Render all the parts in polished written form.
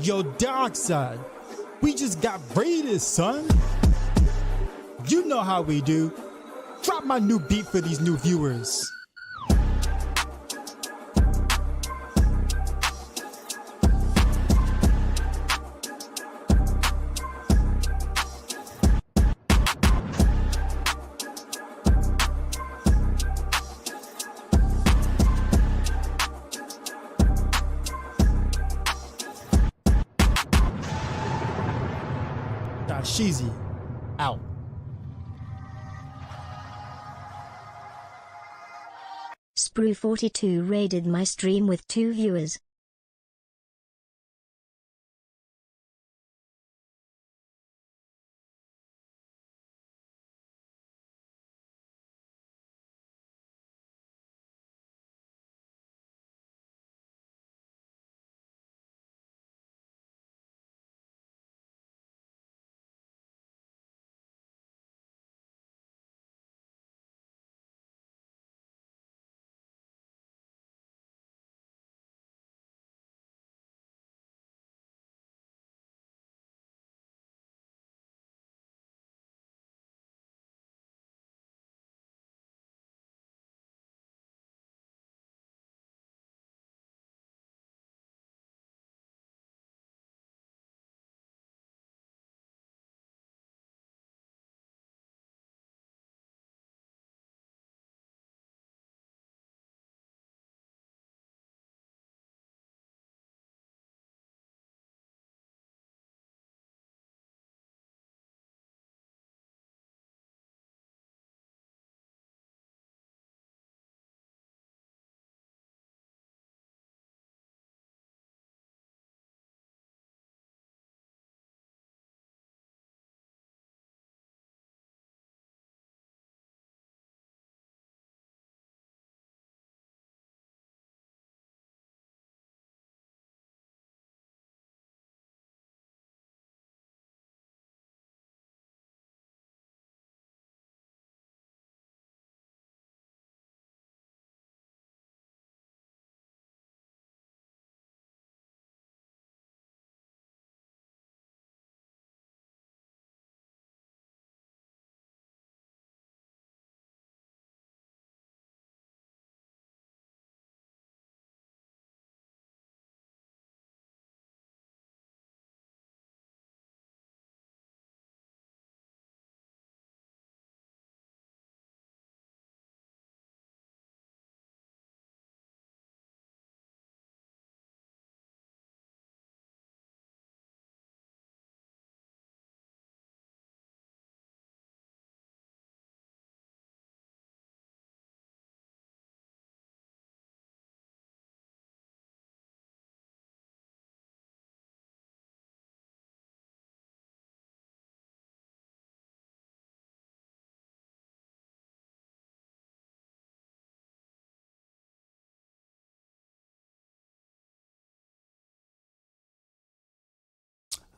Yo, Darkside, we just got raided, son. You know how we do. Drop my new beat for these new viewers. Sheezy out. Sprue42 raided my stream with 2 viewers.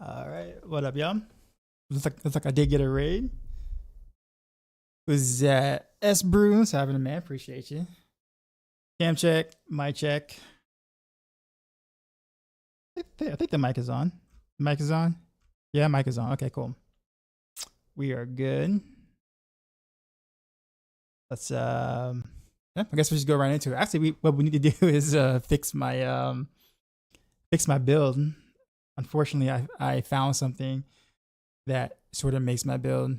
All right, what up, y'all? Looks like I did get a raid. Was S Bruce having a man? Appreciate you. Cam check, mic check. I think the mic is on. Mic is on. Yeah, mic is on. Okay, cool. We are good. Let's yeah, I guess we should go right into it. Actually, what we need to do is fix my build. Unfortunately, I found something that sort of makes my build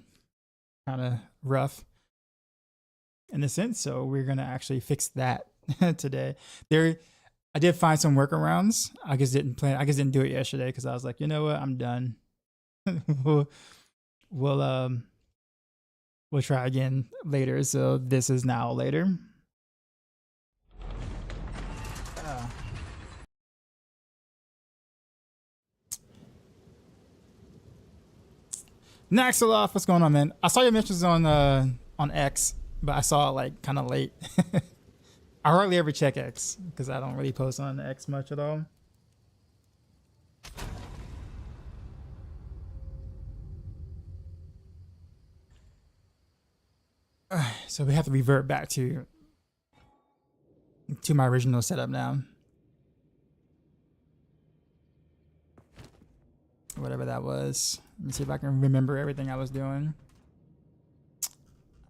kind of rough in a sense, so we're gonna actually fix that today. I did find some workarounds. I just didn't do it yesterday because I was like, you know what, I'm done. we'll try again later. So this is now later. Maxroll, what's going on, man? I saw your mentions on X, but I saw it like kind of late. I hardly ever check X because I don't really post on X much at all. So we have to revert back to my original setup now. whatever that was. Let me see if I can remember everything I was doing.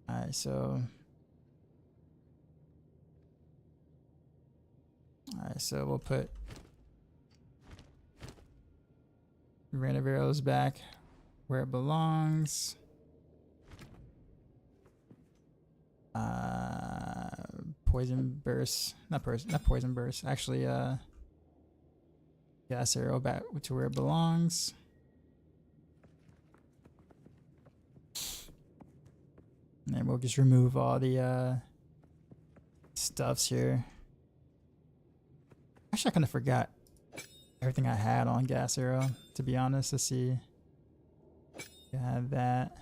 Alright, so we'll put random arrows back where it belongs. Poison burst, not poison burst. Actually, gas arrow back to where it belongs. And then we'll just remove all the stuffs here. Actually, I kind of forgot everything I had on gas arrow, to be honest. Let's see. I have that.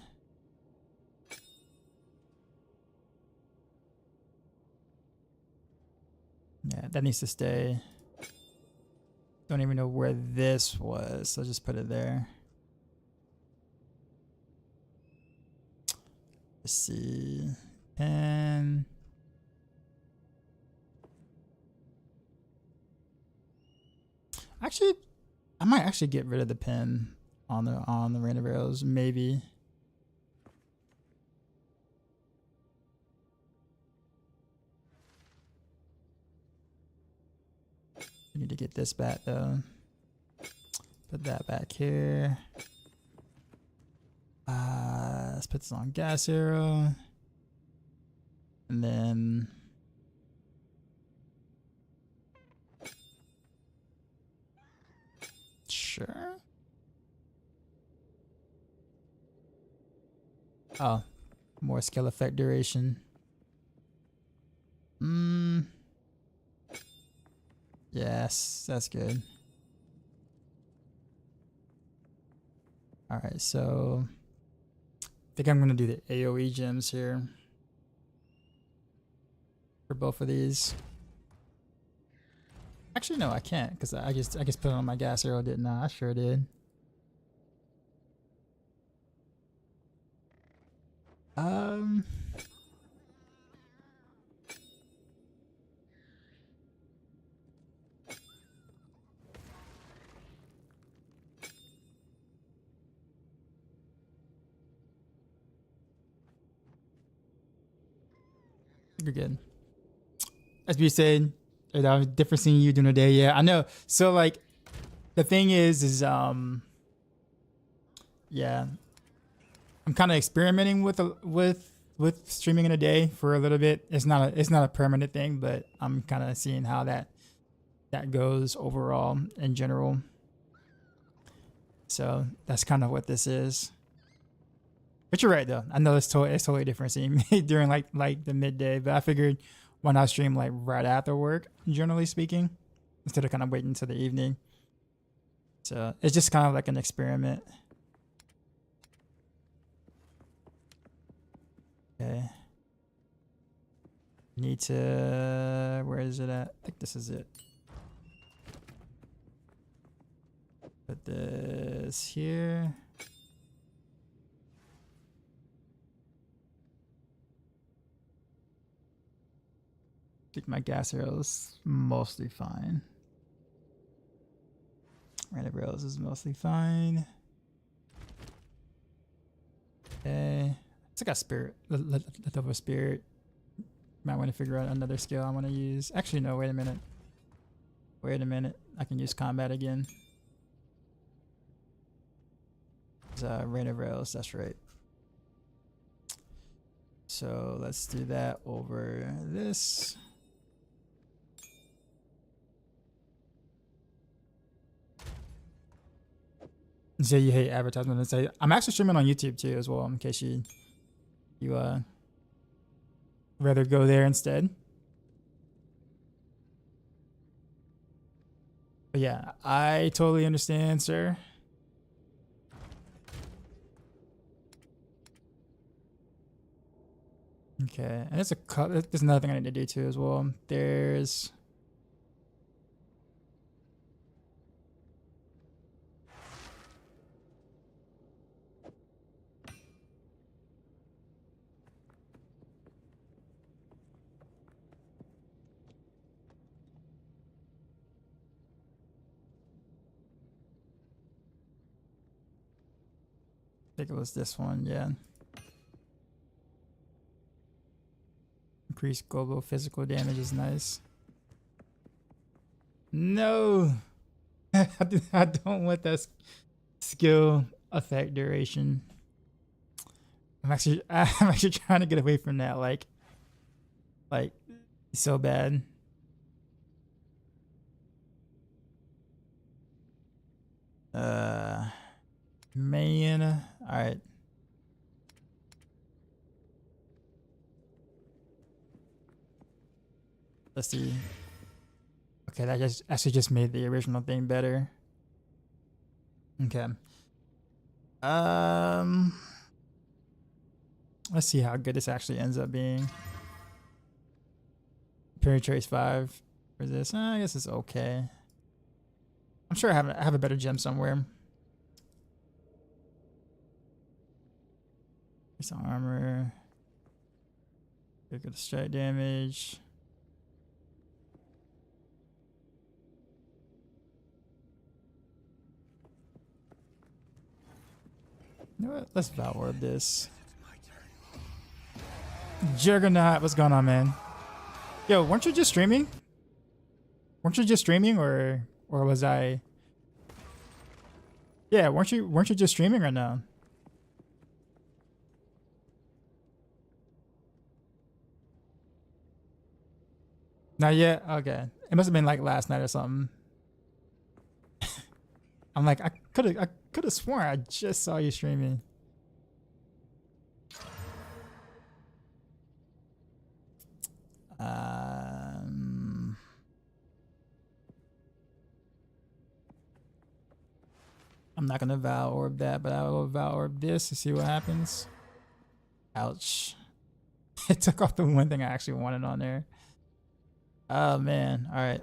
Yeah, that needs to stay. Don't even know where this was, so just put it there. Let's see. Pen. Actually, I might actually get rid of the pen on the random arrows, maybe. We need to get this back though. Put that back here. Let's put this on gas arrow. And then sure. Oh, more skill effect duration. Yes, that's good. All right, so I think I'm gonna do the AoE gems here for both of these. Actually, no, I can't because I just put it on my gas arrow, didn't I? I sure did. You're good. As we said, that was different seeing you during the day. Yeah, I know. So like, the thing is yeah, I'm kind of experimenting with streaming in a day for a little bit. It's not a permanent thing, but I'm kind of seeing how that goes overall in general. So that's kind of what this is. But you're right though. I know it's totally different seeing me during like the midday, but I figured why not stream like right after work, generally speaking, instead of kind of waiting until the evening. So it's just kind of like an experiment. Okay. Need to, where is it at? I think this is it. Put this here. I think my gas arrows mostly fine. Random arrows is mostly fine. Okay. It's got spirit, leftover spirit. Might want to figure out another skill I want to use. Actually, no, wait a minute. Wait a minute. I can use combat again. It's random arrows, that's right. So let's do that over this. Say you hate advertisement and say I'm actually streaming on YouTube too as well, in case you rather go there instead. But yeah, I totally understand, sir. Okay, and there's another thing I need to do too as well. There's think it was this one, yeah. Increased global physical damage is nice. No! I don't want that skill effect duration. I'm actually trying to get away from that, like so bad. Man, all right. Let's see. Okay, that just actually just made the original thing better. Okay. Let's see how good this actually ends up being. Penetrates 5 for this. I guess it's okay. I'm sure I have a better gem somewhere. It's armor. Good strike damage. You know what? Let's Valor this. Juggernaut, what's going on, man? Yo, weren't you just streaming? Weren't you just streaming, or was I? Yeah, weren't you just streaming right now? Not yet. Okay, it must have been like last night or something. I'm like, I could have sworn I just saw you streaming. I'm not gonna Vow Orb that, but I will Vow Orb this to see what happens. Ouch. It took off the one thing I actually wanted on there. Oh man, alright.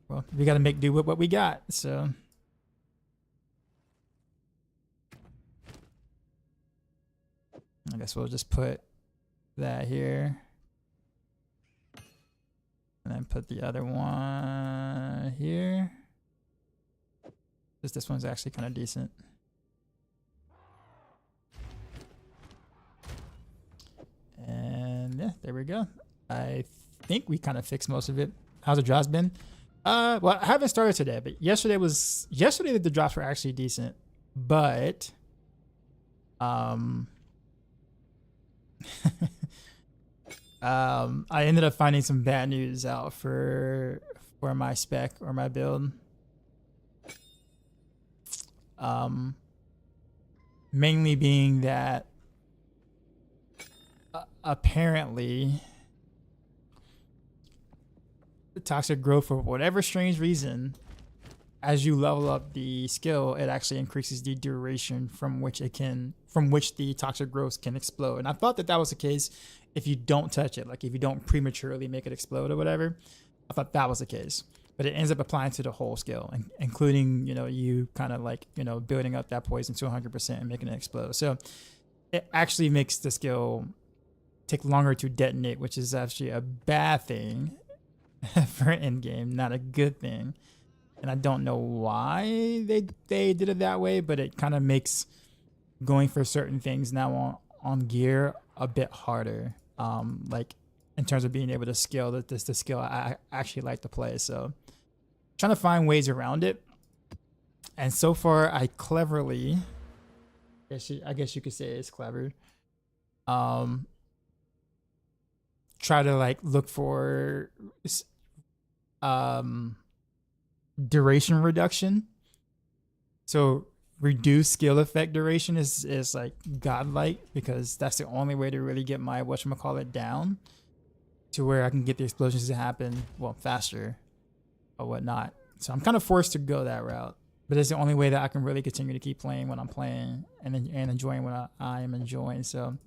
Well, we gotta make do with what we got, so. I guess we'll just put that here. And then put the other one here. Because this one's actually kind of decent. And yeah, there we go. I think we kind of fixed most of it. How's the drops been? Well, I haven't started today, but yesterday the drops were actually decent. But I ended up finding some bad news out for my spec or my build. Mainly being that apparently the toxic growth, for whatever strange reason, as you level up the skill, it actually increases the duration from which the toxic growth can explode. And I thought that was the case if you don't touch it, like if you don't prematurely make it explode or whatever. I thought that was the case, but it ends up applying to the whole skill, including, you kind of like, building up that poison to 100% and making it explode. So it actually makes the skill take longer to detonate, which is actually a bad thing for endgame, not a good thing. And I don't know why they did it that way, but it kind of makes going for certain things now on gear a bit harder. Like in terms of being able to scale the skill I actually like to play. So trying to find ways around it. And so far I cleverly, I guess you could say it's clever. Try to like look for duration reduction. So reduce skill effect duration is like godlike, because that's the only way to really get my whatchamacallit down to where I can get the explosions to happen faster or whatnot. So I'm kind of forced to go that route, but it's the only way that I can really continue to keep playing when I'm playing and enjoying what I am enjoying. So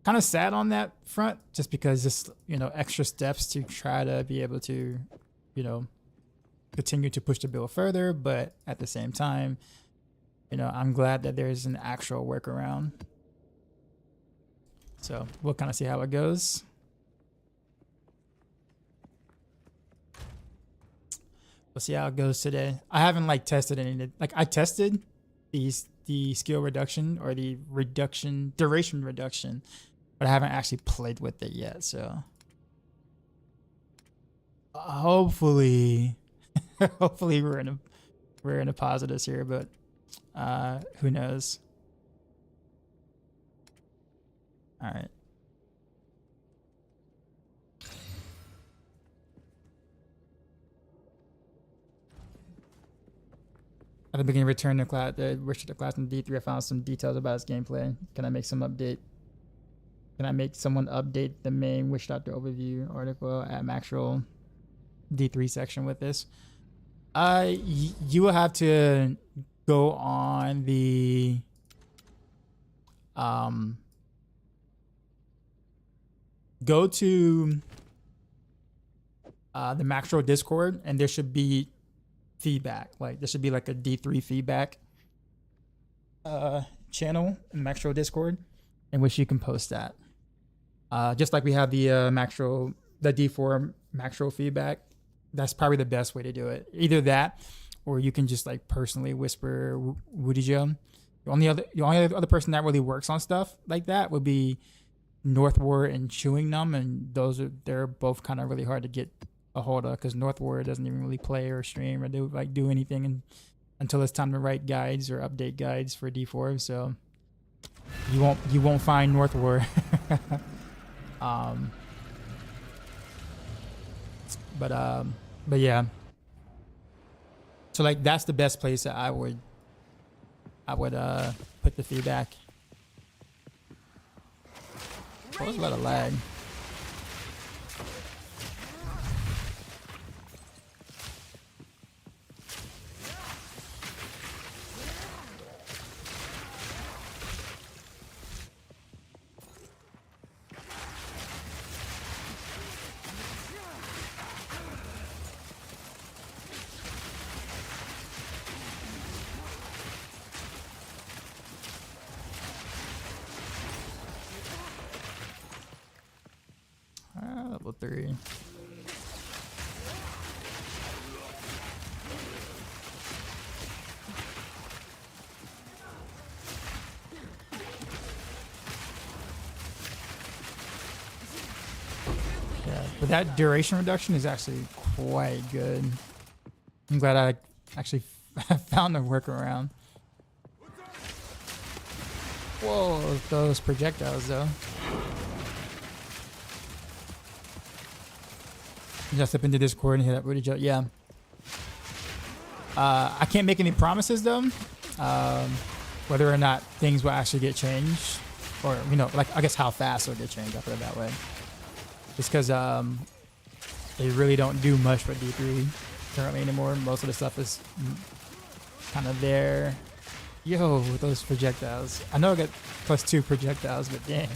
kind of sad on that front, just because just extra steps to try to be able to continue to push the build further, but at the same time, I'm glad that there's an actual workaround. So we'll kind of see how it goes. We'll see how it goes today. I haven't tested any, I tested the skill reduction or the duration reduction, but I haven't actually played with it yet. So hopefully, hopefully we're in a positives here, but who knows? All right. At the beginning of Return to Class, the class in D3, I found some details about his gameplay. Can I make someone update the main Wish Doctor overview article at Maxroll D3 section with this? You will have to go on the go to the Maxroll Discord, and there should be feedback. Like there should be like a D3 feedback channel in Maxroll Discord in which you can post that. Just like we have the Maxroll, the D4 Maxroll feedback. That's probably the best way to do it. Either that, or you can just like personally whisper Woody Joe. The only other person that really works on stuff like that would be Northward and Chewing Numb, and they're both kind of really hard to get a hold of because Northward doesn't even really play or stream or do anything until it's time to write guides or update guides for D4. So you won't find Northward. But yeah. So like that's the best place that I would put the feedback. What was about a lag? Level 3. Yeah, but that duration reduction is actually quite good. I'm glad I actually found a workaround. Whoa, those projectiles though. Just up into Discord and hit up Rudy Joe. Yeah. I can't make any promises though. Whether or not things will actually get changed, or like I guess how fast it'll get changed. I'll put it that way. Just because they really don't do much with D3 currently anymore. Most of the stuff is kind of there. Yo, with those projectiles. I know I got +2 projectiles, but dang.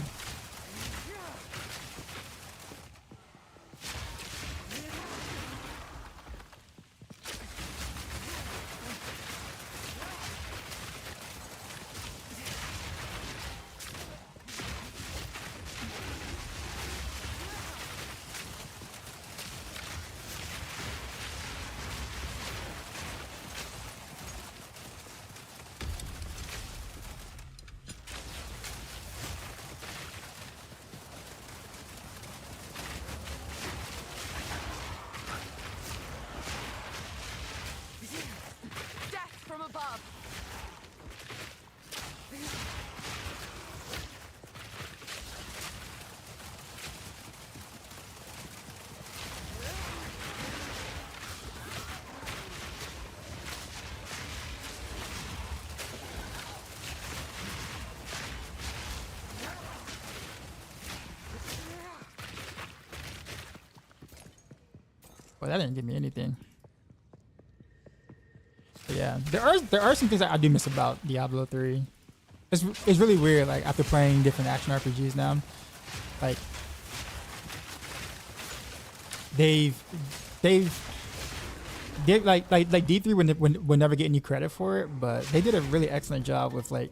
Well, that didn't give me anything. But yeah, there are some things that I do miss about Diablo 3. It's really weird. Like after playing different action RPGs now, like they've like D3 would never get any credit for it, but they did a really excellent job with like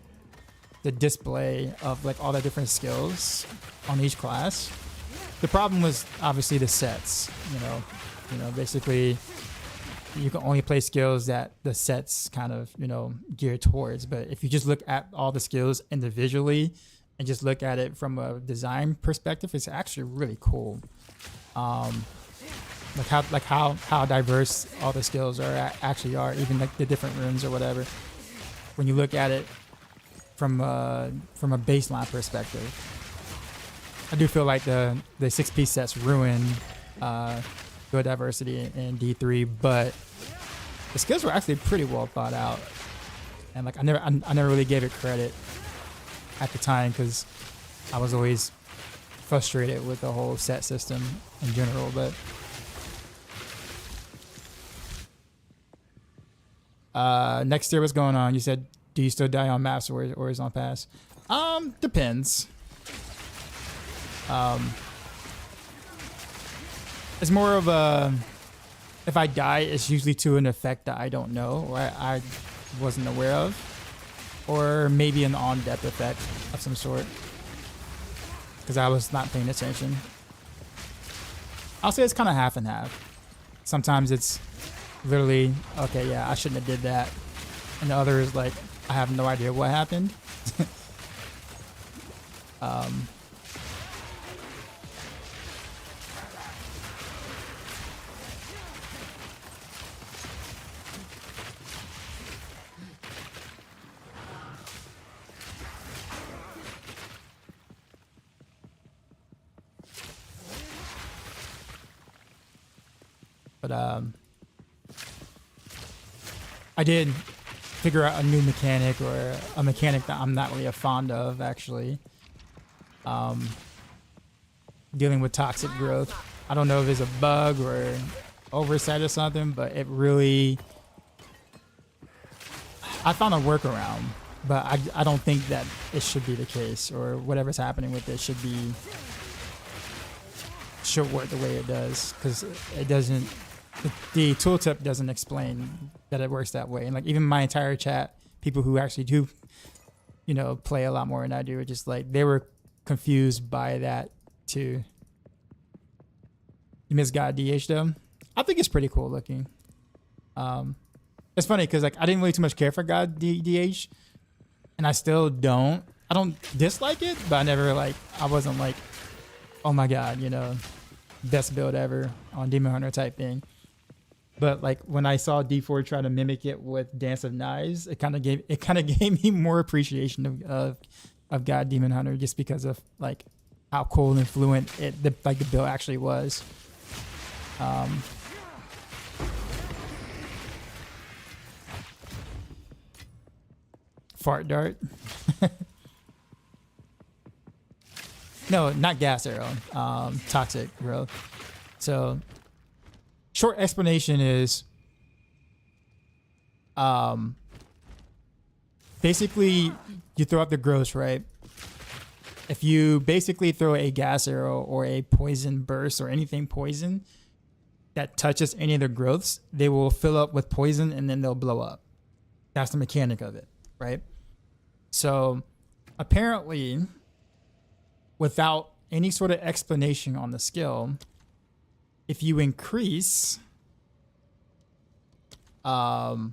the display of like all the different skills on each class. The problem was obviously the sets, basically you can only play skills that the set's kind of, geared towards. But if you just look at all the skills individually and just look at it from a design perspective, it's actually really cool. Like how diverse all the skills actually are, even like the different runes or whatever. When you look at it from a baseline perspective, I do feel like the 6-piece sets ruin good diversity in D3, but the skills were actually pretty well thought out, and like I never really gave it credit at the time because I was always frustrated with the whole set system in general. But next year, what's going on? You said, do you still die on maps or is on pass? Depends. It's more of a, if I die, it's usually to an effect that I don't know or I wasn't aware of, or maybe an on-depth effect of some sort because I was not paying attention. I'll say it's kind of half and half. Sometimes it's literally, okay, yeah, I shouldn't have did that. And the other is like, I have no idea what happened. But I did figure out a new mechanic, or a mechanic that I'm not really a fond of, actually. Dealing with toxic growth. I don't know if it's a bug or oversight or something, but it really... I found a workaround, but I don't think that it should be the case, or whatever's happening with it should work the way it does, because it doesn't... The tooltip doesn't explain that it works that way. And like even my entire chat, people who actually do, play a lot more than I do, are just like, they were confused by that too. You miss God DH though? I think it's pretty cool looking. It's funny because like I didn't really too much care for God DH, and I still don't. I don't dislike it, but I wasn't like, oh my God, best build ever on Demon Hunter type thing. But like when I saw D4 try to mimic it with Dance of Knives, it kind of gave me more appreciation of God Demon Hunter, just because of like how cool and fluent the build actually was. Fart dart. No, not gas arrow. Toxic growth. So short explanation is basically you throw out the growth, right? If you basically throw a gas arrow or a poison burst or anything poison that touches any of the growths, they will fill up with poison and then they'll blow up. That's the mechanic of it, right? So apparently, without any sort of explanation on the skill, if you increase the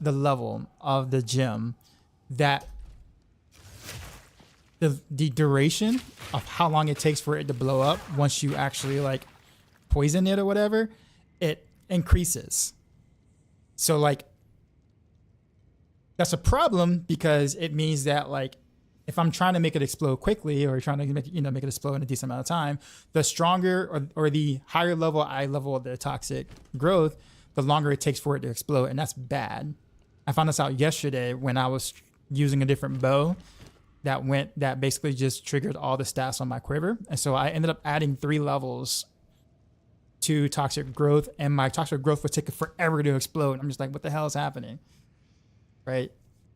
level of the gem, that the duration of how long it takes for it to blow up once you actually like poison it or whatever, it increases. So like that's a problem, because it means that like if I'm trying to make it explode quickly, or trying to make it explode in a decent amount of time, the stronger or the higher level I level the toxic growth, the longer it takes for it to explode, and that's bad. I found this out yesterday when I was using a different bow that basically just triggered all the stats on my quiver, and so I ended up adding 3 levels to toxic growth, and my toxic growth was taking forever to explode. I'm just like, what the hell is happening, right?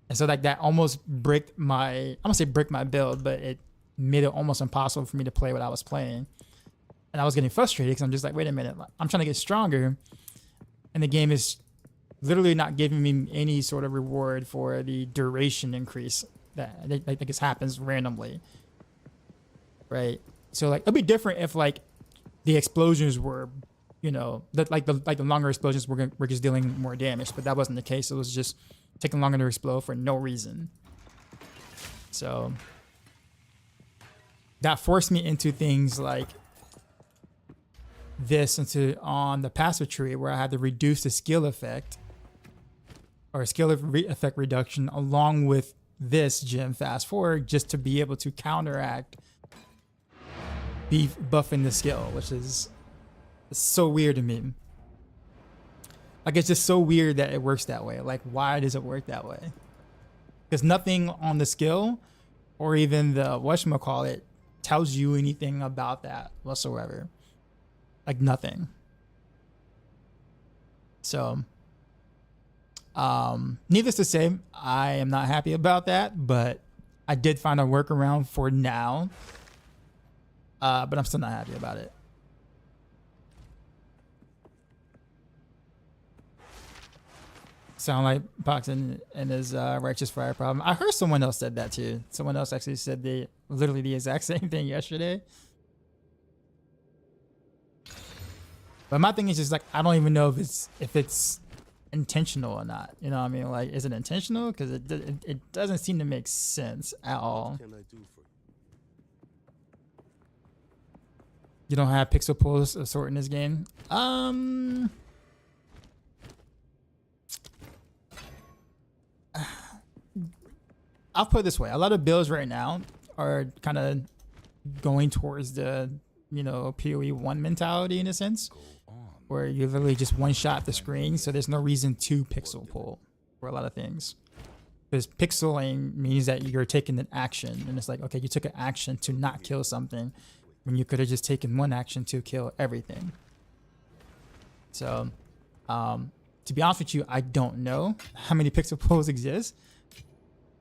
And so like that almost bricked my, I don't say brick my build, but it made it almost impossible for me to play what I was playing. And I was getting frustrated because I'm just like, wait a minute, I'm trying to get stronger, and the game is literally not giving me any sort of reward for the duration increase that I think it happens randomly, right? So like it'll be different if like the explosions were, you know, like the longer explosions were just dealing more damage, but that wasn't the case. It was just taking longer to explode for no reason. So that forced me into things like this on the passive tree, where I had to reduce the skill effect or skill effect reduction along with this gem fast forward, just to be able to counteract buffing the skill, which is so weird to me. Like, it's just so weird that it works that way. Like, why does it work that way? Because nothing on the skill or even the whatchamacallit tells you anything about that whatsoever. Like, nothing. So, needless to say, I am not happy about that, but I did find a workaround for now. But I'm still not happy about it. Sound like Pox and his righteous fire problem. I heard someone else said that too. Someone else actually said literally the exact same thing yesterday. But my thing is just like, I don't even know if it's intentional or not. You know what I mean? Like, is it intentional? Because it doesn't seem to make sense at all. What can I do for you? You don't have pixel pulls of sort in this game. I'll put it this way: a lot of builds right now are kind of going towards the, you know, PoE 1 mentality in a sense, where you literally just one shot the screen, so there's no reason to pixel pull for a lot of things. Because pixeling means that you're taking an action, and it's like, okay, you took an action to not kill something when you could have just taken one action to kill everything. So, to be honest with you, I don't know how many pixel pulls exist,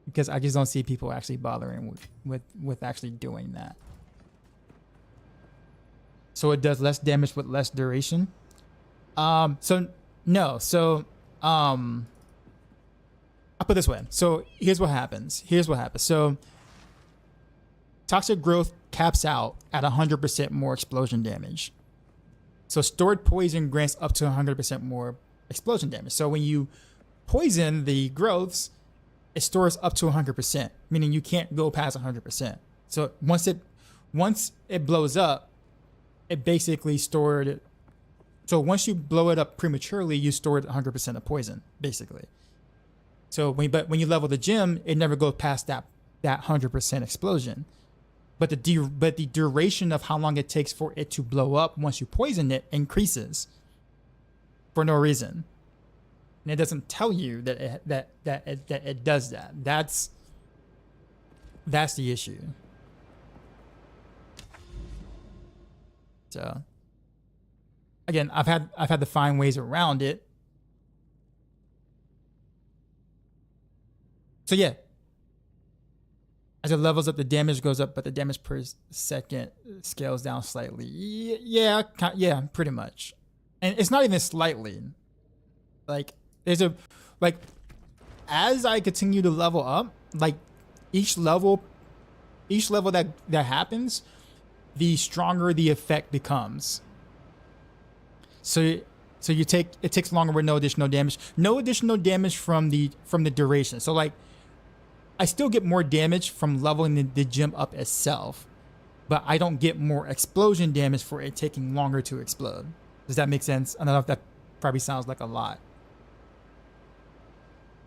because I just don't see people actually bothering with actually doing that. So it does less damage with less duration. I'll put it this way. So here's what happens. So toxic growth caps out at 100% more explosion damage. So stored poison grants up to 100% more explosion damage. So when you poison the growths, it stores up to 100%, meaning you can't go past 100%. So once it blows up, it basically stored. So once you blow it up prematurely, you stored 100% of poison, basically. So when you level the gem, it never goes past that 100% explosion. But the duration of how long it takes for it to blow up once you poison it increases for no reason. And it doesn't tell you that it does that. That's the issue. So again, I've had to find ways around it. So yeah, as it levels up, the damage goes up, but the damage per second scales down slightly. Yeah, pretty much. And it's not even slightly. Like, as I continue to level up, like each level that happens, the stronger the effect becomes. So it takes longer with no additional damage. No additional damage from the duration. So like, I still get more damage from leveling the gem up itself, but I don't get more explosion damage for it taking longer to explode. Does that make sense? I don't know if that probably sounds like a lot.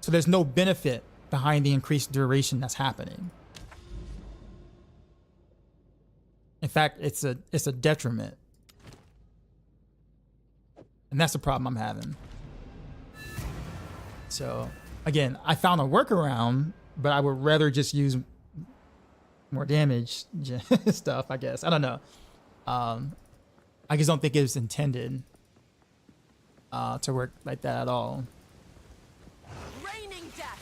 So there's no benefit behind the increased duration that's happening. In fact, it's a detriment. And that's the problem I'm having. So again, I found a workaround, but I would rather just use more damage stuff, I guess. I don't know. I just don't think it was intended to work like that at all. Raining death.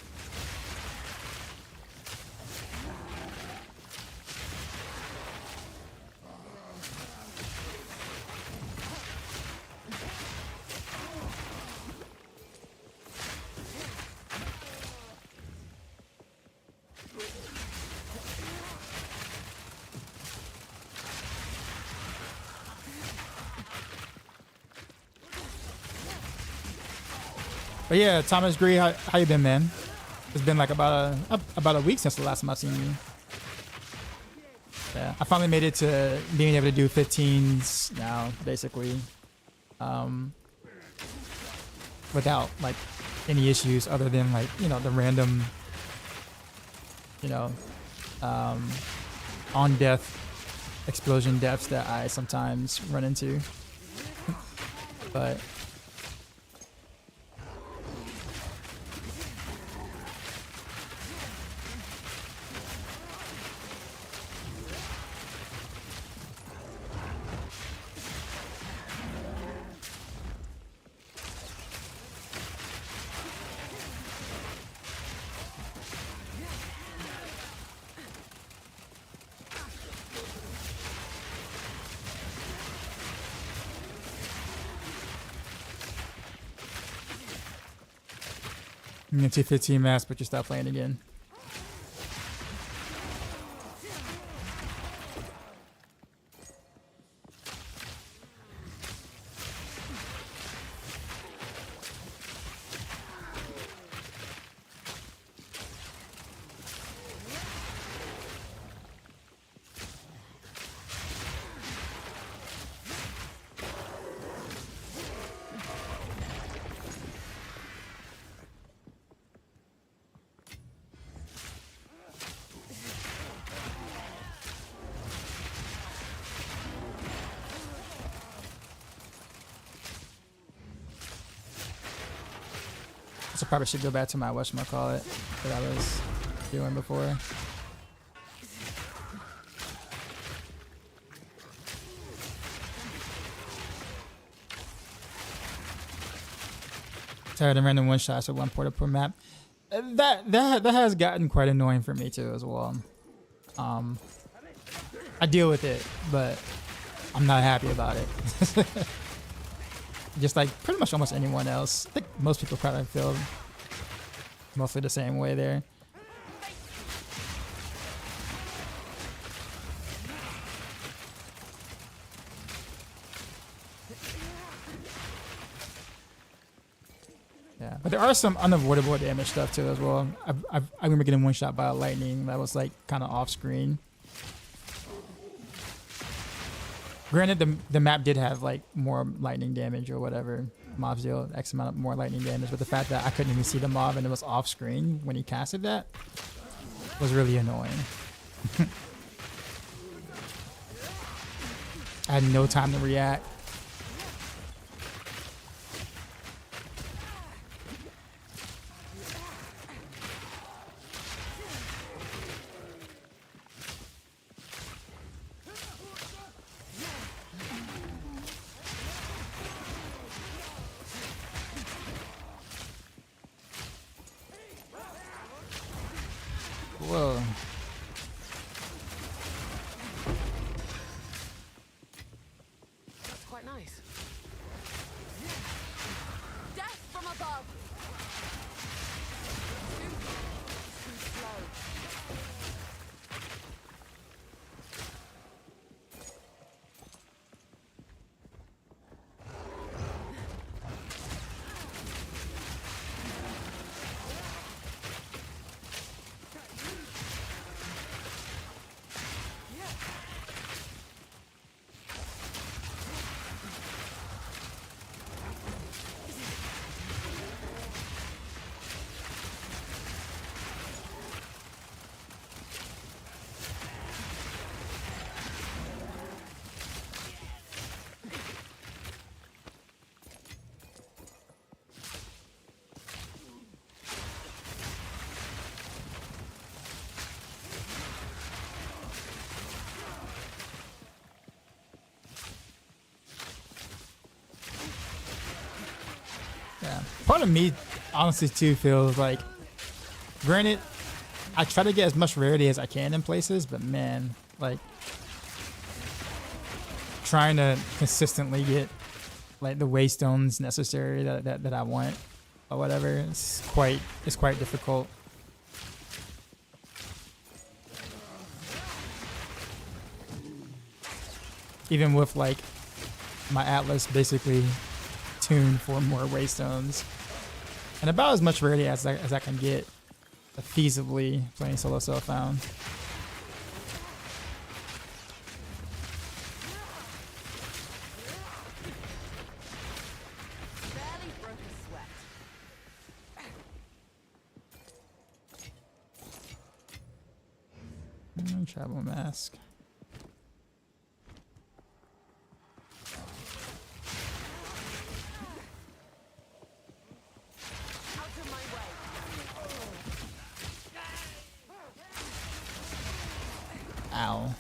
But yeah, Thomas Gree, how you been, man? It's been like about a week since the last time I've seen you. Yeah, I finally made it to being able to do 15s now, basically, without like any issues other than like, you know, the random, you know, on death explosion deaths that I sometimes run into. But I'm T15 mask, but you stop playing again. So probably should go back to my whatchamacallit that I was doing before. Tired of random one shots at one portal per map. That has gotten quite annoying for me too as well. I deal with it, but I'm not happy about it. Just like pretty much almost anyone else. I think most people probably feel mostly the same way there. Yeah, but there are some unavoidable damage stuff too as well. I remember getting one shot by a lightning that was like kind of off screen. Granted, the map did have like more lightning damage or whatever. Mobs deal X amount of more lightning damage, but the fact that I couldn't even see the mob and it was off screen when he casted that was really annoying. I had no time to react. Whoa. That's quite nice. Death from above. Too slow. Yeah. Part of me, honestly, too, feels like, granted, I try to get as much rarity as I can in places, but man, like, trying to consistently get, like, the waystones necessary that I want, or whatever, it's quite difficult. Even with, like, my Atlas basically tuned for more waystones. And about as much rarity as I can get feasibly playing solo Self-Found. Barely broke a sweat. Travel mask. Out of my way. Ow.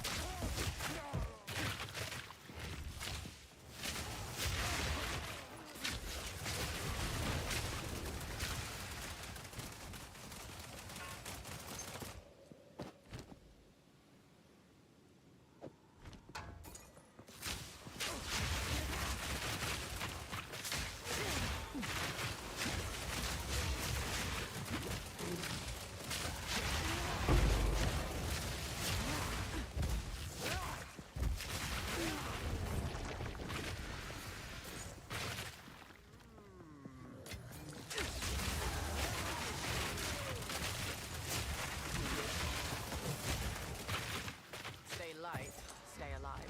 Stay light, stay alive.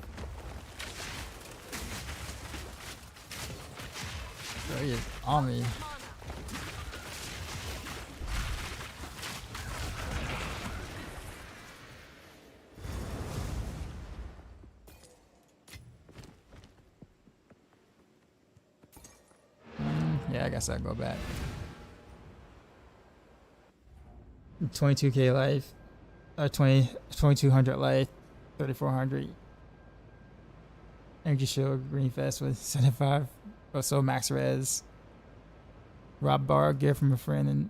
He is on me. Mana. Yeah, I guess I'll go back. 22k life, 2200 life, 3400 energy shield, green fest with 75, also max res. Rob bar gear from a friend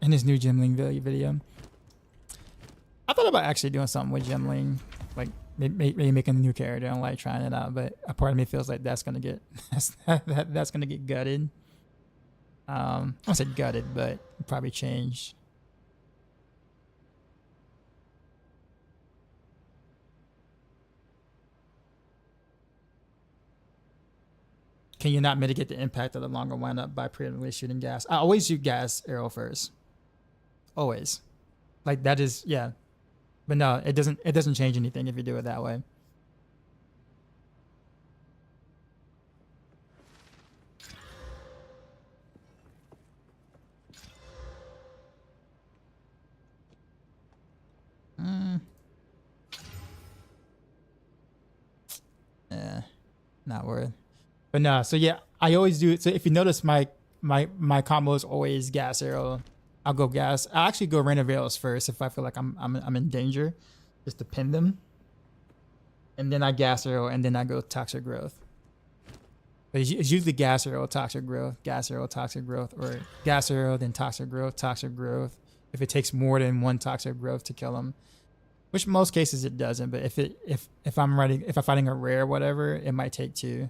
in his new Gemling video. I thought about actually doing something with Gemling, like maybe making a new character and like trying it out, but a part of me feels like that's gonna get that's gonna get gutted. I won't say gutted, but probably changed. Can you not mitigate the impact of the longer windup by preemptively shooting gas? I always shoot gas arrow first. Always. Like that is, yeah. But no, it doesn't change anything if you do it that way. Yeah, not worth. But no, so yeah, I always do it. So if you notice, my combo is always gas arrow. I'll go gas. I actually go rain of veils first if I feel like I'm in danger, just to pin them. And then I gas arrow, and then I go toxic growth. But it's usually gas arrow, toxic growth, gas arrow, toxic growth, or gas arrow then toxic growth, toxic growth. If it takes more than one toxic growth to kill them, which most cases it doesn't. But if I'm fighting a rare or whatever, it might take two.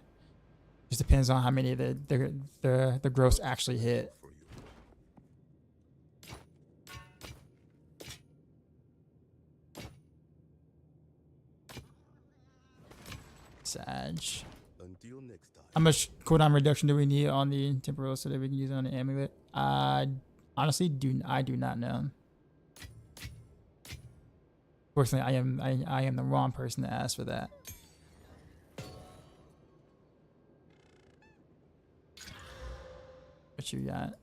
Just depends on how many of the growths actually hit. Sag. Until next time. How much cooldown reduction do we need on the temporal so that we can use it on the amulet? Honestly, I do not know. Fortunately, I am the wrong person to ask for that. What you got?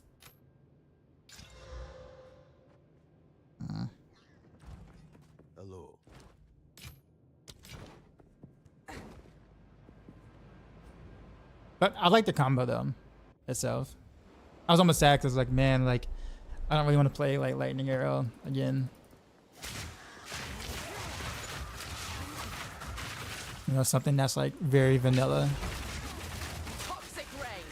Hello. But I like the combo though itself. I was almost sad because like, man, like I don't really want to play like lightning arrow again. You know, something that's like very vanilla. Toxic rain.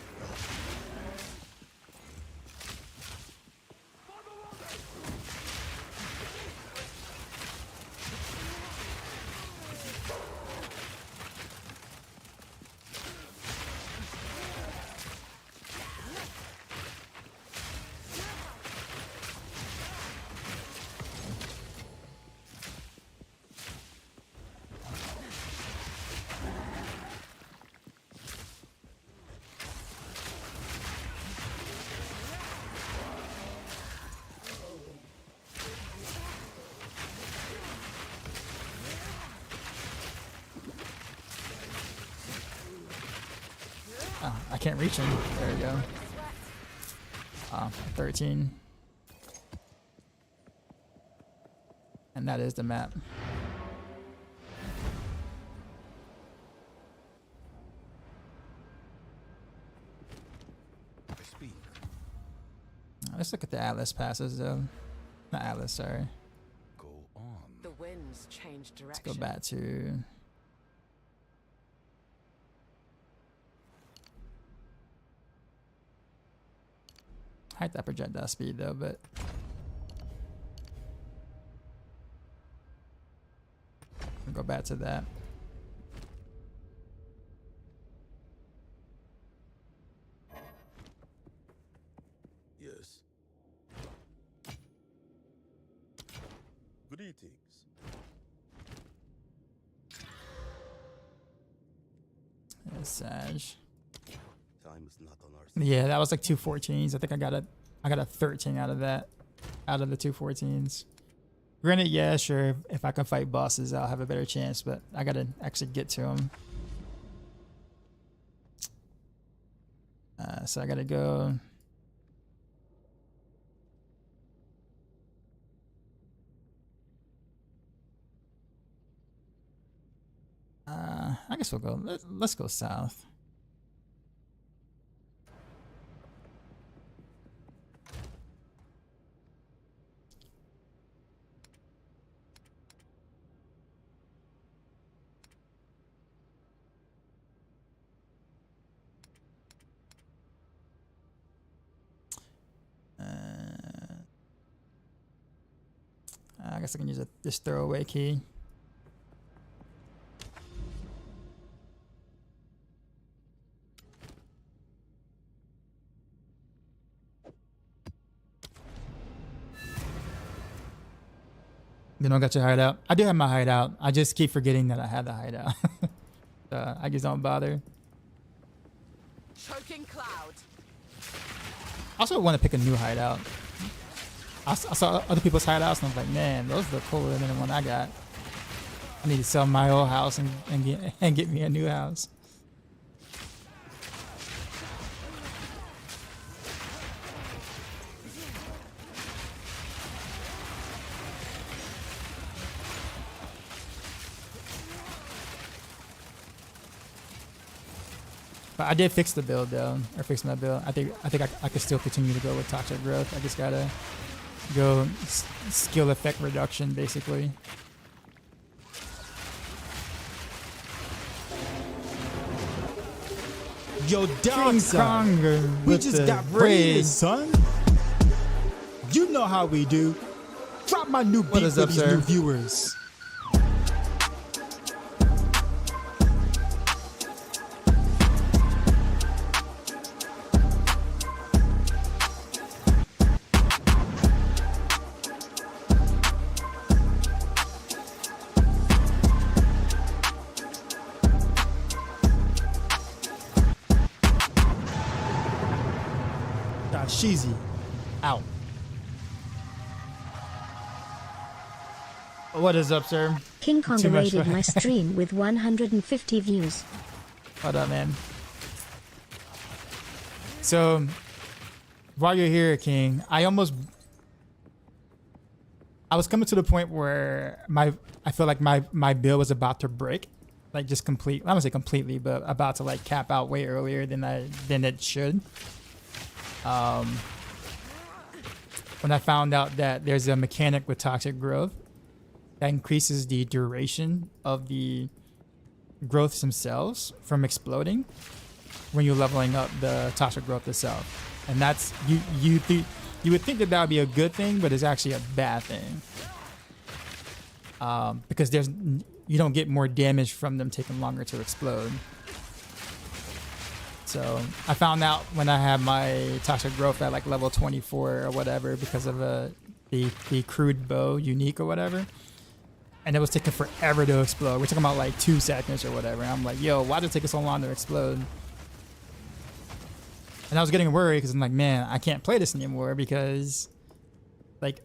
can't reach him. There we go. 13. And that is the map. Let's look at the Atlas passes though. Not Atlas, sorry. Go on. The winds change direction. Let's go back to hide that projectile speed though, but we'll go back to that. Yes. Greetings. Yes, Sag. Time is not on our side. Yeah, that was like 214s. I think I got a 13 out of that, out of the 214s. Granted, yeah, sure. If I can fight bosses, I'll have a better chance. But I gotta actually get to them. So I gotta go. I guess we'll go. Let's go south. I guess I can use this throwaway key. You don't got your hideout? I do have my hideout. I just keep forgetting that I have the hideout. I just don't bother. Choking cloud. I also want to pick a new hideout. I saw other people's hideouts and I was like, man, those look cooler than the one I got. I need to sell my old house and get me a new house. But I did fix the build though, or fix my build. I think I could still continue to go with toxic growth. I just gotta go skill effect reduction basically. Yo, dog, son. Kronger We with just the got raid. raided, son. You know how we do. Drop my new beat is for up, these sir? new viewers. Sheezy out. What is up, sir? King Kong Too much raided for- my stream with 150 views. What up, man? So, while you're here, King, I was coming to the point where I feel like my build was about to break, like just complete. I don't want to say completely, but about to like cap out way earlier than it should. When I found out that there's a mechanic with toxic growth that increases the duration of the growths themselves from exploding when you're leveling up the toxic growth itself, and that's you would think that would be a good thing, but it's actually a bad thing, because you don't get more damage from them taking longer to explode. So I found out when I had my toxic growth at like level 24 or whatever because of the crude bow unique or whatever, and it was taking forever to explode. We're talking about like 2 seconds or whatever. And I'm like, yo, why did it take so long to explode? And I was getting worried because I'm like, man, I can't play this anymore because, like,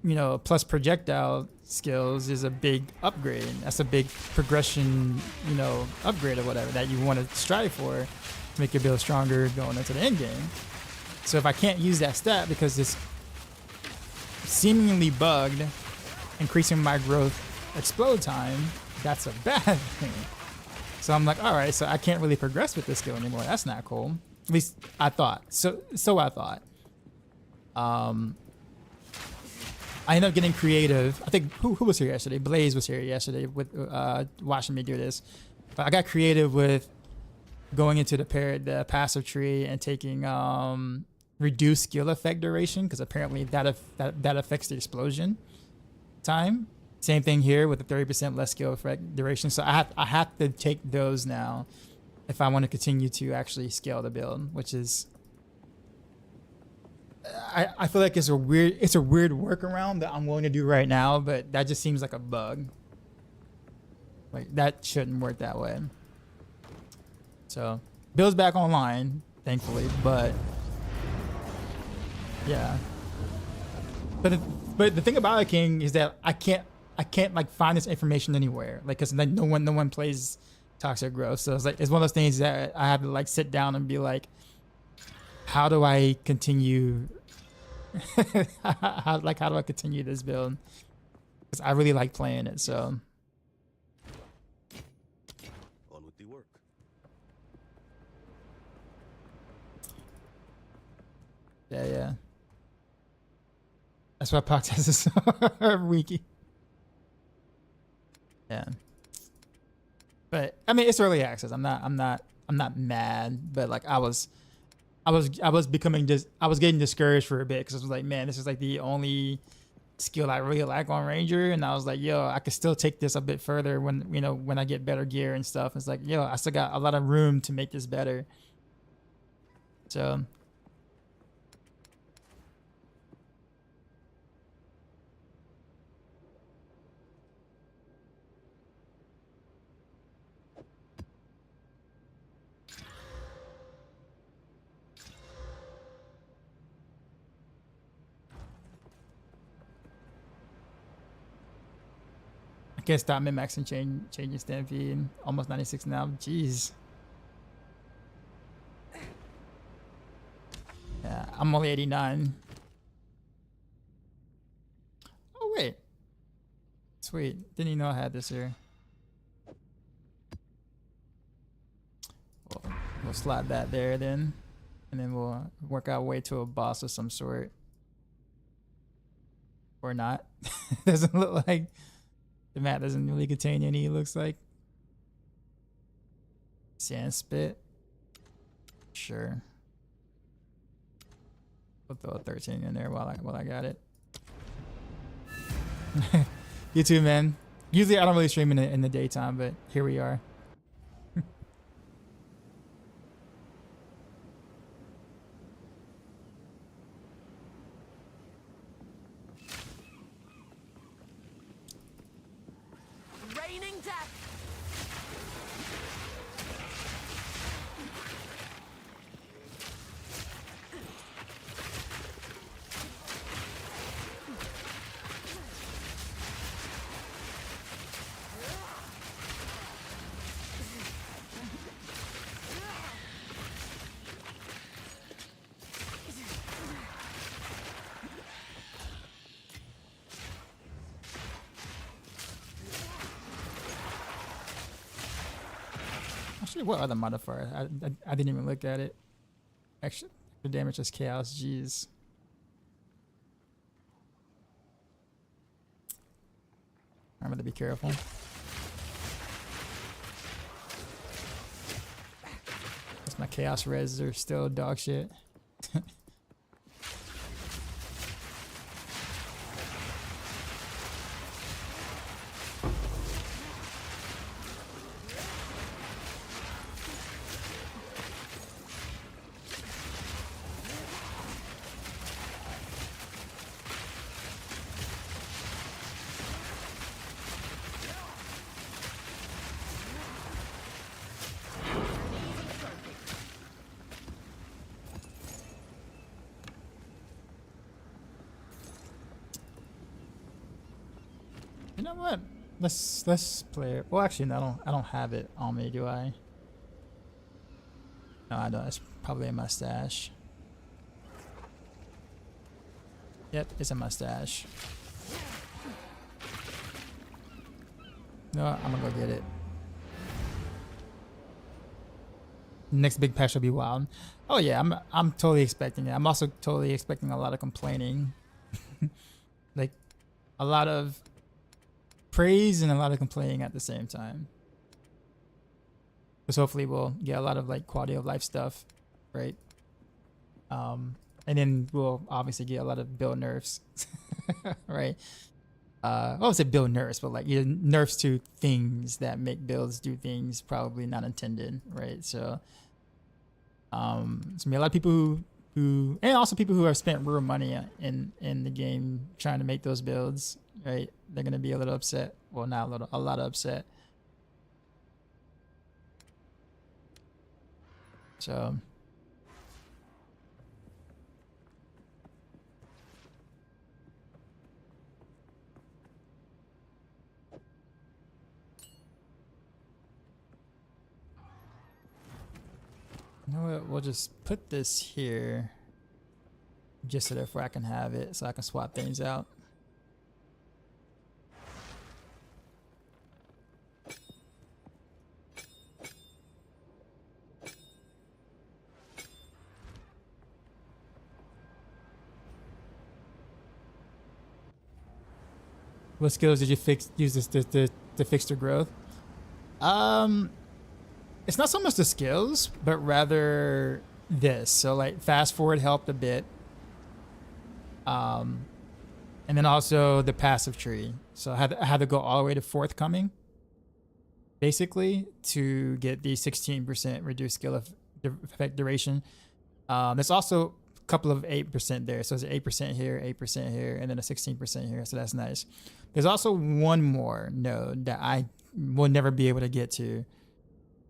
you know, plus projectile skills is a big upgrade. That's a big progression, you know, upgrade or whatever that you want to strive for to make your build stronger going into the end game. So if I can't use that stat because it's seemingly bugged, increasing my growth explode time, that's a bad thing. So I'm like, all right, so I can't really progress with this skill anymore. That's not cool. At least I thought. So I thought. I ended up getting creative. I think who was here yesterday? Blaze was here yesterday with watching me do this. But I got creative with going into the passive tree and taking reduced skill effect duration, because apparently that affects the explosion time. Same thing here with the 30% less skill effect duration. So I have to take those now if I want to continue to actually scale the build, which is I feel like it's a weird workaround that I'm willing to do right now, but that just seems like a bug. Like that shouldn't work that way. So build's back online, thankfully, but yeah. But the thing about it, King, is that I can't like find this information anywhere, like, because no one plays Toxic Growth. So it's one of those things that I have to like sit down and be like, how do I continue? how do I continue this build? Because I really like playing it. So On with the work. yeah. That's why Pox has this wiki. Yeah. But I mean, it's early access. I'm not mad, but like I was getting discouraged for a bit, because I was like, man, this is like the only skill I really like on Ranger, and I was like, yo, I could still take this a bit further when I get better gear and stuff. It's like, yo, I still got a lot of room to make this better. So I can't stop min-maxing changing Stampede. Almost 96 now. Jeez. Yeah, I'm only 89. Oh wait. Sweet. Didn't even know I had this here. We'll slide that there then. And then we'll work our way to a boss of some sort. Or not. Doesn't look like the map doesn't really contain any, it looks like. Sand spit. Sure. We'll throw a 13 in there while I got it. You too, man. Usually I don't really stream in the daytime, but here we are. Raining death. Actually, what other modifier? I didn't even look at it. Extra damage is chaos. Jeez. I'm gonna be careful. Because my chaos res are still dog shit. You know what? Let's play it. Well, actually, no, I don't have it on me, do I? No, I don't. It's probably in my stash. Yep, it's in my stash. No, I'm gonna go get it. Next big patch will be wild. Oh yeah, I'm totally expecting it. I'm also totally expecting a lot of complaining. Like a lot of praise and a lot of complaining at the same time. Because hopefully we'll get a lot of like quality of life stuff, right? And then we'll obviously get a lot of build nerfs, right? I won't say build nerfs, but like nerfs to things that make builds do things probably not intended, right? So it's gonna be a lot of people who and also people who have spent real money in the game trying to make those builds, right? They're gonna be a little upset. Well, not a little, a lot upset. So you know what? We'll just put this here just so therefore I can have it so I can swap things out. What skills did you use this to fix the growth? It's not so much the skills, but rather this. So like fast forward helped a bit. And then also the passive tree. So I had to go all the way to forthcoming, basically, to get the 16% reduced skill effect duration. There's also a couple of 8% there. So there's 8% here, 8% here, and then a 16% here. So that's nice. There's also one more node that I will never be able to get to.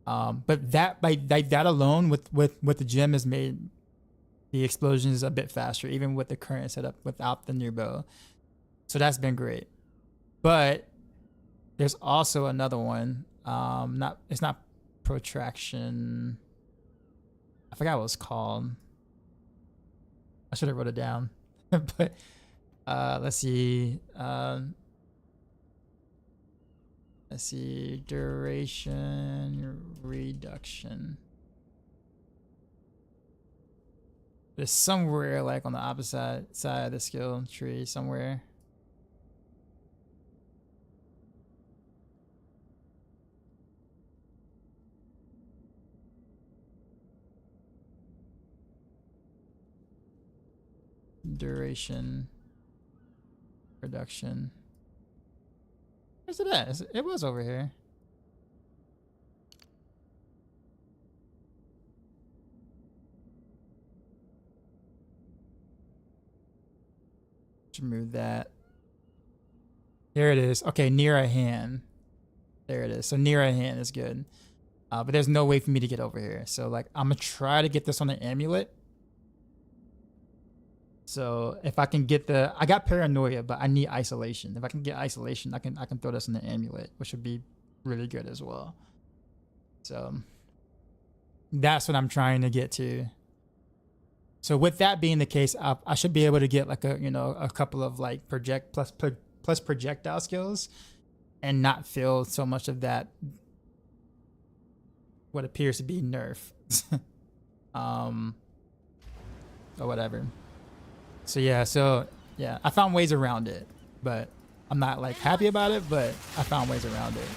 But that by that alone with the gem has made the explosions a bit faster, even with the current setup without the new bow. So that's been great. But there's also another one. It's not protraction. I forgot what it's called. I should have wrote it down. But let's see. Let's see, duration reduction. There's somewhere like on the opposite side of the skill tree somewhere. Duration reduction. Where's it at? It was over here. Should move that. There it is. Okay, near a hand. There it is. So near a hand is good. But there's no way for me to get over here. So like I'm gonna try to get this on the amulet. So if I can get I got paranoia, but I need isolation. If I can get isolation, I can throw this in the amulet, which would be really good as well. So that's what I'm trying to get to. So with that being the case, I should be able to get like a couple of like plus projectile skills, and not feel so much of that what appears to be nerf, or whatever. So yeah, I found ways around it, but I'm not like happy about it, but I found ways around it.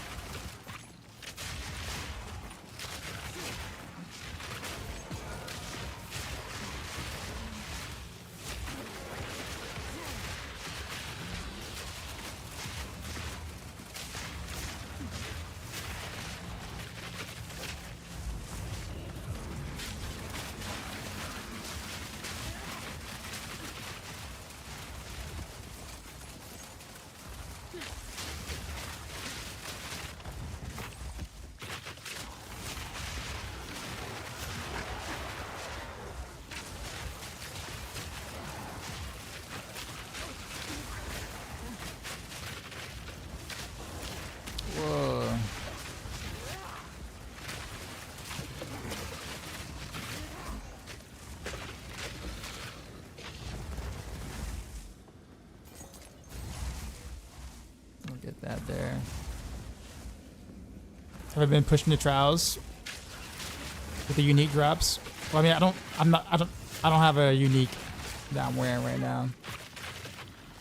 that there. Have I been pushing the trials with the unique drops? Well, I mean, I don't have a unique that I'm wearing right now.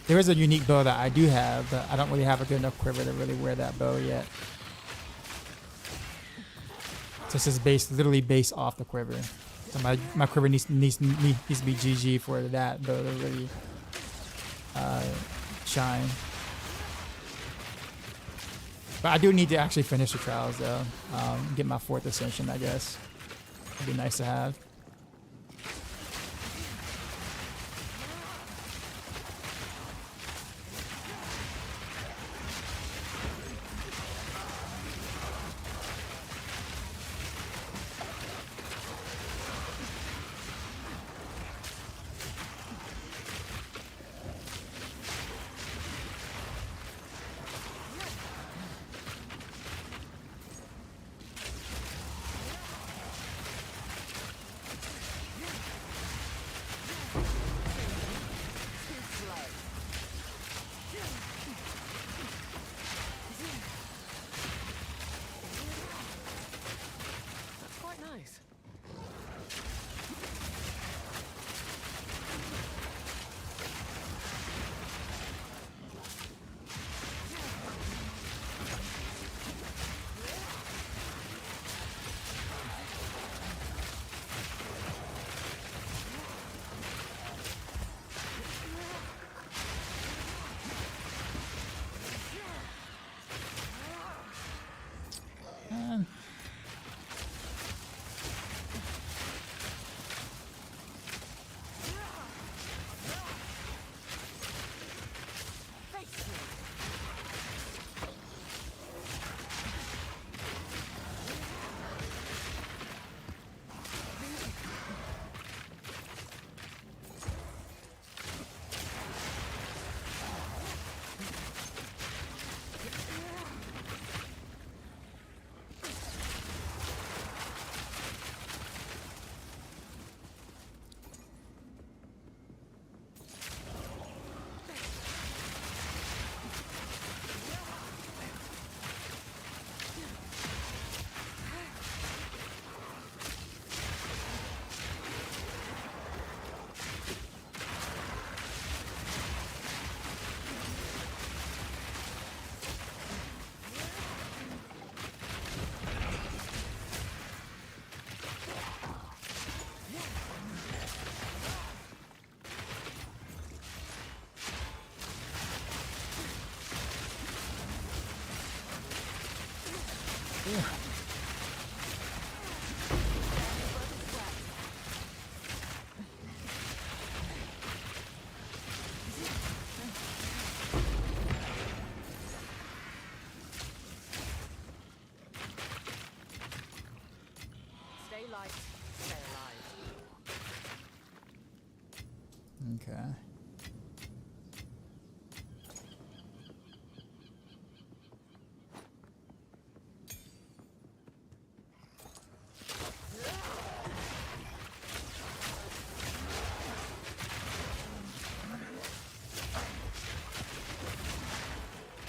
There is a unique bow that I do have, but I don't really have a good enough quiver to really wear that bow yet. So it's just literally based off the quiver. So my quiver needs to be GG for that bow to really shine. But I do need to actually finish the trials though. Get my 4th ascension, I guess. It'd be nice to have. Okay.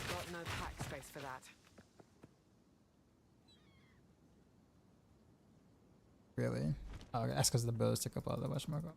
Got no pack space for that. Really? Oh, that's because the bows took up all the whatchamacallit.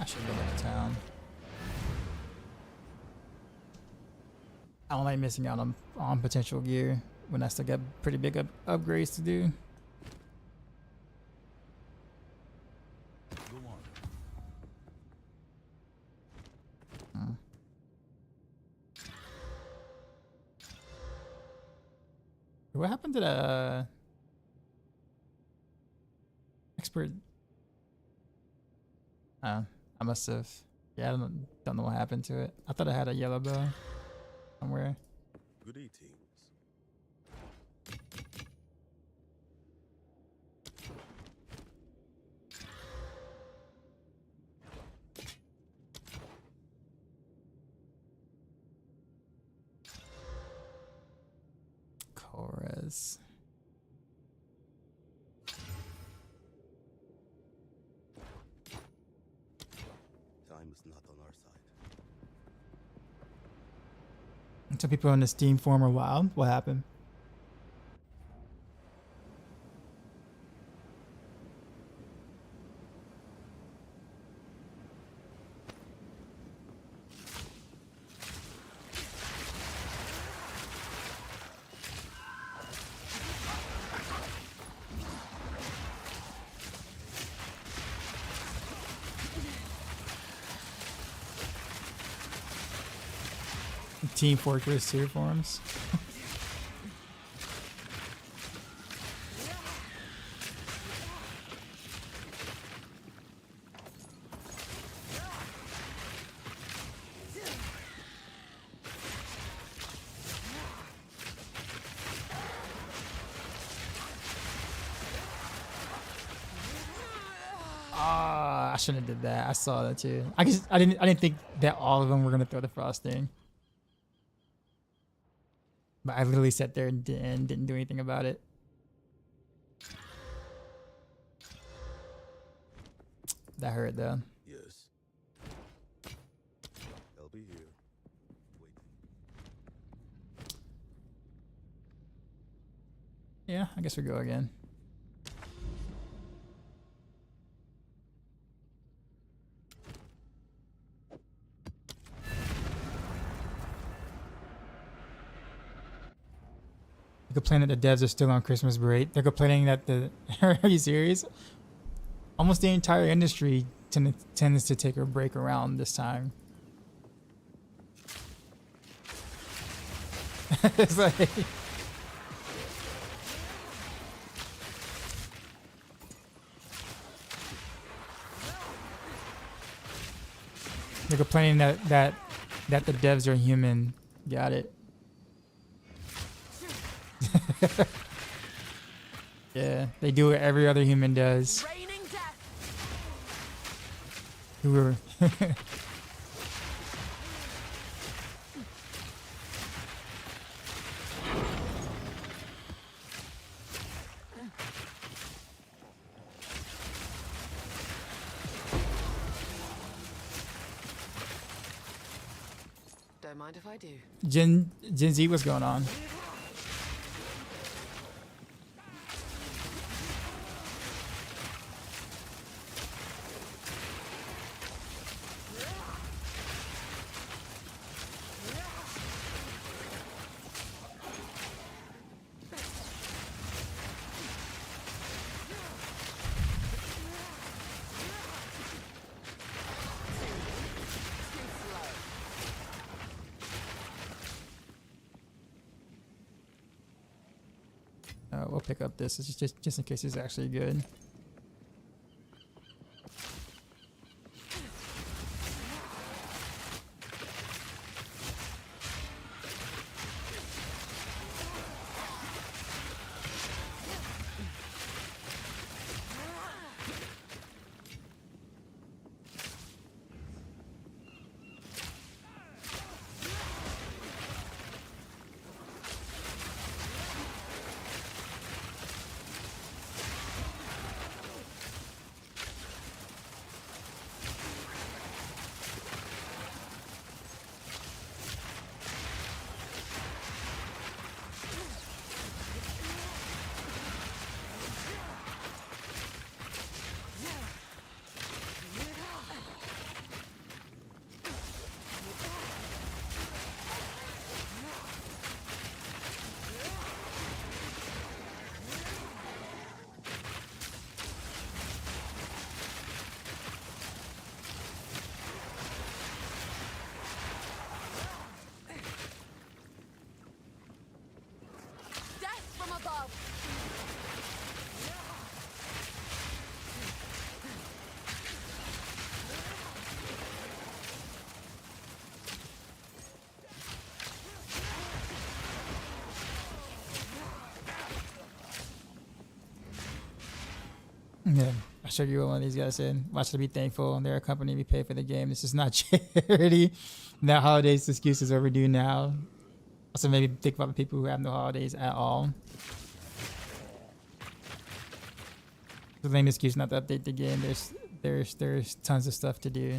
should have been in the town. I don't like missing out on potential gear when I still got pretty big upgrades to do. Go on. What happened to the expert? I must have. Yeah, I don't know what happened to it. I thought I had a yellow bow somewhere. Good eating. Chorus. Time is not on our side. So people on the Steam forum are wild. What happened? Team Fortress 2 forums. I shouldn't have did that. I saw that too. I didn't think that all of them were gonna throw the frosting. But I literally sat there and didn't do anything about it. That hurt though. Yes. I'll be here. Wait. Yeah, I guess we go again. They're complaining that the devs are still on Christmas break. They're complaining that the... Are you serious? Almost the entire industry tends to take a break around this time. It's like... They're complaining that the devs are human. Got it. Yeah, they do what every other human does. Raining death. Who were Don't mind if I do. Gen Z? What's going on? We'll pick up this. It's just in case it's actually good. Yeah, I showed you what one of these guys said. Watch to be thankful. They're a company. We pay for the game. This is not charity. That holidays excuse is overdue now. Also, maybe think about the people who have no holidays at all. The lame excuse not to update the game. There's tons of stuff to do.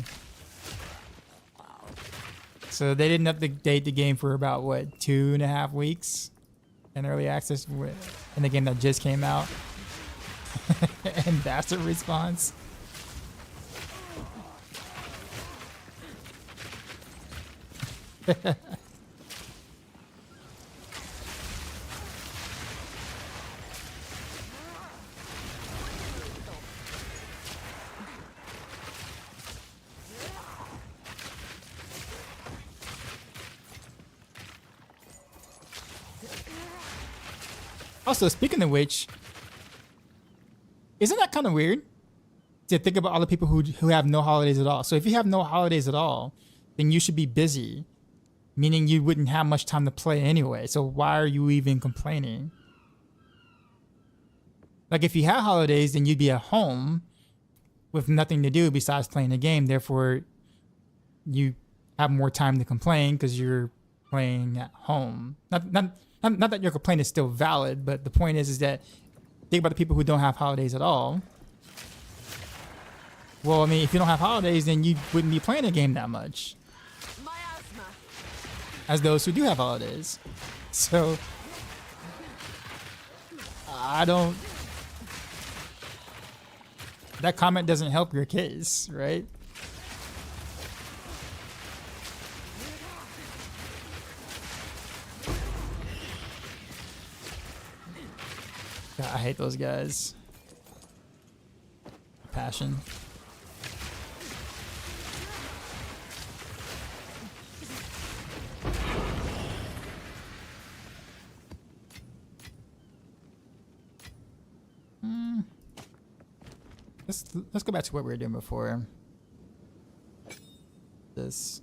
So they didn't update the game for about what 2.5 weeks in early access in the game that just came out. And that's a response. Also, speaking of which, isn't that kind of weird to think about all the people who have no holidays at all? So if you have no holidays at all, then you should be busy, meaning you wouldn't have much time to play anyway. So why are you even complaining? Like if you had holidays, then you'd be at home with nothing to do besides playing a game. Therefore, you have more time to complain because you're playing at home. Not that your complaint is still valid, but the point is that think about the people who don't have holidays at all. Well, I mean, if you don't have holidays, then you wouldn't be playing a game that much. My asthma. As those who do have holidays. So, I don't... That comment doesn't help your case, right? God, I hate those guys. Passion. Let's go back to what we were doing before. This.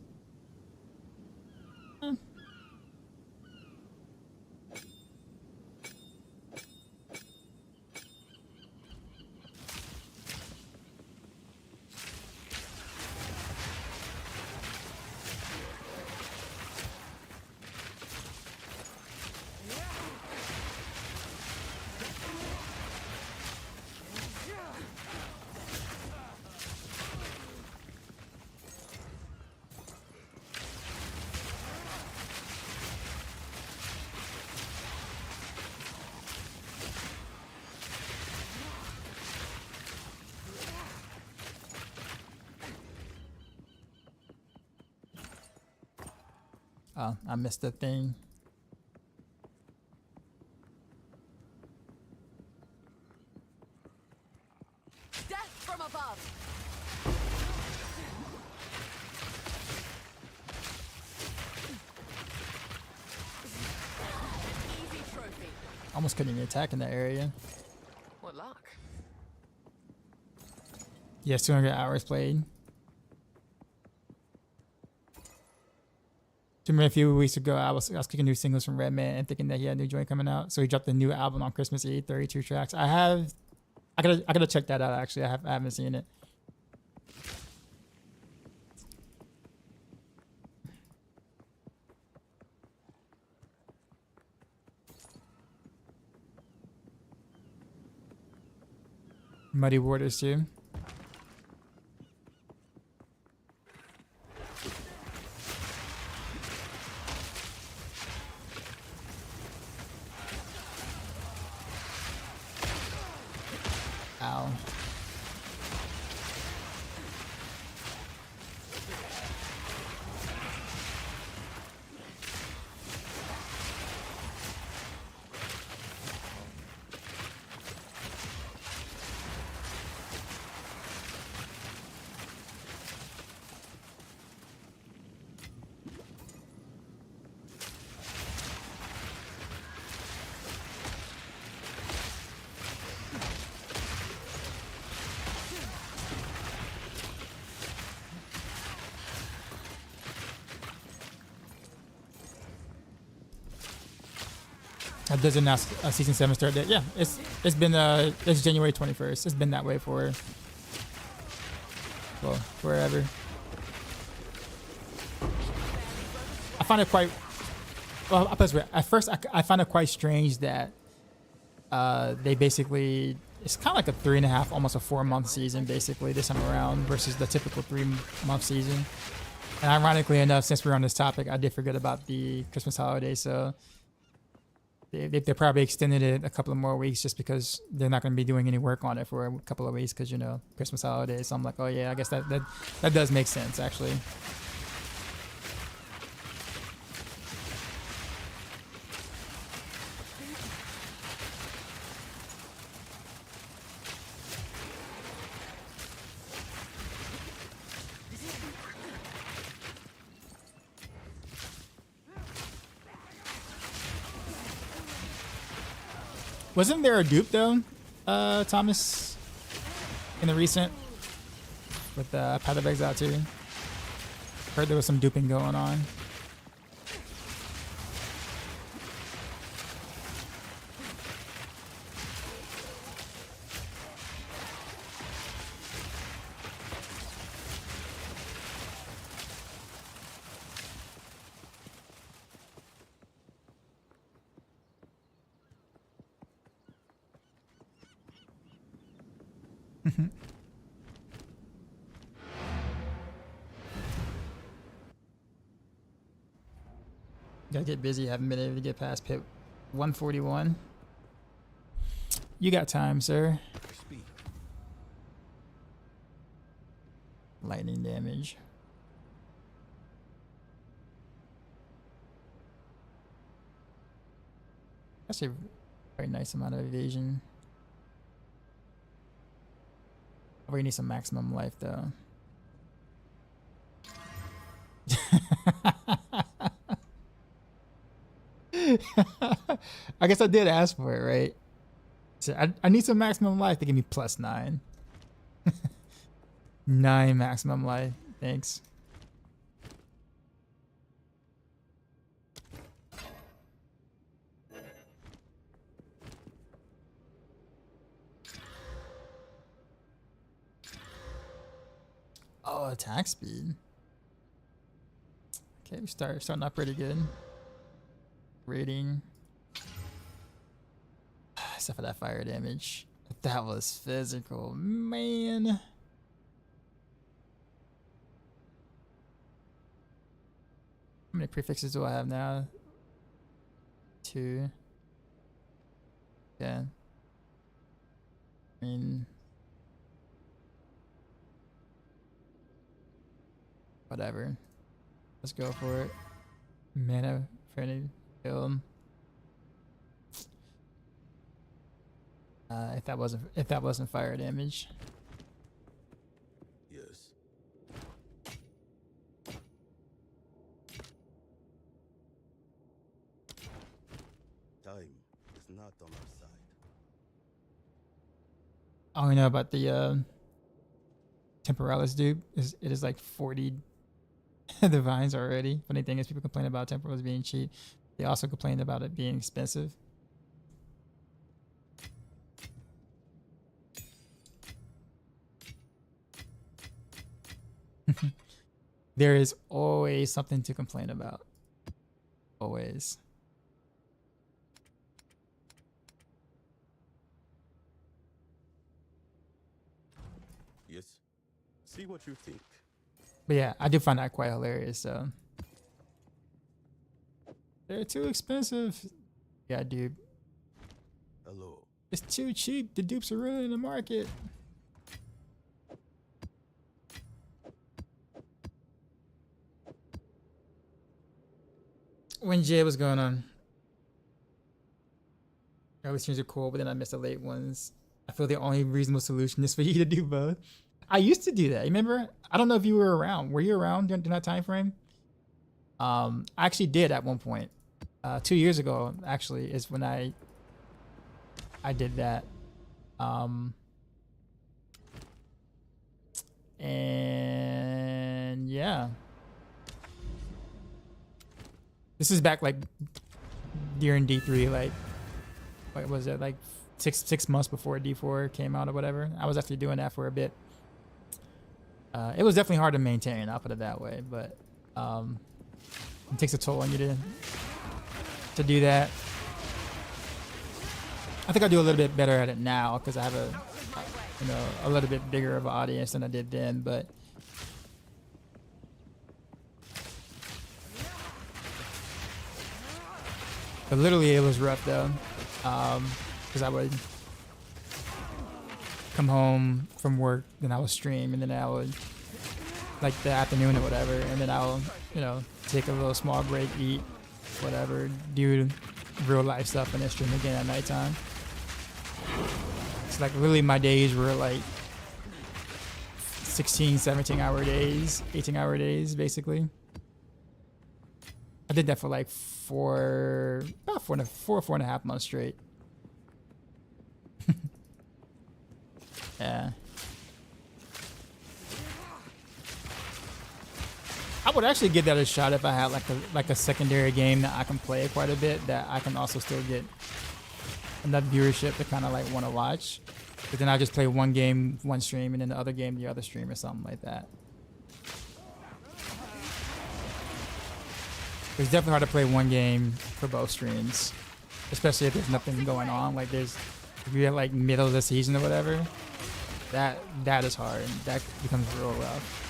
Oh, I missed the thing. Death from above. Easy trophy. Almost couldn't even attack in that area. What luck. Yes, 200 hours played. A few weeks ago, I was kicking new singles from Redman and thinking that he had a new joint coming out. So he dropped a new album on Christmas Eve, 32 tracks. I gotta check that out. Actually, I haven't seen it. Muddy Waters too. Ow. Does it announce a season 7 start date? Yeah, it's been it's January 21st. It's been that way for well forever. I find it quite well. I'll put it this way. At first, I find it quite strange that they basically it's kind of like a 3.5, almost a 4-month season basically this time around versus the typical 3-month season. And ironically enough, since we're on this topic, I did forget about the Christmas holiday, so. They probably extended it a couple of more weeks just because they're not going to be doing any work on it for a couple of weeks because, you know, Christmas holidays. So I'm like, oh, yeah, I guess that does make sense, actually. Wasn't there a dupe though, Thomas, in the recent with Path of Exile too? Heard there was some duping going on. Gotta get busy. Haven't been able to get past pit 141. You got time, sir. Speak. Lightning damage. That's a very nice amount of evasion. We need some maximum life though. I guess I did ask for it, right? So I need some maximum life to give me +9. 9 maximum life. Thanks. Oh, attack speed. Okay, we starting out pretty good. Rating. Except for that fire damage. That was physical, man. How many prefixes do I have now? 2. Yeah. I mean, whatever. Let's go for it. Mana for any kill. If that wasn't fire damage. Yes. Time is not on our side. I only know about the Temporalis dupe. It is like 40 divines already. Funny thing is people complain about Temporals being cheap. They also complain about it being expensive. There is always something to complain about. Always. Yes. See what you think. But yeah, I do find that quite hilarious. So they're too expensive. Yeah, dude. Hello. It's too cheap. The dupes are ruining the market. When Jay was going on, early streams are cool, but then I missed the late ones. I feel the only reasonable solution is for you to do both. I used to do that. Remember? I don't know if you were around. Were you around during that time frame? I actually did at one point. 2 years ago, actually, is when I did that. And yeah. This is back like during D3, like what was it, like six months before D4 came out or whatever. I was actually doing that for a bit. It was definitely hard to maintain, I'll put it that way, but it takes a toll on you to do that. I think I do a little bit better at it now because I have a little bit bigger of an audience than I did then, but literally it was rough though, because I would come home from work, then I would stream, and then I would, like the afternoon or whatever, and then I'll, take a little small break, eat, whatever, do real life stuff, and then stream again at nighttime. It's like really my days were like 16, 17 hour days, 18-hour days, basically. I did that for like four and a half months straight. Yeah. I would actually give that a shot if I had like a secondary game that I can play quite a bit, that I can also still get enough viewership to kind of like want to watch. But then I just play one game, one stream, and then the other game, the other stream, or something like that. It's definitely hard to play one game for both streams, especially if there's nothing going on. Like if you're at like middle of the season or whatever, that is hard. That becomes real rough.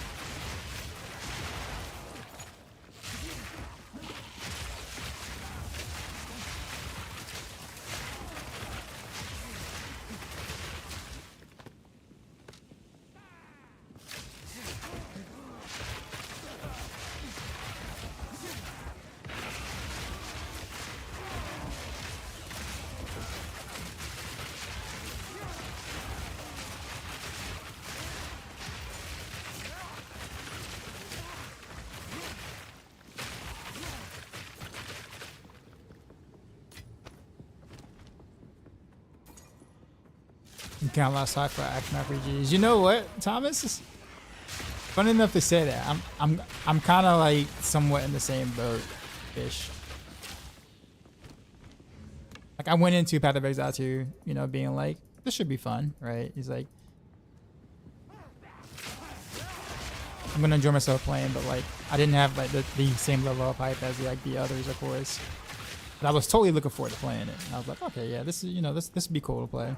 You count a lot of sci-fi action RPGs. You know what, Thomas? Funny enough to say that. I'm kind of like somewhat in the same boat, ish. Like I went into Path of Exile 2, being like, this should be fun, right? He's like, I'm gonna enjoy myself playing, but like I didn't have like the same level of hype as like the others, of course. But I was totally looking forward to playing it. And I was like, okay, yeah, this is this would be cool to play.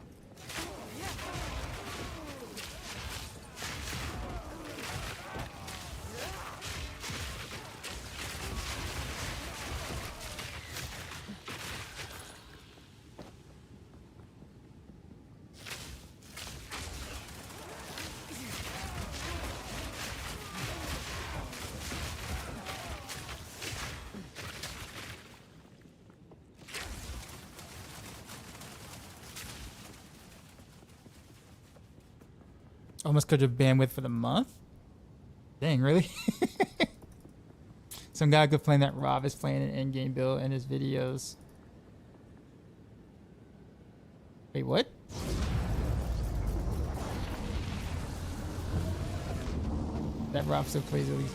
Almost could have bandwidth for the month. Dang, really? Some guy complaining that Rob is playing an endgame build in his videos. Wait, what? That Rob still plays at least.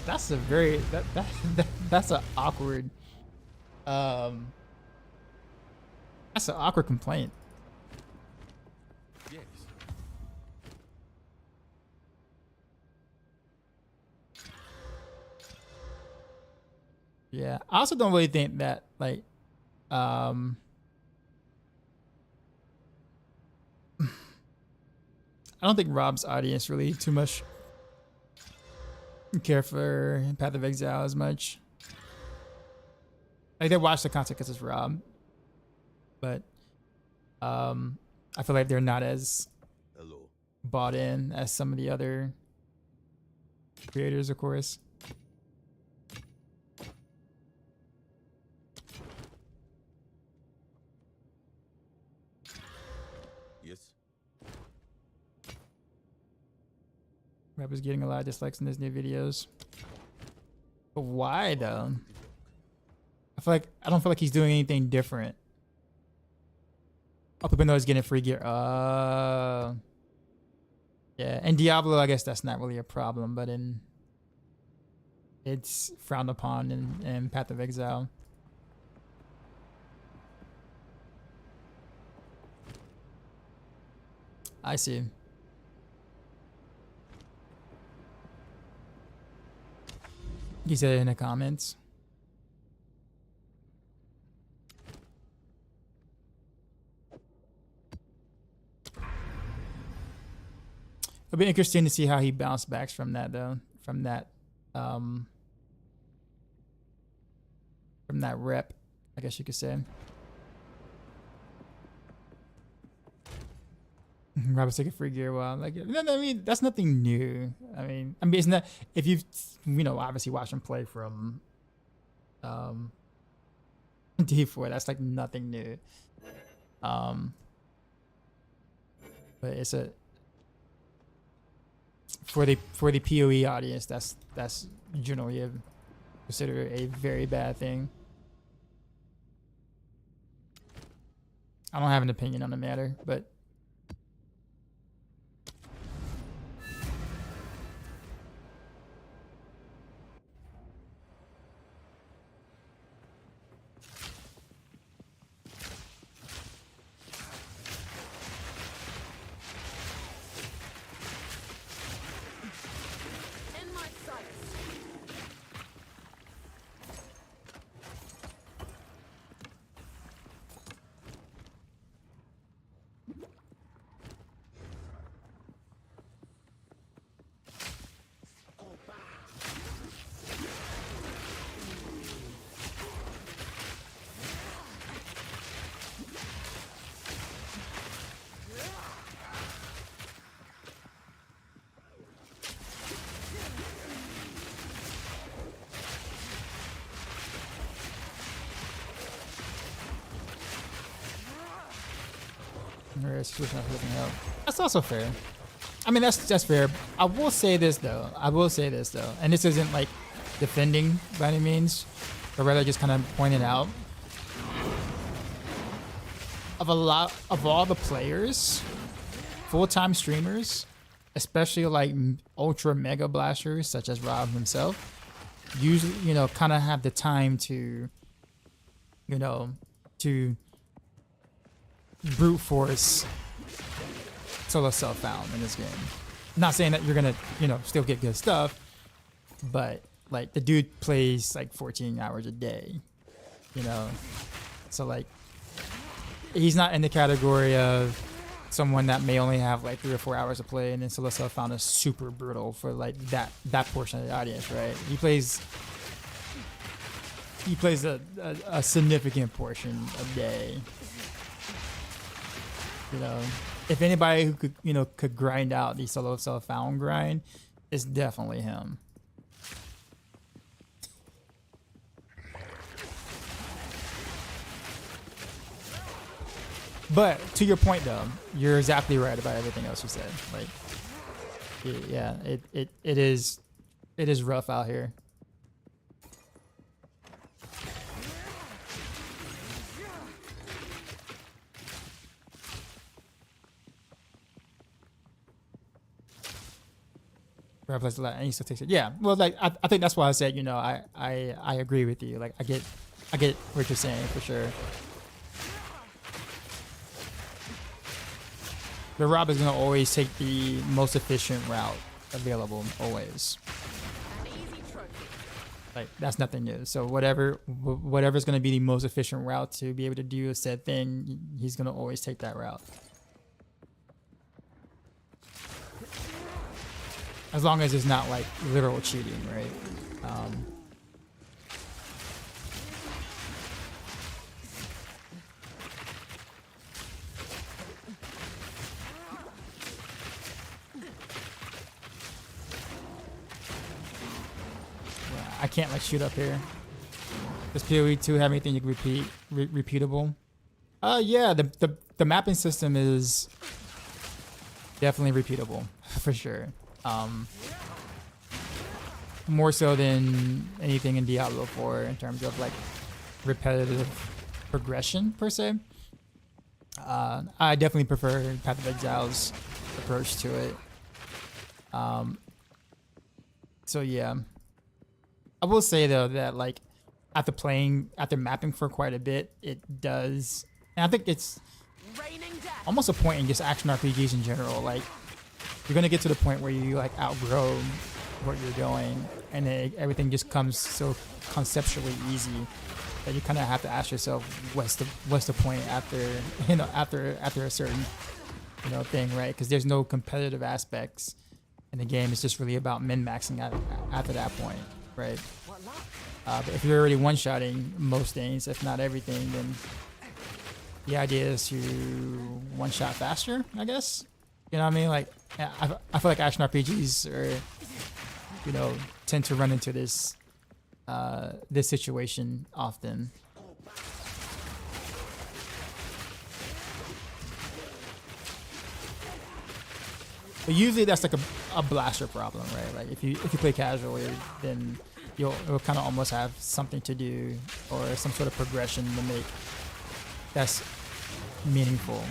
That's a very that's an awkward that's an awkward complaint. Yes. Yeah, I also don't really think that like I don't think Rob's audience really too much care for Path of Exile as much. Like they watch the content because it's Rob, but I feel like they're not as Hello. bought in as some of the other creators, of course. Yes. Rob is getting a lot of dislikes in his new videos. But why though? I don't feel like he's doing anything different. Oh, people know he's getting free gear. Yeah, and Diablo, I guess that's not really a problem, but it's frowned upon in Path of Exile. I see. You said it in the comments. It'll be interesting to see how he bounced back from that, though. From that rep, I guess you could say. Robert's taking free gear while like, no, I mean, that's nothing new. I mean, it's not, if you've, obviously watched him play from D4, that's like nothing new. But it's a, for the PoE audience, that's generally considered a very bad thing. I don't have an opinion on the matter, but In my sights. that's also fair. I mean, that's fair. I will say this though, and this isn't like defending by any means, but rather just kind of pointing out of all the players, full-time streamers, especially like ultra mega blasters such as Rob himself, usually kind of have the time to to brute force solo self-found in this game. Not saying that you're gonna still get good stuff, but like the dude plays like 14 hours a day, so like he's not in the category of someone that may only have like 3 or 4 hours to play, and then solo self-found is super brutal for like that portion of the audience, right? He plays a significant portion a day. If anybody who could grind out the solo self-found grind, it's definitely him. But to your point though, you're exactly right about everything else you said. Like, yeah, it is rough out here. And he still takes it. Yeah, well, like I think that's why I said, I agree with you. Like I get what you're saying for sure. But Rob is gonna always take the most efficient route available, always. An easy trophy. Like that's nothing new. So whatever's gonna be the most efficient route to be able to do a said thing, he's gonna always take that route. As long as it's not like literal cheating, right? Yeah, I can't like shoot up here. Does PoE2 have anything you can repeatable? Yeah, the mapping system is definitely repeatable for sure. More so than anything in Diablo 4 in terms of like repetitive progression per se. I definitely prefer Path of Exile's approach to it. So yeah, I will say though that like after mapping for quite a bit, it does, and I think it's Raining death. almost a point in just action RPGs in general. Like you're gonna get to the point where you like outgrow what you're doing, and then everything just comes so conceptually easy that you kind of have to ask yourself, what's the point after after a certain thing, right? Because there's no competitive aspects in the game. It's just really about min-maxing after that point, right? But if you're already one-shotting most things, if not everything, then the idea is to one-shot faster, I guess. You know what I mean? Like, I feel like action RPGs are, tend to run into this situation often. But usually that's like a blaster problem, right? Like if you play casually, then you'll kind of almost have something to do or some sort of progression to make that's meaningful.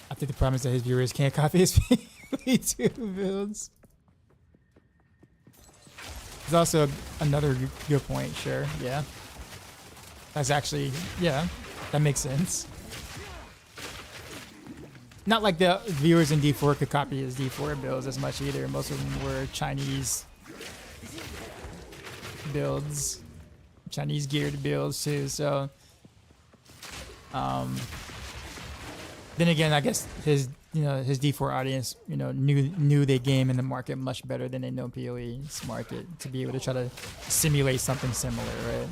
I think the problem is that his viewers can't copy his V2 builds. There's also another good point, sure, yeah. That's actually, yeah, that makes sense. Not like the viewers in D4 could copy his D4 builds as much either. Most of them were Chinese builds, Chinese geared builds too, so. Then again, I guess his D4 audience, knew their game in the market much better than they know PoE's market to be able to try to simulate something similar, right?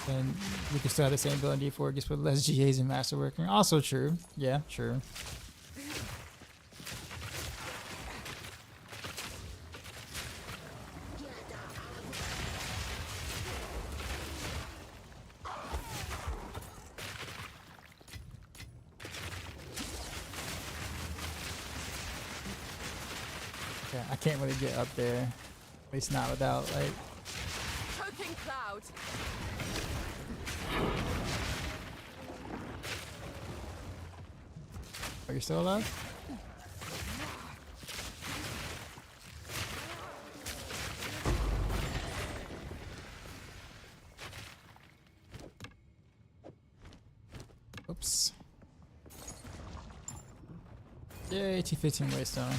And we can still have the same build in D4 just with less GAs and masterworking. Also true. Yeah, true. Okay, I can't really get up there. At least not without like Choking cloud. Are you still alive? Oops. Yay, T15 Waystone.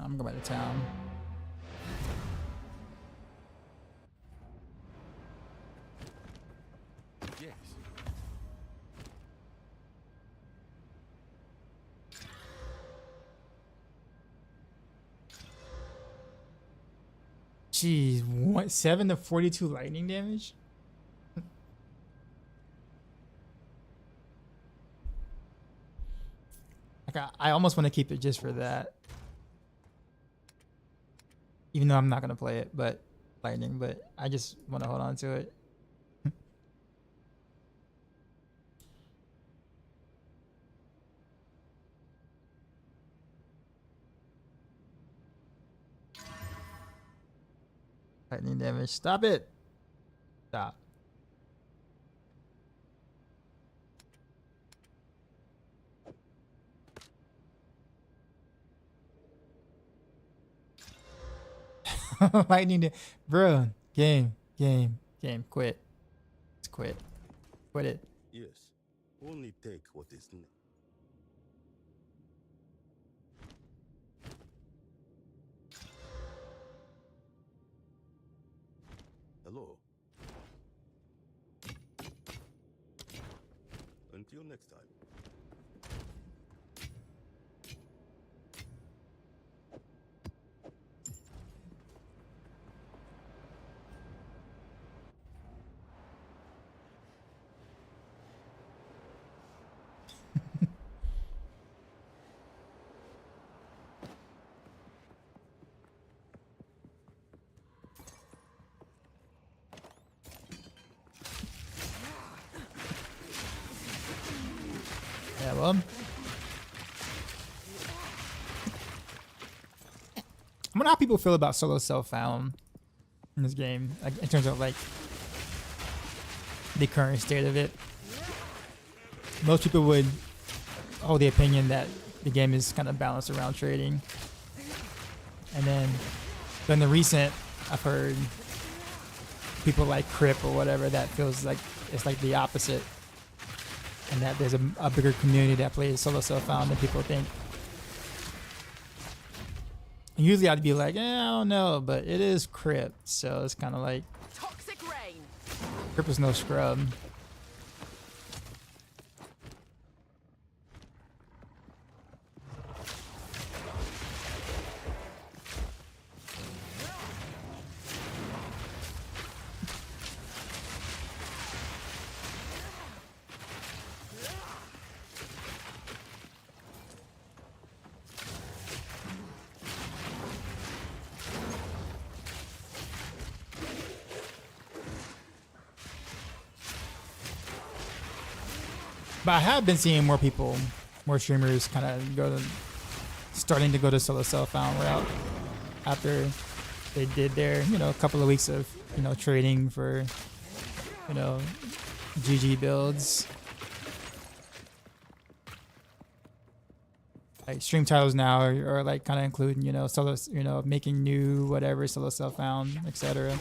I'm going back to town. Yes. Jeez, what? 7 to 42 lightning damage? Like I almost want to keep it just for that. Even though I'm not gonna play it, but lightning, but I just want to hold on to it. Lightning damage. Stop it. Stop. Lightning, bro. Game. Quit. Just quit. Quit it. Yes. Only take what is next. Hello. next time. Yeah, well. I wonder how people feel about solo self-found in this game, like in terms of like the current state of it. Most people would hold the opinion that the game is kind of balanced around trading. And then in the recent, I've heard people like Crip or whatever that feels like it's like the opposite. And that there's a bigger community that plays solo self-found than people think. And usually I'd be like, I don't know, but it is Crip, so it's kind of like Toxic rain. Crip is no scrub. But I have been seeing more people, more streamers kind of starting to go to solo self-found route after they did their, a couple of weeks of, trading for, GG builds. Like stream titles now are like kind of including, solo, making new whatever, solo self-found, etc.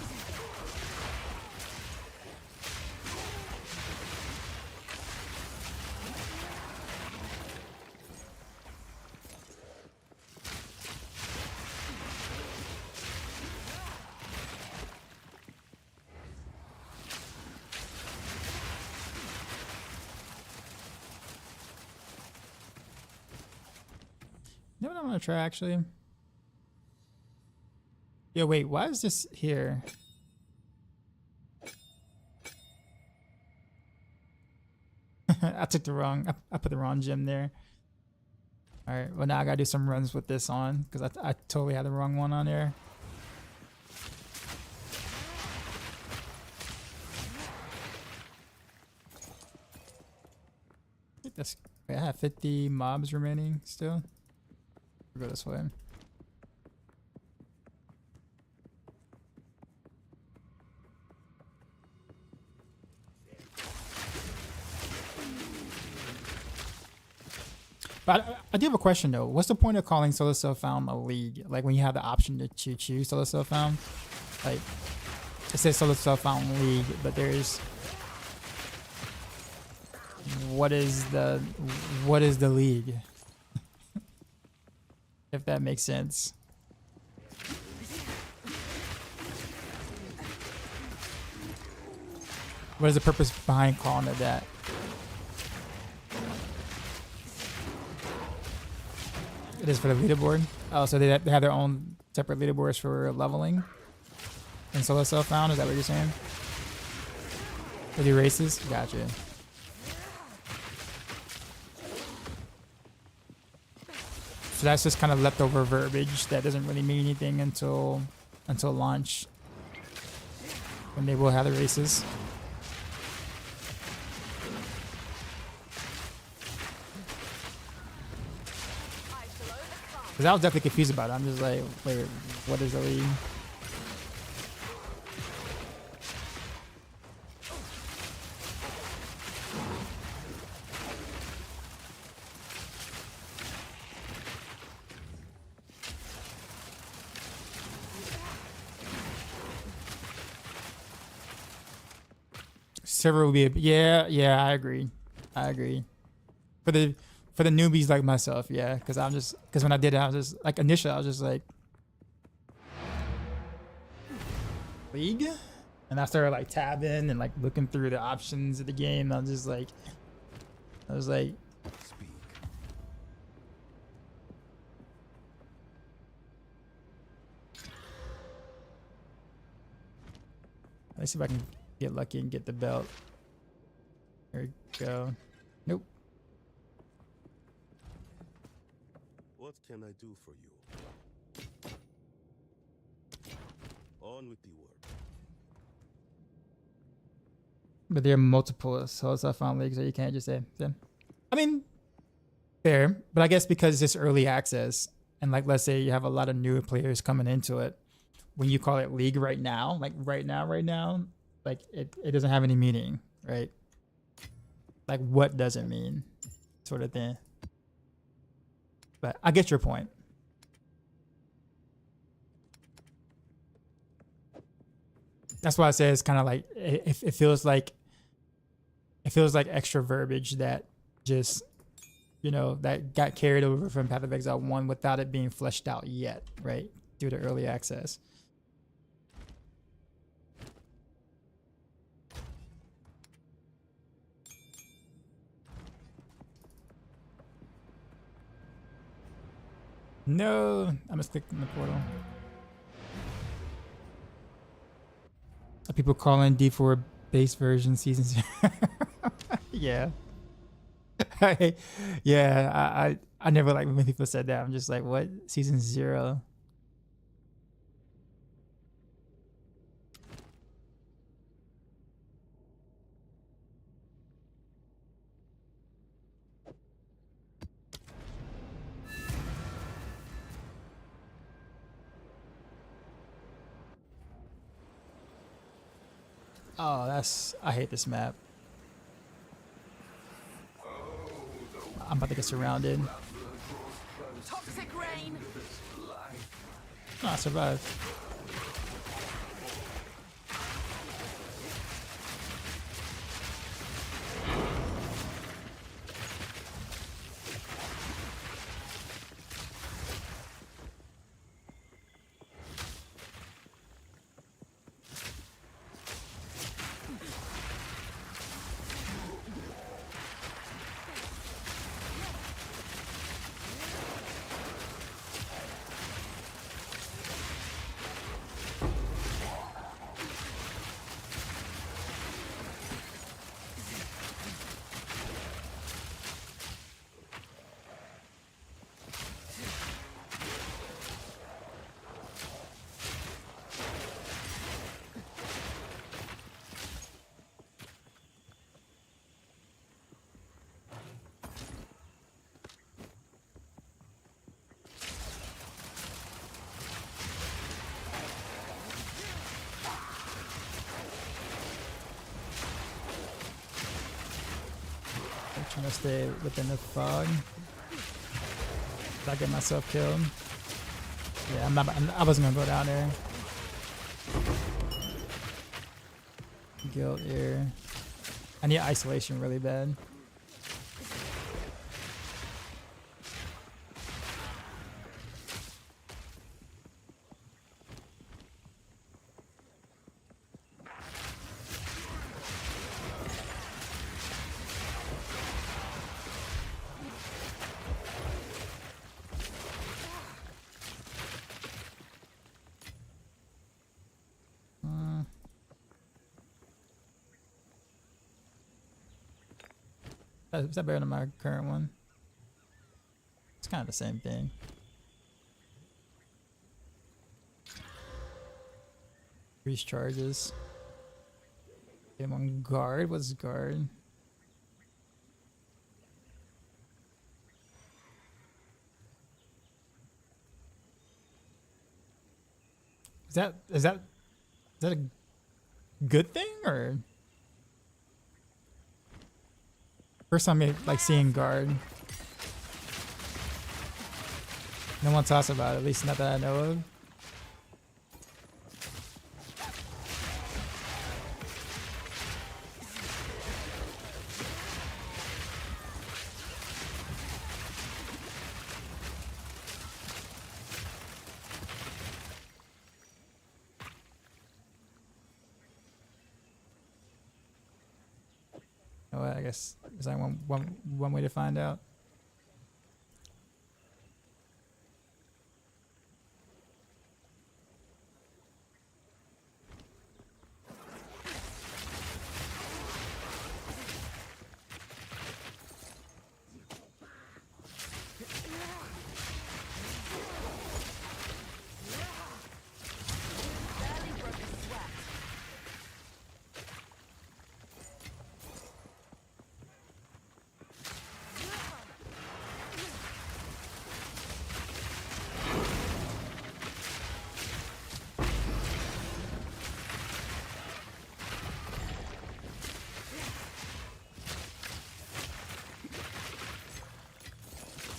You know what I want to try actually? Yo, wait, why is this here? I took the wrong, I put the wrong gem there. All right, well now I gotta do some runs with this on because I totally had the wrong one on there. That's, wait, I have 50 mobs remaining still. We'll go this way. But I do have a question though. What's the point of calling solo self-found a league? Like when you have the option to choose solo self-found, like it says solo self-found league, but there's what is the league? If that makes sense. What is the purpose behind calling it that? It is for the leaderboard. Oh, so they have their own separate leaderboards for leveling and solo self-found. Is that what you're saying? They do races? Gotcha. So that's just kind of leftover verbiage that doesn't really mean anything until launch, when they will have the races. Because I was definitely confused about it. I'm just like, wait, what is the league? Server will be yeah, I agree. For the newbies like myself, yeah, because when I did it, I was just like, initially I was just like, league, and I started like tabbing and like looking through the options of the game. I was just like, I was like, Speak. let's see if I can get lucky and get the belt. There we go. Nope. What can I do for you? On with the work. But there are multiple SSF leagues, so you can't just say. Yeah. I mean, fair, but I guess because it's early access, and like let's say you have a lot of newer players coming into it, when you call it league right now, like right now, like it doesn't have any meaning, right? Like what does it mean, sort of thing. But I get your point. That's why I say it's kind of like it feels like extra verbiage that just, you know, that got carried over from Path of Exile 1 without it being fleshed out yet, right? Due to early access. No, I must click in the portal. Are people calling D4 base version season 0? Yeah. Yeah, I never like when people said that. I'm just like, what? Season 0? Oh, I hate this map. I'm about to get surrounded. Toxic rain. Oh, I survived. I'm trying to stay within the fog. Did I get myself killed? Yeah, I wasn't gonna go down there. Guild ear. I need isolation really bad. Is that better than my current one? It's kind of the same thing. Increase charges. Get him on guard. What's guard? Is that a good thing or? First time like seeing guard. No one talks about it, at least not that I know of. Oh, I guess there's only one way to find out.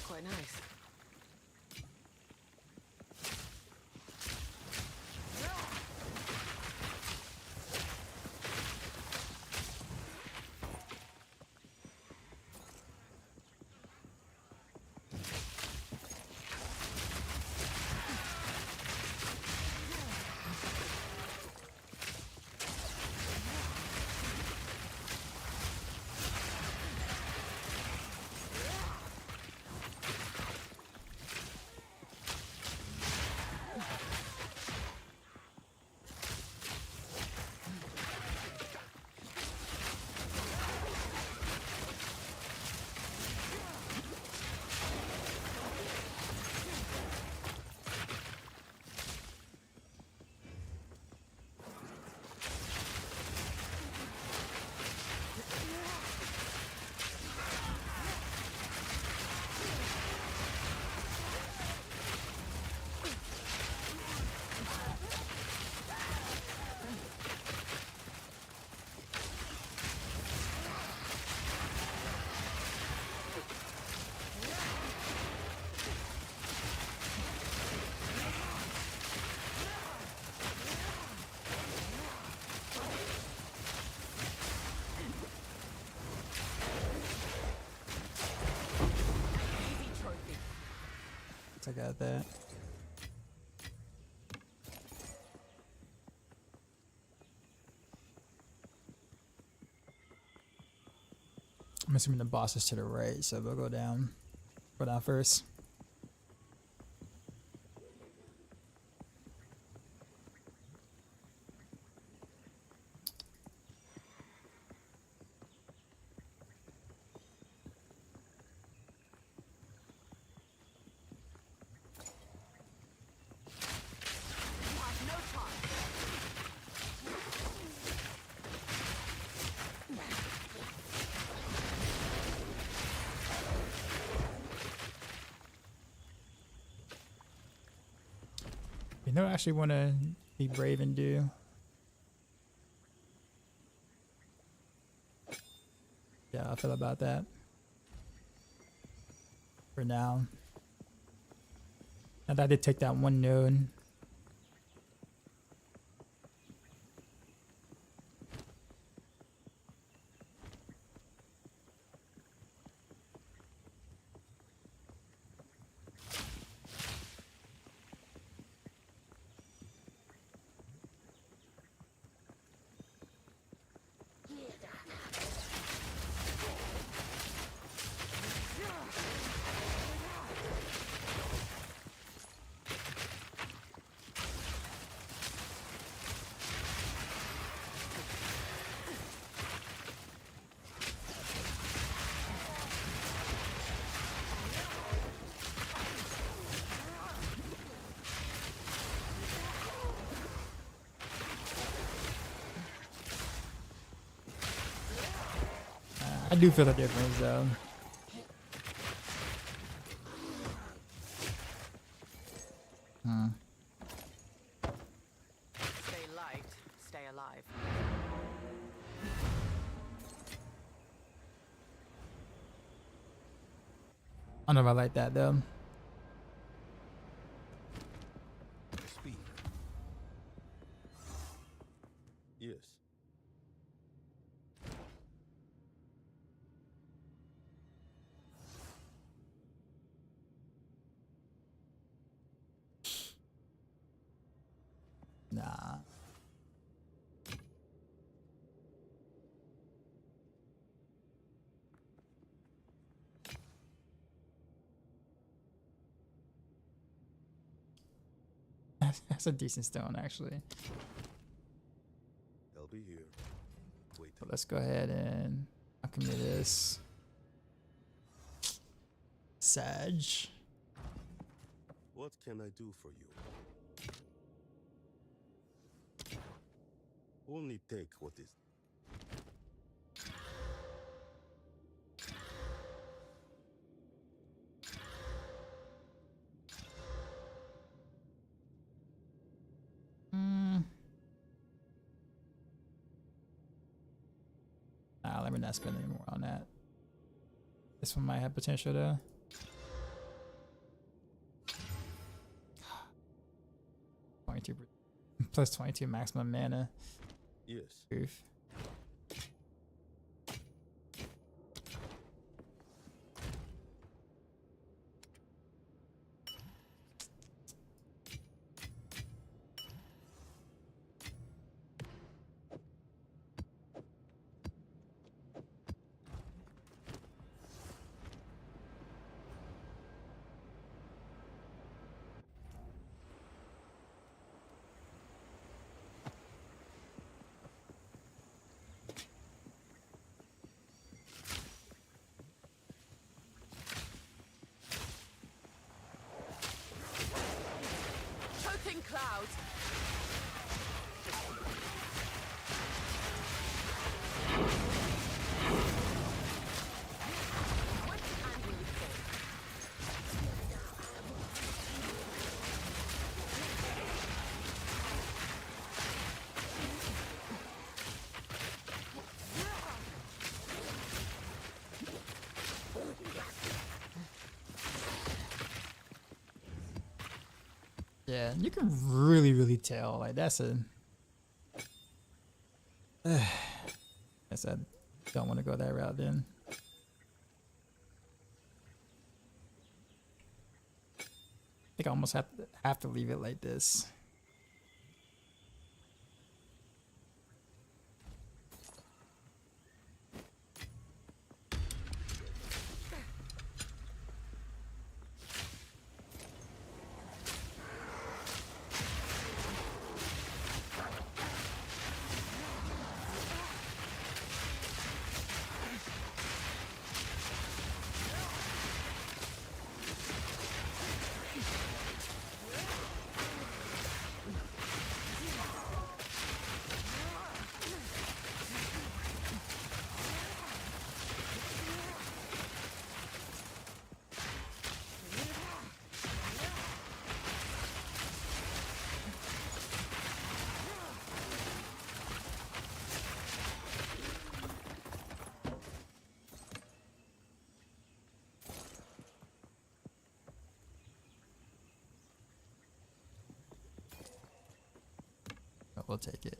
Quite nice. I got that. I'm assuming the boss is to the right, so we'll go down. Go down first. You know what I actually want to be brave and do? Yeah, I feel about that. For now. And I did take that one node. I do feel the difference though. Stay light, stay alive. I don't know if I like that though. Speak. Yes. Nah. That's a decent stone, actually. I'll be here. Wait. But let's go ahead and alchemy this. Sag. What can I do for you? Only take what is. Nah, let me not spend any more on that. This one might have potential though. Plus 22 maximum mana. Yes. Oof. Choking clouds. Yeah, you can really tell. Like that's a. Guess I don't want to go that route then. I think I almost have to leave it like this. But we'll take it.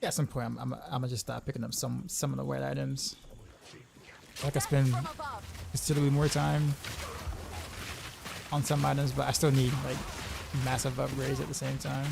At some point, I'm gonna just stop picking up some of the white items. Like I spend considerably more time on some items, but I still need like massive upgrades at the same time.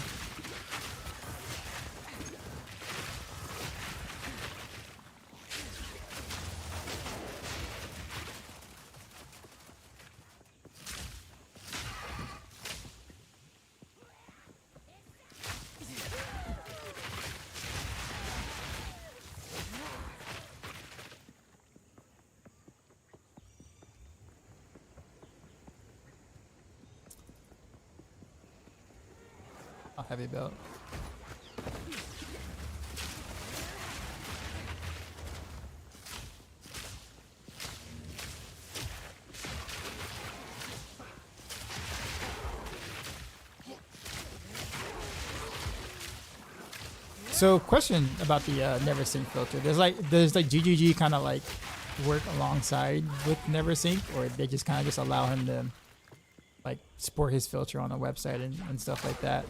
heavy belt. So, question about the never sync filter. Does GGG kind of like work alongside with never sync, or they just kind of just allow him to like sport his filter on the website and stuff like that?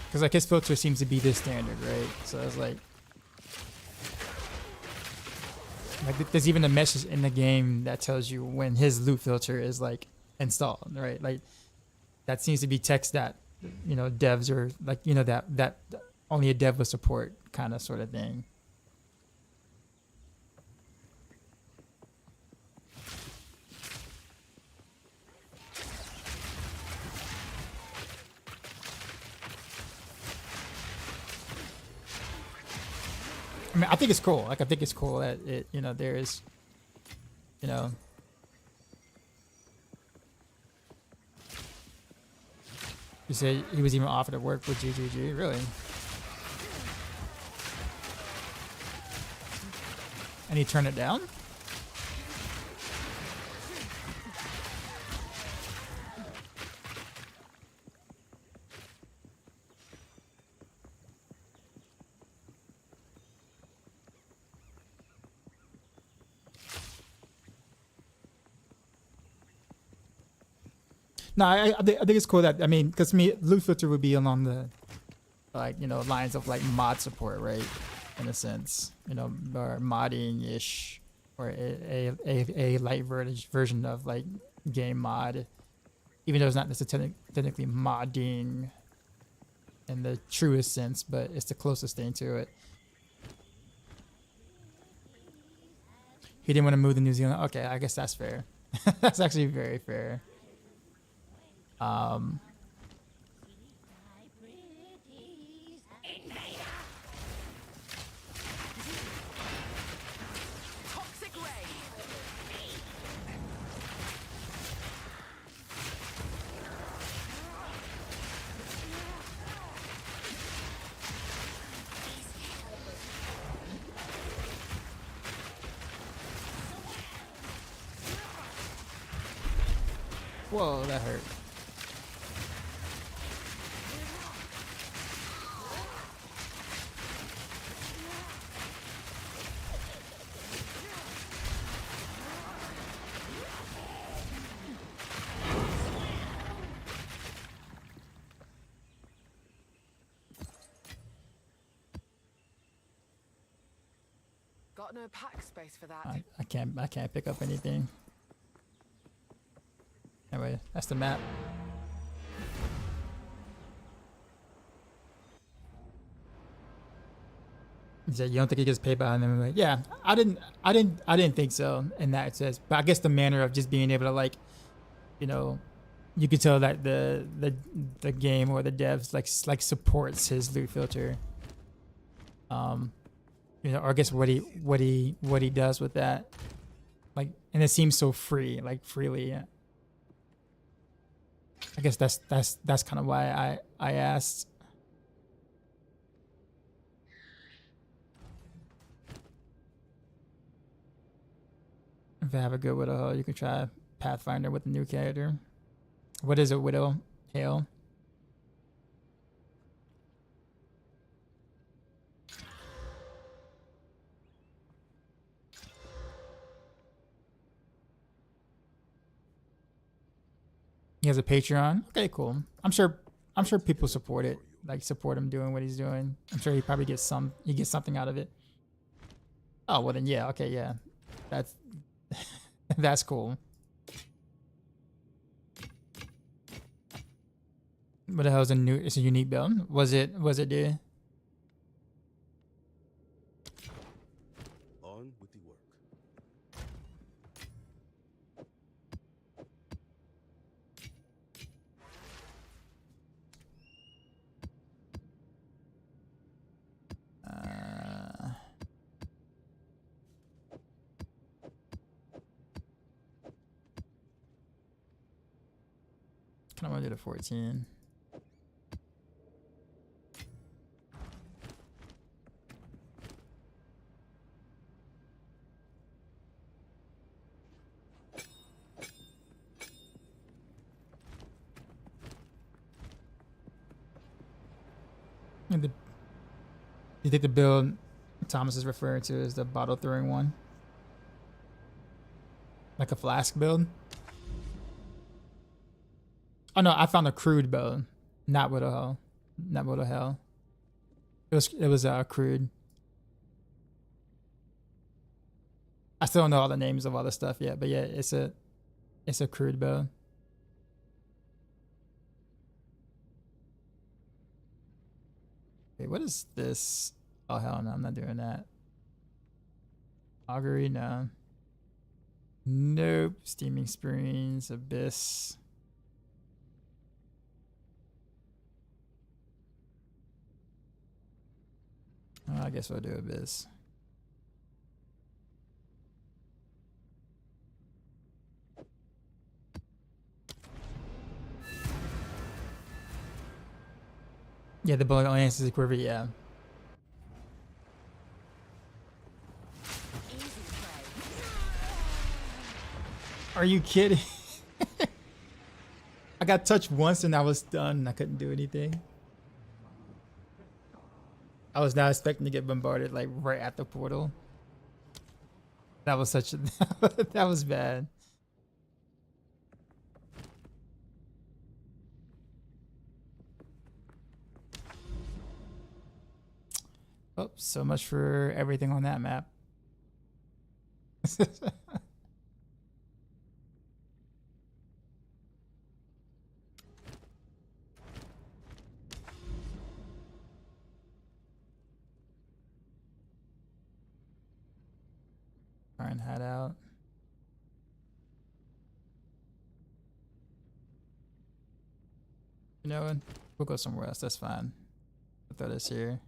Because like his filter seems to be the standard, right? So it's like there's even a message in the game that tells you when his loot filter is like installed, right? Like that seems to be text that, you know, devs are like, you know, that only a dev will support kind of sort of thing. I mean, I think it's cool. Like, I think it's cool that it, you know, there is, you know, you say he was even offered to work with GGG, really? And he turned it down? No, I think it's cool that, I mean, because to me, loot filter would be along the, like, you know, lines of like mod support, right? In a sense, you know, or modding-ish, or a light version of like game mod, even though it's not necessarily technically modding in the truest sense, but it's the closest thing to it. He didn't want to move to New Zealand. Okay, I guess that's fair. That's actually very fair. Toxic ray. Whoa, that hurt. Got no pack space for that. I can't pick up anything. Anyway, that's the map. He said, "You don't think he gets paid behind them?" I'm like, yeah, I didn't think so in that sense. But I guess the manner of just being able to, like, you know, you could tell that the game or the devs like supports his loot filter. You know, or I guess what he does with that, like, and it seems so free, like freely. I guess that's kind of why I asked. If I have a good Widow, you can try Pathfinder with a new character. What is a Widow? Hail. He has a Patreon. Okay, cool. I'm sure people support it. Like, support him doing what he's doing. I'm sure he probably gets something out of it. Oh, well then, yeah. Okay, yeah. That's that's cool. What the hell is it's a unique build? Was it the On with the work. Kind of want to do the 14. And you think the build Thomas is referring to is the bottle throwing one? Like a flask build? Oh no, I found a crude build. Not with a hell. Not with a hell. It was crude. I still don't know all the names of all the stuff yet, but yeah, it's a crude build. Wait, what is this? Oh hell no, I'm not doing that. Augury, no. Nope. Steaming Springs, Abyss. Oh, I guess we'll do Abyss. Yeah, the bullet only answers the quiver, yeah. Are you kidding? I got touched once and I was done. I couldn't do anything. I was not expecting to get bombarded like right at the portal. That was such a that was bad. Oh, so much for everything on that map. Try and head out. You know what? We'll go somewhere else. That's fine. I'll throw this here.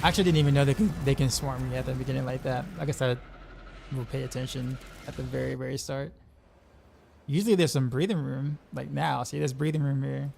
I actually didn't even know they can swarm me at the beginning like that. I guess I will pay attention at the very, very start. Usually there's some breathing room. Like now, see, there's breathing room here.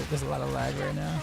There's a lot of lag right now.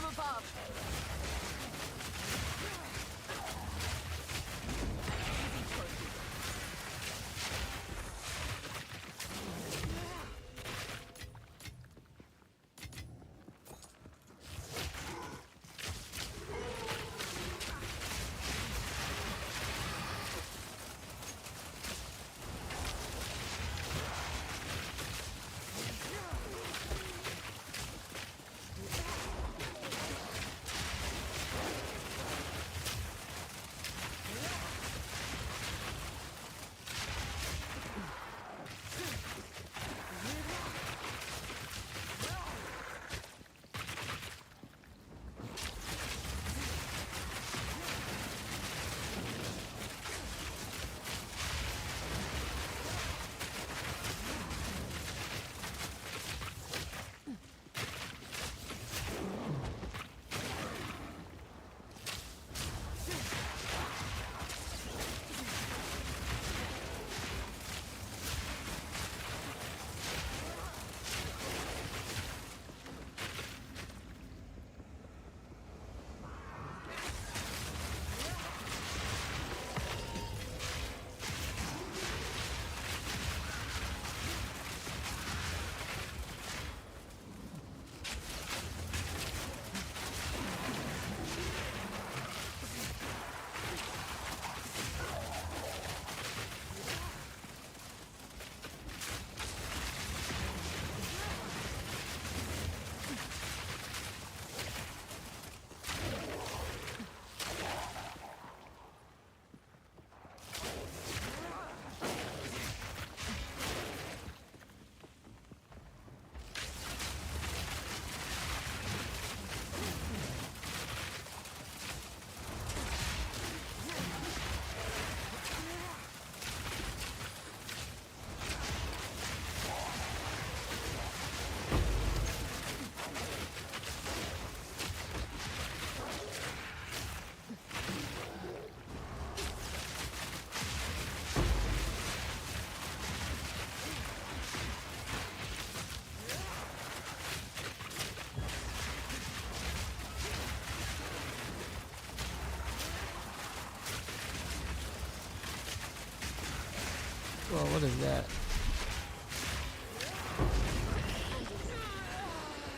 Whoa, what is that?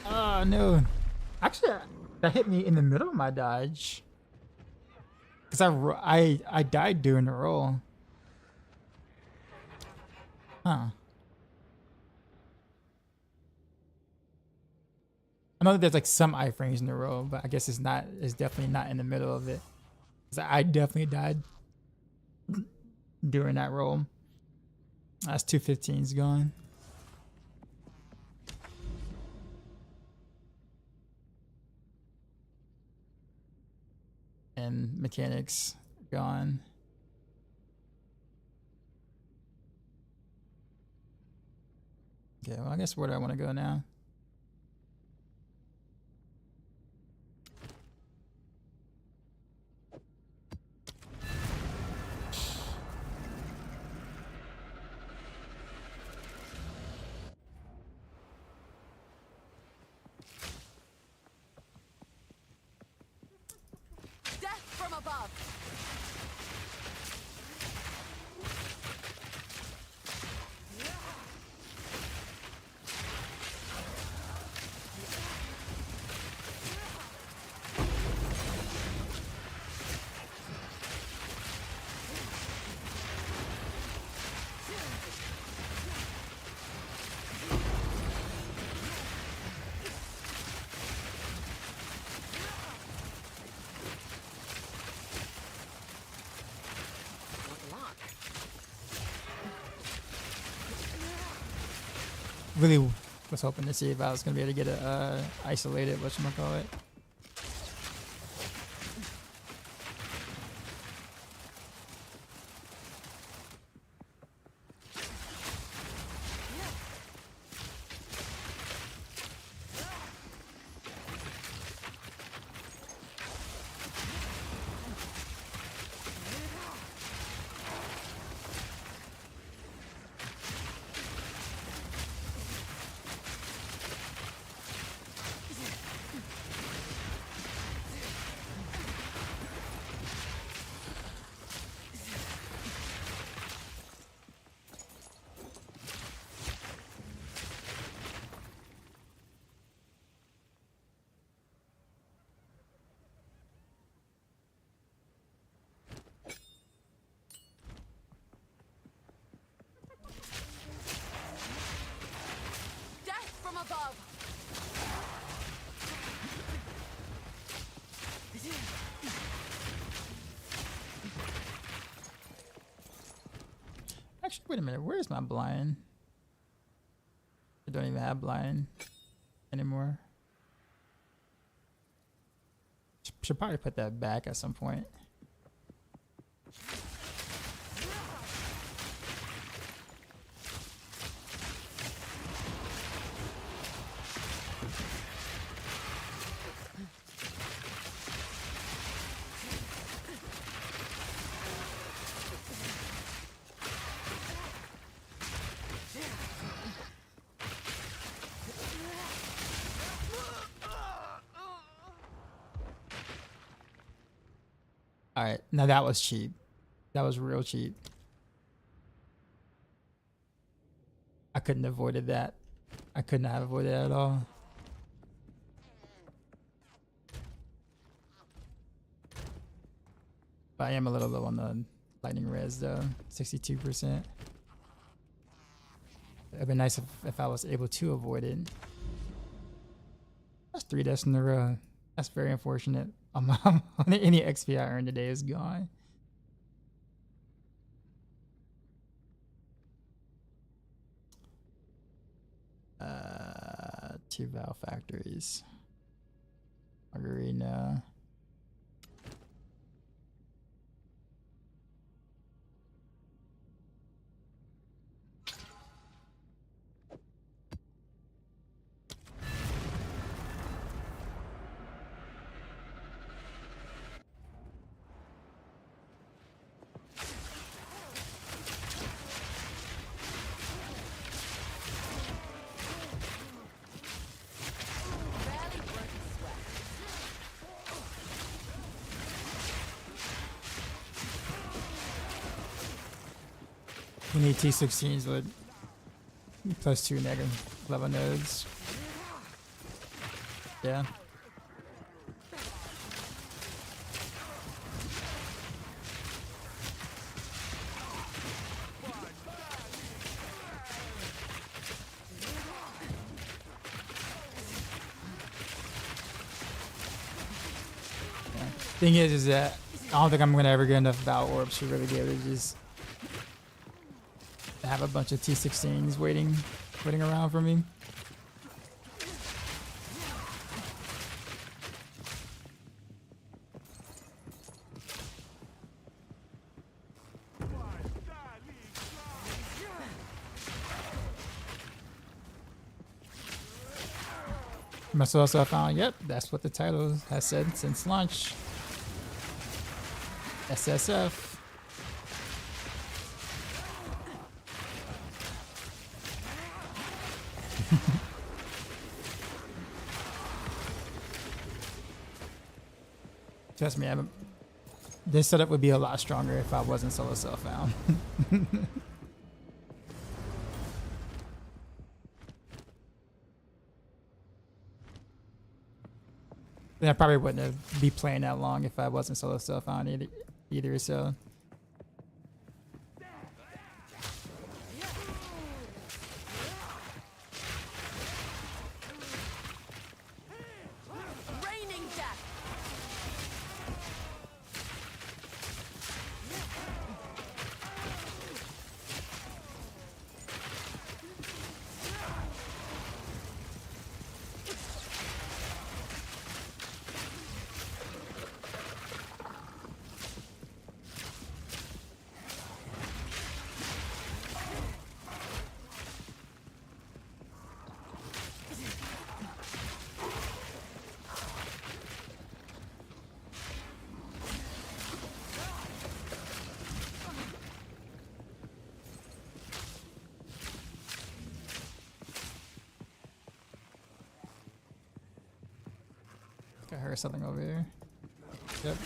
Oh no. Actually, that hit me in the middle of my dodge. Cause I died during the roll. Huh. I know that there's like some iframes in the roll, but I guess it's definitely not in the middle of it. Cause I definitely died during that roll. That's 215's gone. And mechanics gone. Okay, well I guess where do I want to go now? Death from above. Really was hoping to see if I was gonna be able to get a isolated whatchamacallit. Death from above. Actually, wait a minute. Where's my blind? I don't even have blind anymore. Should probably put that back at some point. All right, now that was cheap. That was real cheap. I couldn't have avoided that. I could not have avoided that at all. But I am a little low on the lightning res though, 62%. It'd be nice if I was able to avoid it. That's 3 deaths in a row. That's very unfortunate. Any XP I earned today is gone. Two Val factories. Margarina. We need T16s with +2 negative level nodes. Yeah. Thing is that I don't think I'm gonna ever get enough Battle Orbs to really be able to just have a bunch of T16s waiting around for me. So I found, yep, that's what the title has said since launch. SSF. Trust me, this setup would be a lot stronger if I wasn't solo self-found. Then I probably wouldn't be playing that long if I wasn't solo self-found either, so. Raining death. I heard something over here. Yep.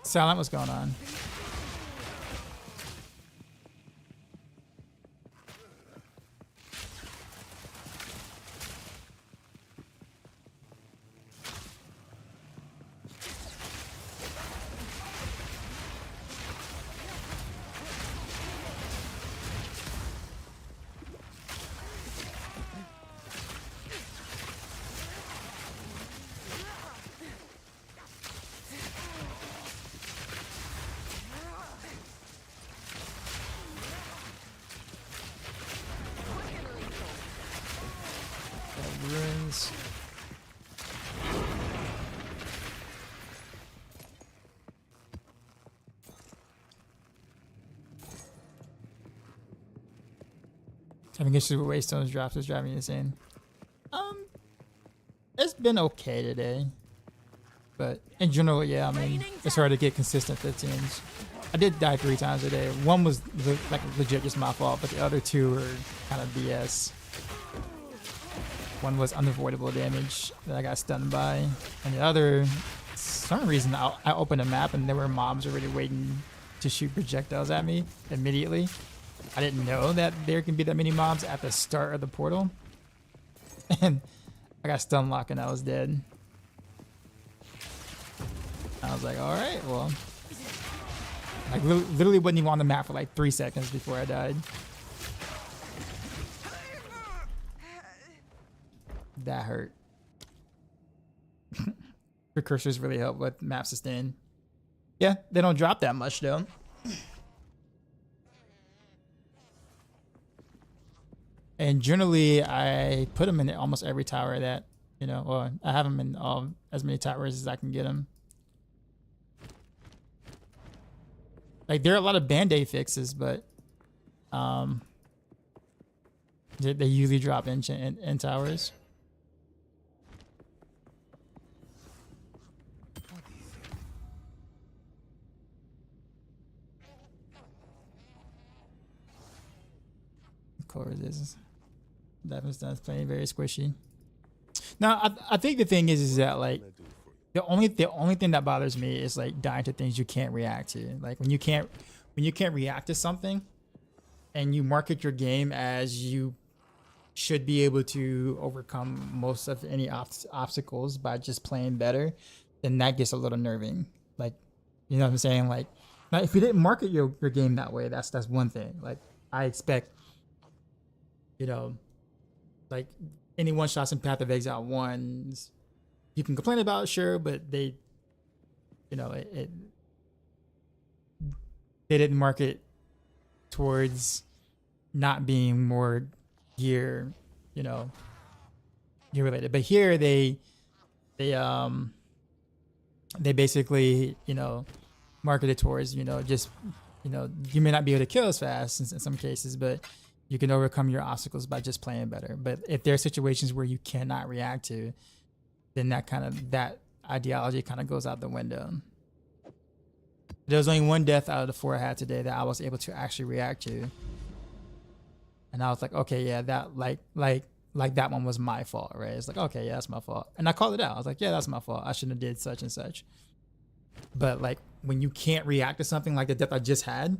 Silent, what's going on? Ruins. Having issues with Waystone's drops is driving me insane. It's been okay today, but in general, yeah, I mean, it's hard to get consistent 15s. I did die 3 times today. One was like legit just my fault, but the other 2 were kind of BS. One was unavoidable damage that I got stunned by, and the other, for some reason, I opened a map and there were mobs already waiting to shoot projectiles at me immediately. I didn't know that there can be that many mobs at the start of the portal, and I got stun locked and I was dead. I was like, all right, well, Like literally wasn't even on the map for like 3 seconds before I died. That hurt. Precursors really help with map sustain. Yeah, they don't drop that much though. And generally, I put them in almost every tower that, you know, or I have them in as many towers as I can get them. Like, there are a lot of band-aid fixes, but they usually drop in towers. Core resistance. That's playing very squishy. Now, I think the thing is that like the only thing that bothers me is like dying to things you can't react to. Like when you can't react to something, and you market your game as you should be able to overcome most of any obstacles by just playing better, then that gets a little nerving. Like, you know what I'm saying? Like, now if you didn't market your game that way, that's one thing. Like, I expect, you know, like any one shots in Path of Exile 1s, you can complain about, sure, but they, you know, they didn't market towards not being more gear, you know, gear related. But here they basically, you know, marketed towards, you know, just, you know, you may not be able to kill as fast in some cases, but you can overcome your obstacles by just playing better. But if there are situations where you cannot react to, then that ideology kind of goes out the window. There was only one death out of the 4 I had today that I was able to actually react to. And I was like, okay, yeah, that like that one was my fault, right? It's like, okay, yeah, that's my fault. And I called it out. I was like, yeah, that's my fault. I shouldn't have did such and such. But like when you can't react to something like the death I just had,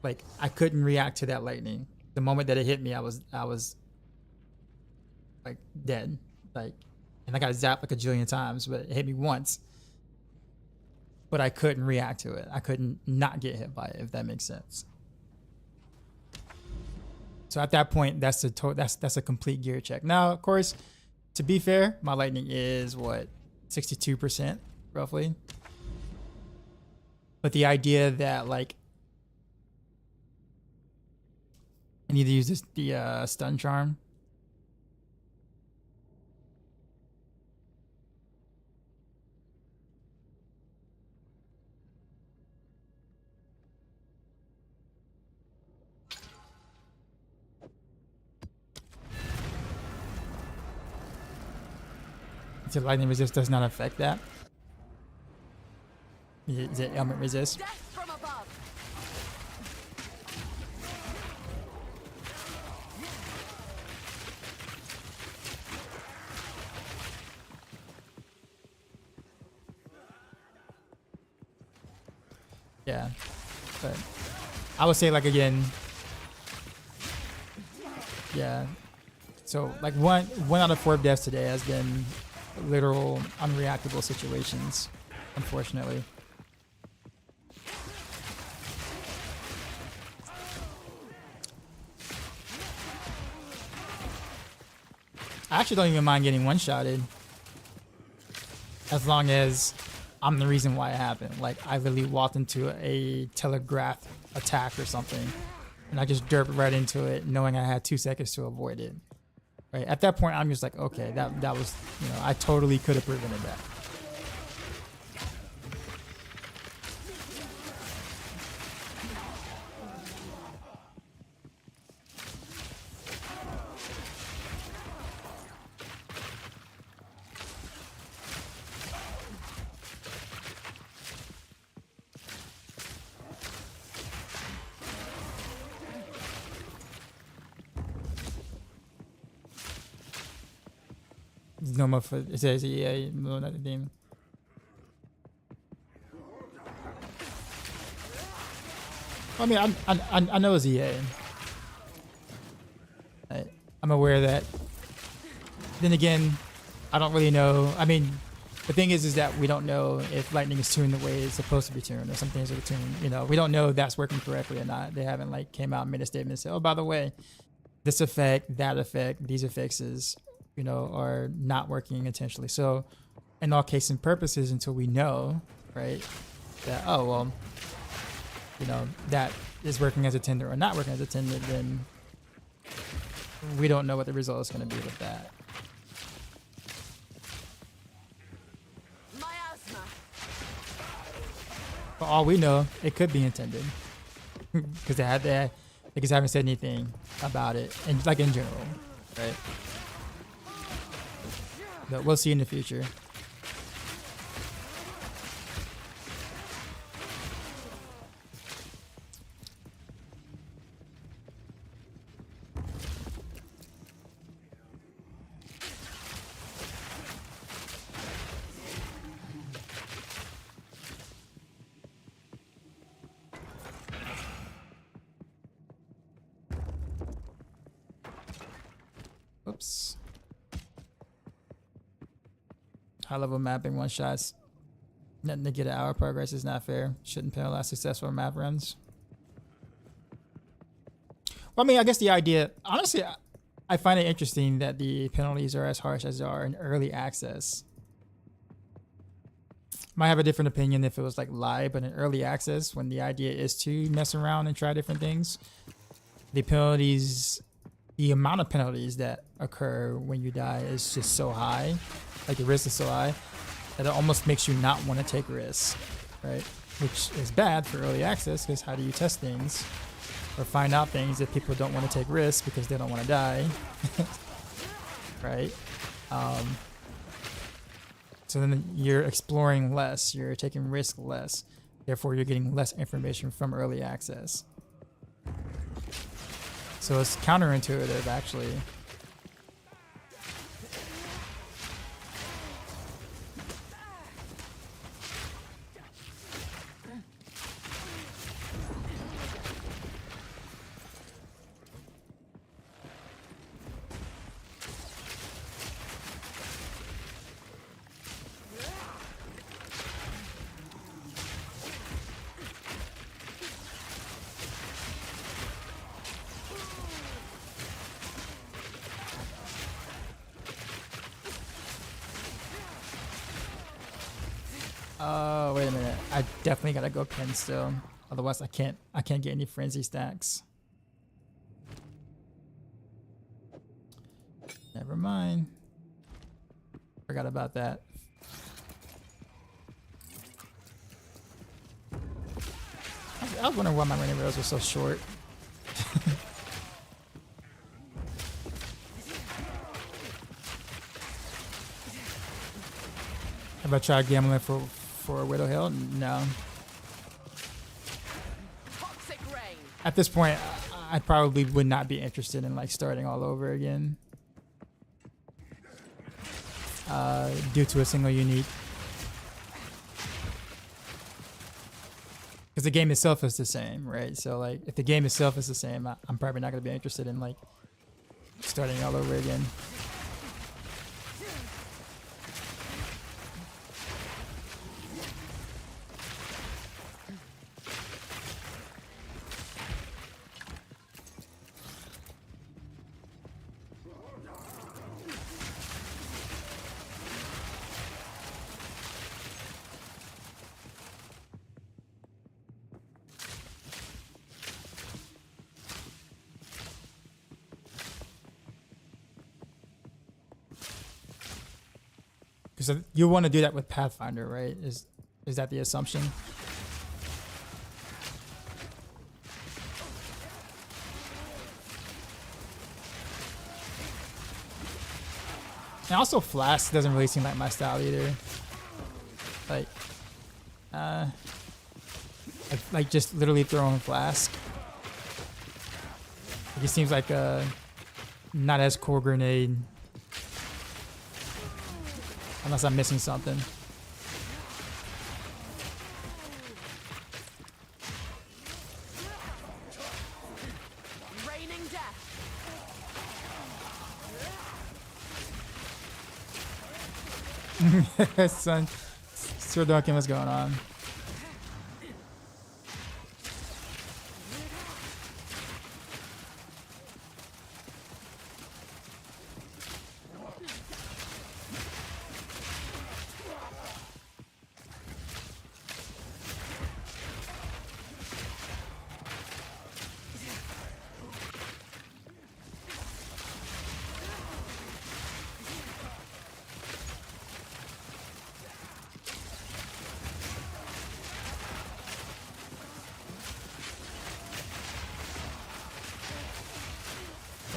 like I couldn't react to that lightning. The moment that it hit me, I was like dead. Like, and I got zapped like a jillion times, but it hit me once. But I couldn't react to it. I couldn't not get hit by it, if that makes sense. So at that point, that's a complete gear check. Now, of course, to be fair, my lightning is what, 62% roughly. But the idea that like I need to use the stun charm. So lightning resist does not affect that. Is it element resist? Death from above. Yeah, but I would say like again, yeah. So like one out of 4 deaths today has been literal unreactable situations, unfortunately. I actually don't even mind getting one-shotted as long as I'm the reason why it happened. Like I literally walked into a telegraph attack or something and I just derped right into it knowing I had 2 seconds to avoid it. Right? At that point, I'm just like, okay, that was, you know, I totally could have prevented that. No more for it says EA, no, not the demon. I mean, I know it's EA. I'm aware that. Then again, I don't really know. I mean, the thing is that we don't know if lightning is tuned the way it's supposed to be tuned, or some things are tuned. You know, we don't know if that's working correctly or not. They haven't like came out and made a statement and said, oh, by the way, this effect, that effect, these effects is, you know, are not working intentionally. So in all cases and purposes, until we know, right, that, oh, well, you know, that is working as intended or not working as intended, then we don't know what the result is going to be with that. Miasma. For all we know, it could be intended because they just haven't said anything about it, and like in general, right? But we'll see in the future. Oops. High level mapping one shots. Nothing to get an hour progress is not fair. Shouldn't penalize successful map runs. Well, I mean, I guess the idea, honestly, I find it interesting that the penalties are as harsh as they are in early access. Might have a different opinion if it was like live, but in early access, when the idea is to mess around and try different things, the penalties, the amount of penalties that occur when you die is just so high, like the risk is so high, that it almost makes you not want to take risks, right? Which is bad for early access, because how do you test things or find out things if people don't want to take risks because they don't want to die, right? So then you're exploring less, you're taking risk less, therefore you're getting less information from early access. So it's counterintuitive, actually. Oh, wait a minute. I definitely gotta go pen still. Otherwise I can't get any frenzy stacks. Never mind. Forgot about that. I was wondering why my running rails were so short. Have I tried gambling for Widow Hill? No. Toxic rain. At this point, I probably would not be interested in like starting all over again. Due to a single unique. Because the game itself is the same, right? So like, if the game itself is the same, I'm probably not going to be interested in like starting all over again. So you want to do that with Pathfinder, right? Is that the assumption? And also Flask doesn't really seem like my style either. Like just literally throwing Flask. It just seems like a not as core grenade. Unless I'm missing something. Raining death. Son, Sir Duncan, what's going on?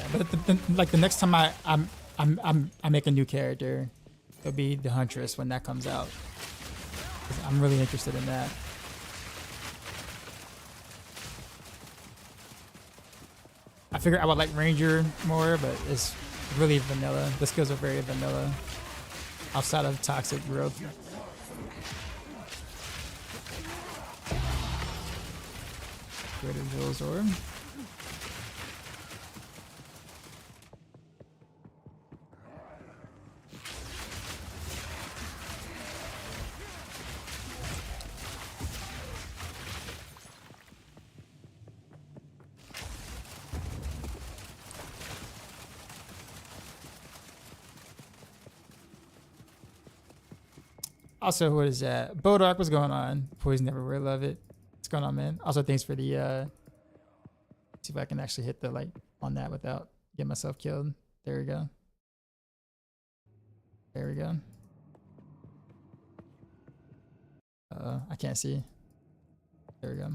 But like the next time I make a new character, it'll be the Huntress when that comes out. 'Cause I'm really interested in that. I figured I would like Ranger more, but it's really vanilla. The skills are very vanilla outside of Toxic growth. Greater Jewel's Orb. Also, what is that? Bodark, what's going on? Poison everywhere, love it. What's going on, man? Also, thanks for the see if I can actually hit the like on that without getting myself killed. There we go. There we go. I can't see. There we go.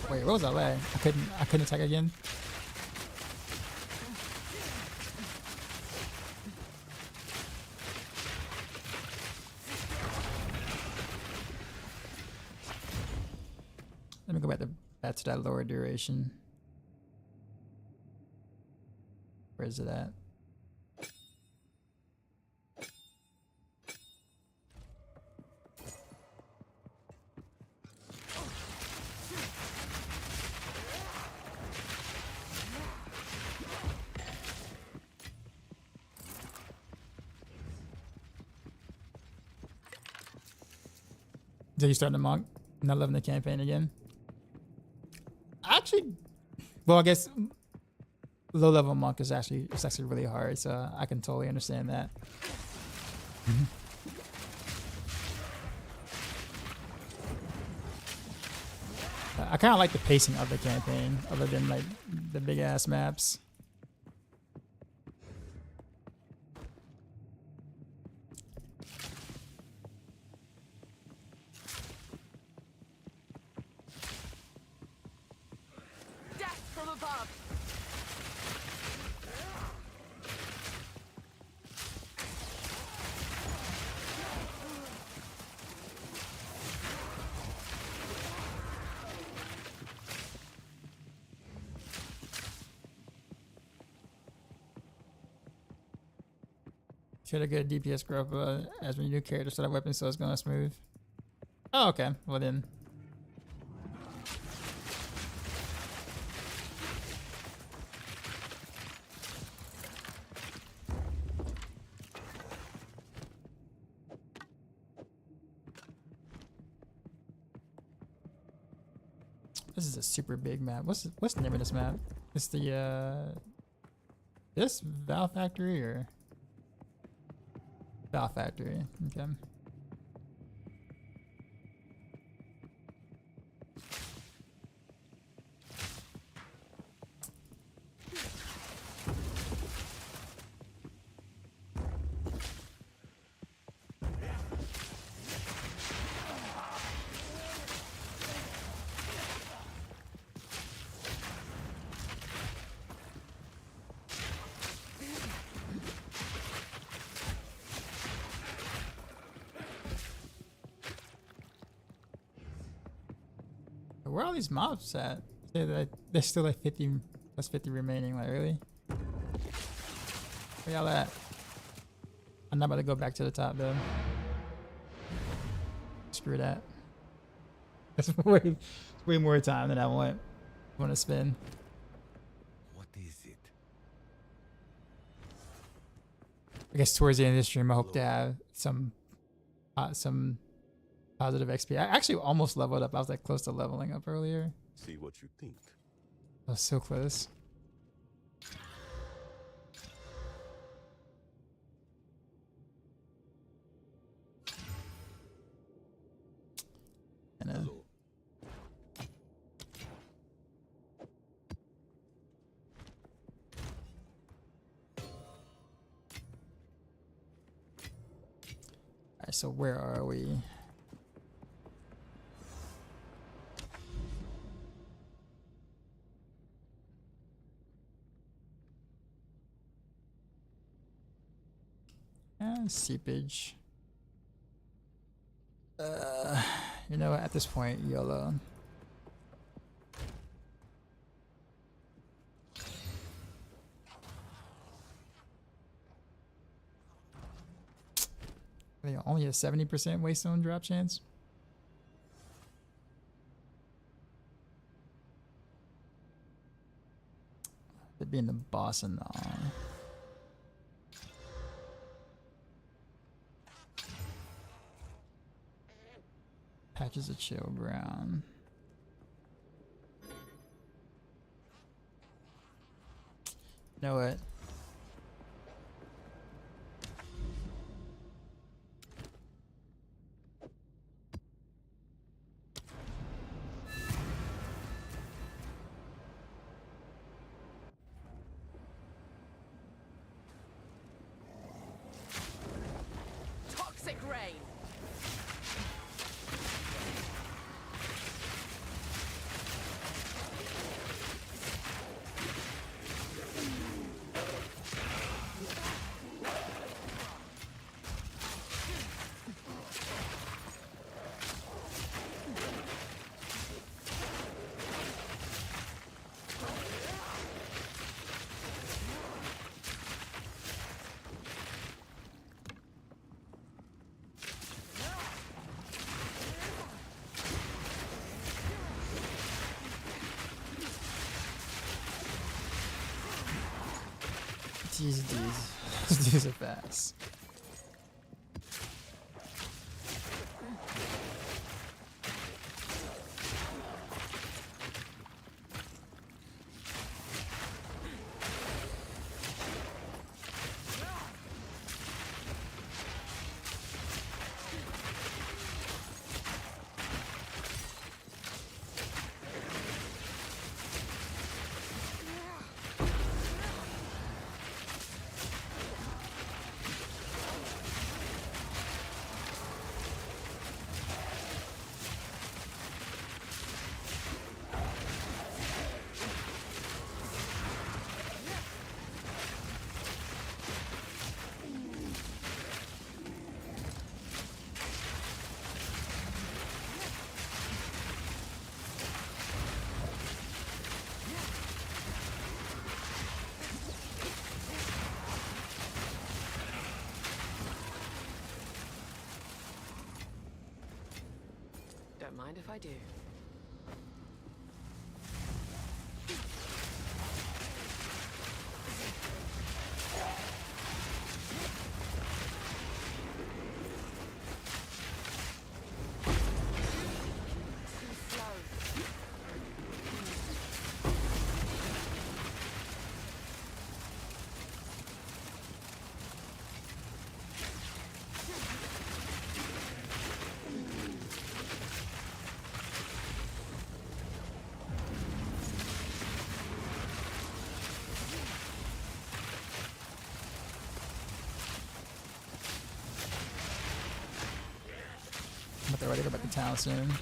Wait, what was that lag? I couldn't attack again. Let me go back to that lower duration. Where is it at? Did you start the monk? Not loving the campaign again? Actually, well, I guess low level monk is actually really hard, so I can totally understand that. I kind of like the pacing of the campaign, other than like the big ass maps. Should have good DPS growth as when you new character start weapon, so it's going smooth. Oh, okay. Well then. This is a super big map. What's the name of this map? It's the this Val Factory or Val Factory? Okay. Where are all these mobs at? There's still like 50 plus 50 remaining. Like really? Where y'all at? I'm not about to go back to the top though. Screw that. That's way more time than I want to spend. What is it? I guess towards the end of the stream, I hope to have some positive XP. I actually almost leveled up. I was like close to leveling up earlier. See what you think. I was so close. And Hello. alright, so where are we? Seepage. You know what? At this point, YOLO. I think only a 70% waste zone drop chance. It being the boss and all. Patches of chill brown. You know what? Toxic rain. These dudes are fast. Don't mind if I do. But they're ready to go back to town soon.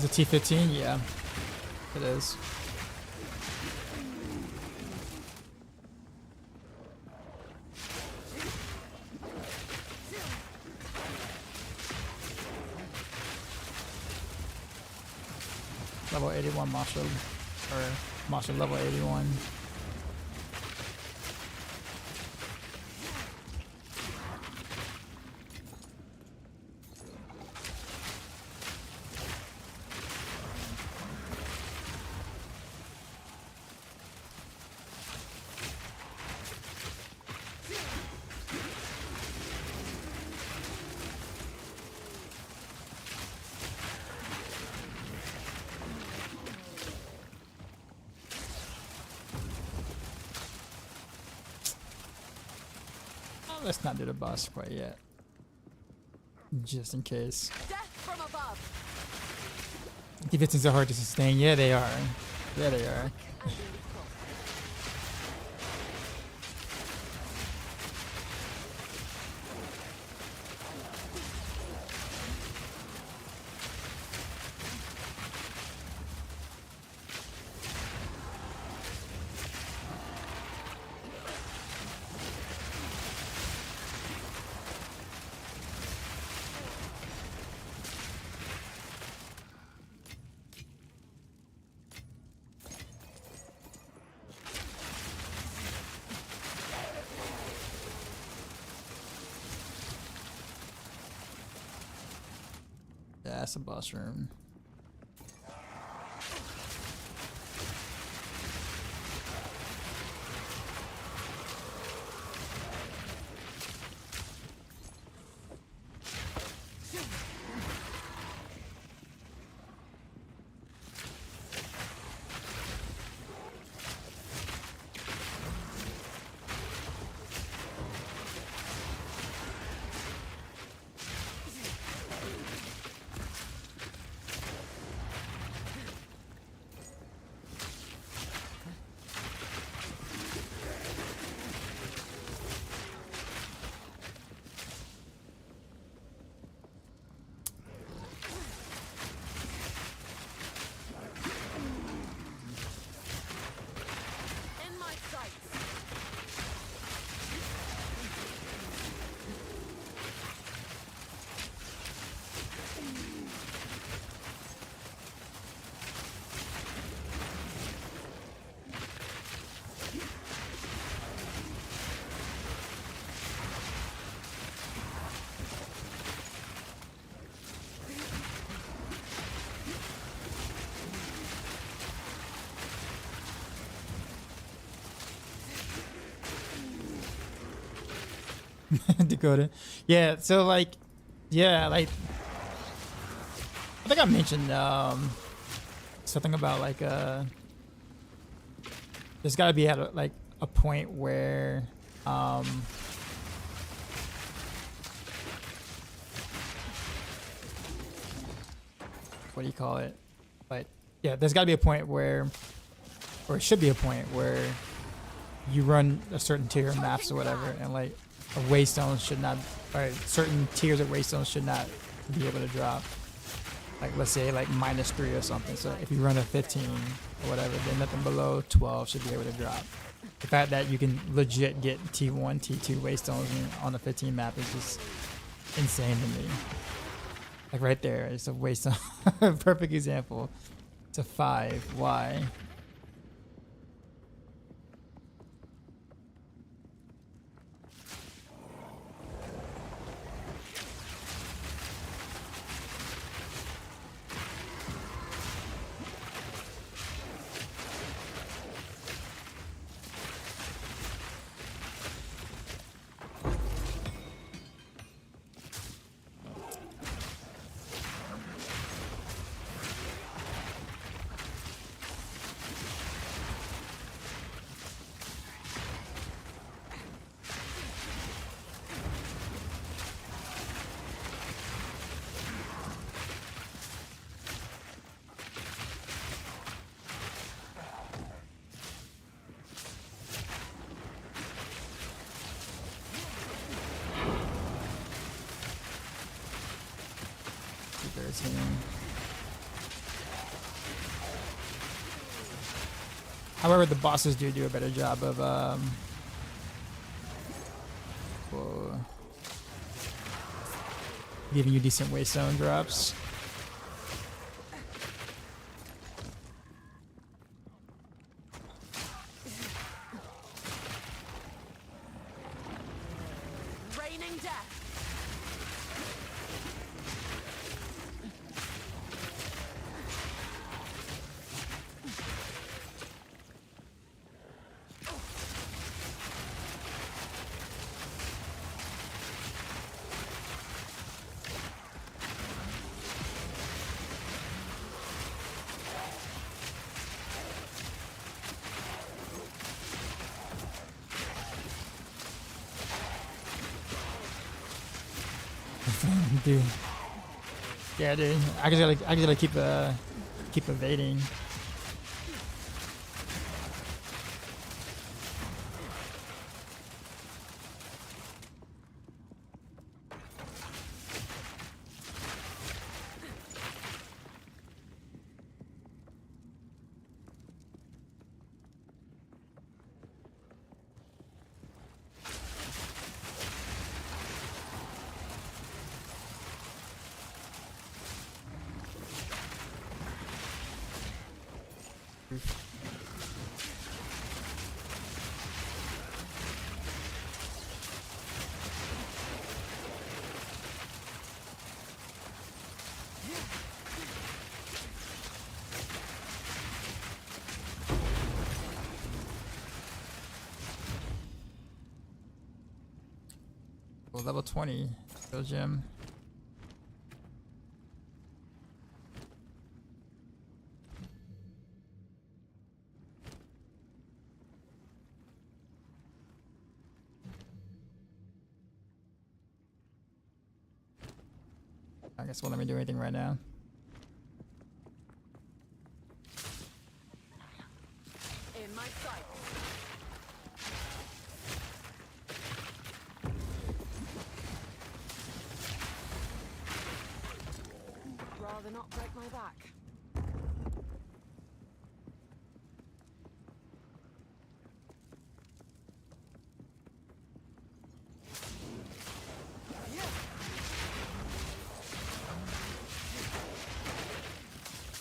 Is it T15? Yeah, it is. Level 81 Marshall, or Marshall level 81. Let's not do the boss quite yet. Just in case. Death from above. T15s are hard to sustain. Yeah, they are. Yeah, they are. And beautiful. Yeah, that's a boss room. In my sights. Dakota. Yeah, so like, yeah, like, I think I mentioned something about like there's got to be at a point where what do you call it? But yeah, there's got to be a point where, or it should be a point where you run a certain tier of maps or whatever, and like a waystone should not, or certain tiers of waystones should not be able to drop. Like let's say like -3 or something. So if you run a 15 or whatever, then nothing below 12 should be able to drop. The fact that you can legit get T1, T2 waystones on the 15 map is just insane to me. Like right there, it's a waystone. Perfect example. It's a 5. Why? However, the bosses do a better job of giving you decent waste zone drops. Raining death. Dude. Yeah, dude. I just gotta keep evading. Well, level 20, go gym. I guess it won't let me do anything right now. In my sight. Rather not break my back.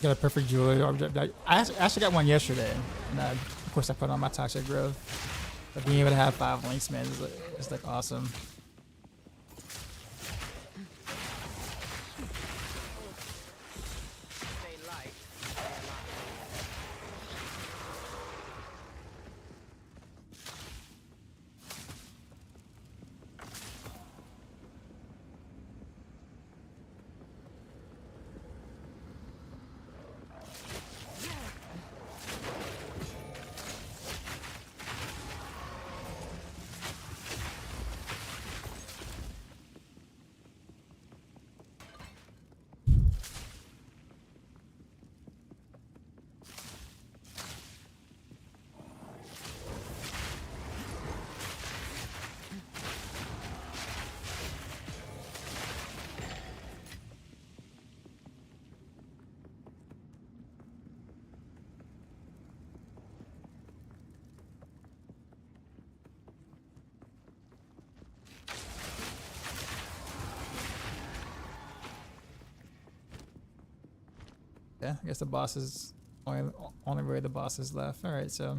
Got a perfect jewelry object. I actually got one yesterday, and of course I put on my toxic growth. But being able to have 5 links, man, is like awesome. They like. Yeah, I guess the boss is only really the boss is left. All right, so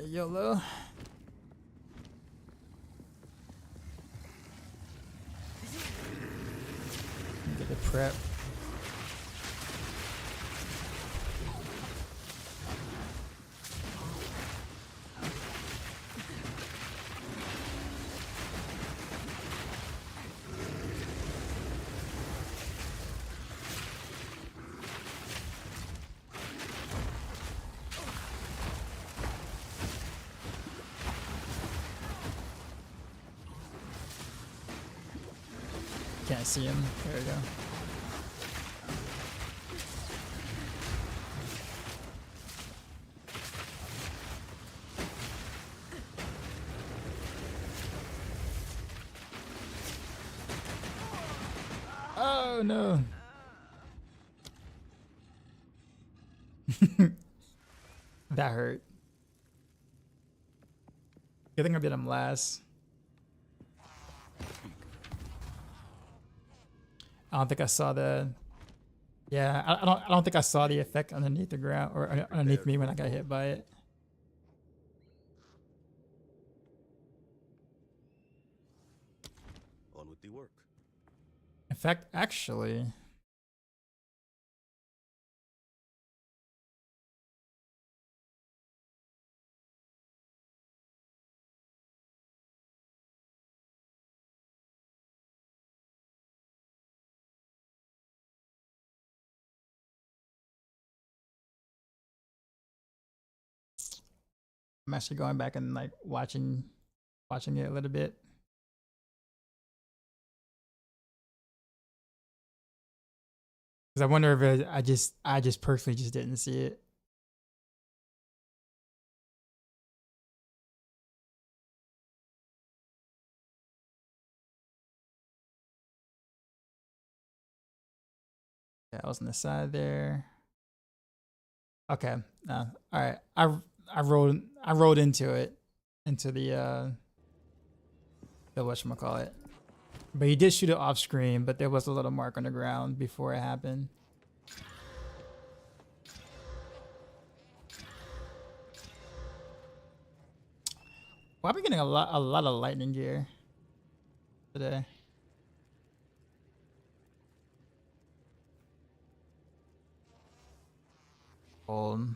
YOLO. Get the prep. Can't see him. There we go. Oh no. That hurt. I think I did him last. I don't think I saw the. Yeah, I don't think I saw the effect underneath the ground or underneath me when I got hit by it. On with the work. In fact, actually, I'm actually going back and like watching it a little bit. Because I wonder if I just personally just didn't see it. Yeah, I was on the side there. Okay. All right. I rolled into it, into the whatchamacallit. But he did shoot it off screen, but there was a little mark on the ground before it happened. Well, I've been getting a lot of lightning gear today. Old.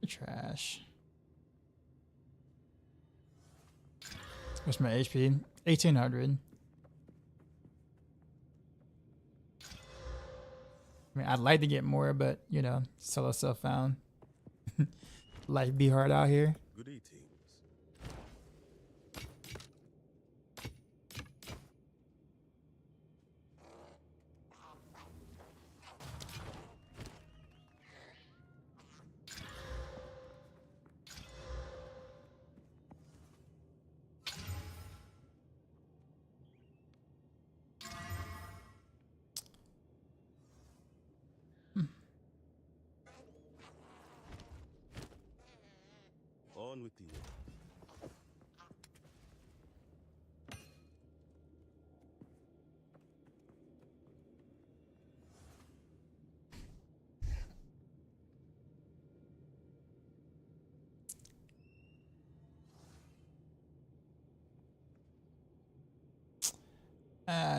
Trash. What's my HP? 1800. I mean, I'd like to get more, but you know, solo self found. Life be hard out here. Good eatings. On with the work.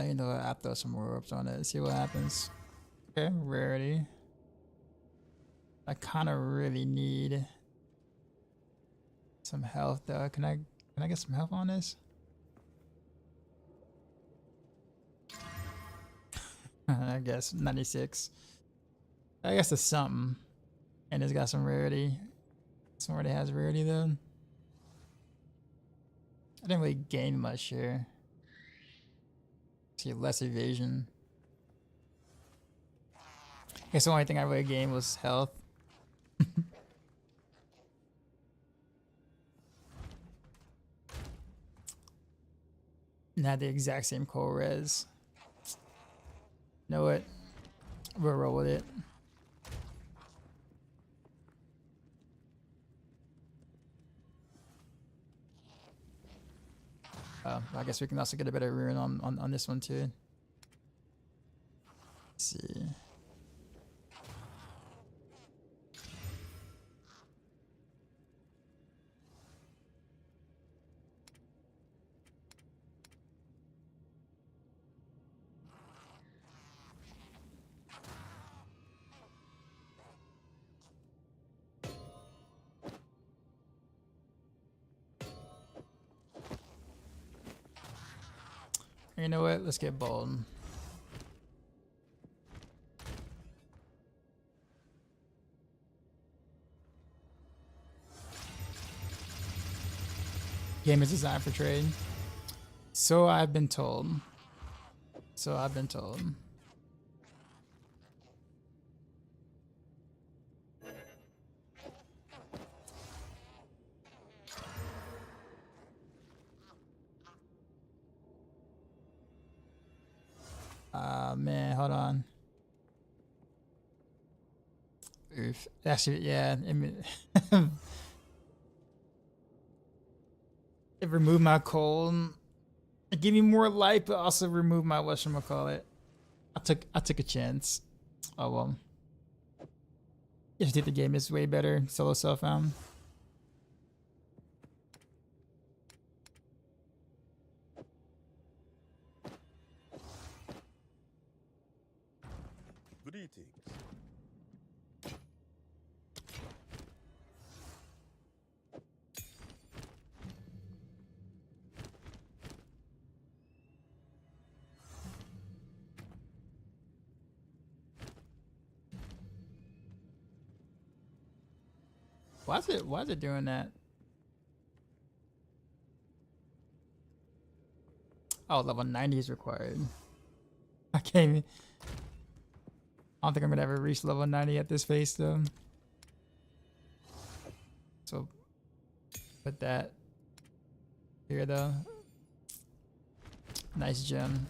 You know what? I'll throw some more ropes on it, see what happens. Okay, rarity. I kind of really need some health though. Can I get some health on this? I guess 96. I guess it's something. And it's got some rarity. This one already has rarity though. I didn't really gain much here. See, less evasion. I guess the only thing I really gained was health. Not the exact same cold res. Know it. We'll roll with it. I guess we can also get a better rune on this one too. Let's see. You know what? Let's get bold. Game is designed for trade. So I've been told. So I've been told. Man, hold on. Oof. Actually, yeah. It removed my cold. It gave me more life, but also removed my whatchamacallit. I took a chance. Oh well. I think the game is way better. Solo self-found. Greetings. Why is it doing that? Oh, level 90 is required. I can't even. I don't think I'm gonna ever reach level 90 at this pace though. So put that here though. Nice gem.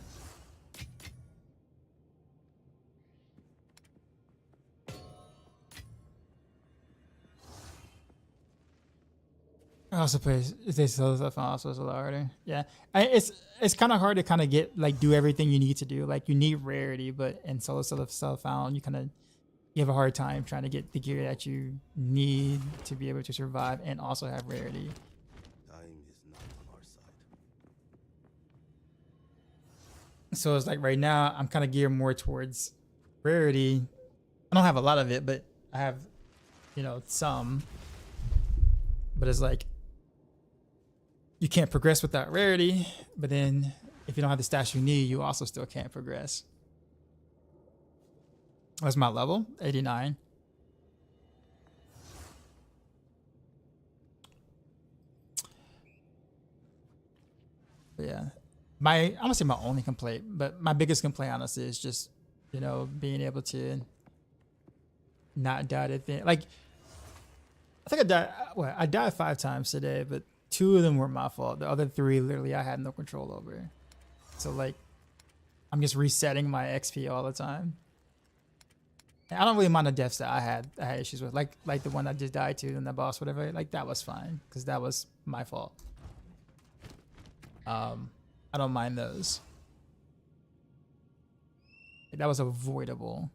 I also play they solo stuff on also is a lot harder. Yeah. It's kind of hard to kind of get like do everything you need to do. Like you need rarity, but in solo self found you have a hard time trying to get the gear that you need to be able to survive and also have rarity. Time is not on our side. So it's like right now I'm kind of geared more towards rarity. I don't have a lot of it, but I have, some. But it's like you can't progress without rarity, but then if you don't have the stats you need, you also still can't progress. What's my level? 89. But yeah. I'm gonna say my only complaint, but my biggest complaint honestly is just, being able to not die to thing. Like I think I died 5 times today, but 2 of them were my fault. The other 3 literally I had no control over. So like I'm just resetting my XP all the time. And I don't really mind the deaths that I had issues with. Like the one I just died to and the boss, whatever, like that was fine. Because that was my fault. I don't mind those. Like, that was avoidable.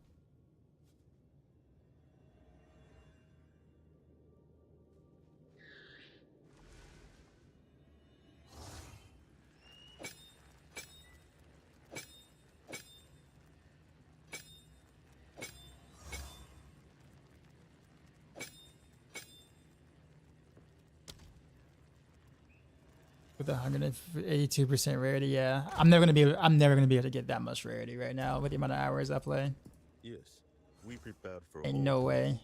With 182% rarity, yeah. I'm never gonna be able to get that much rarity right now with the amount of hours I play. Yes, we prepared for Ain't all. no way.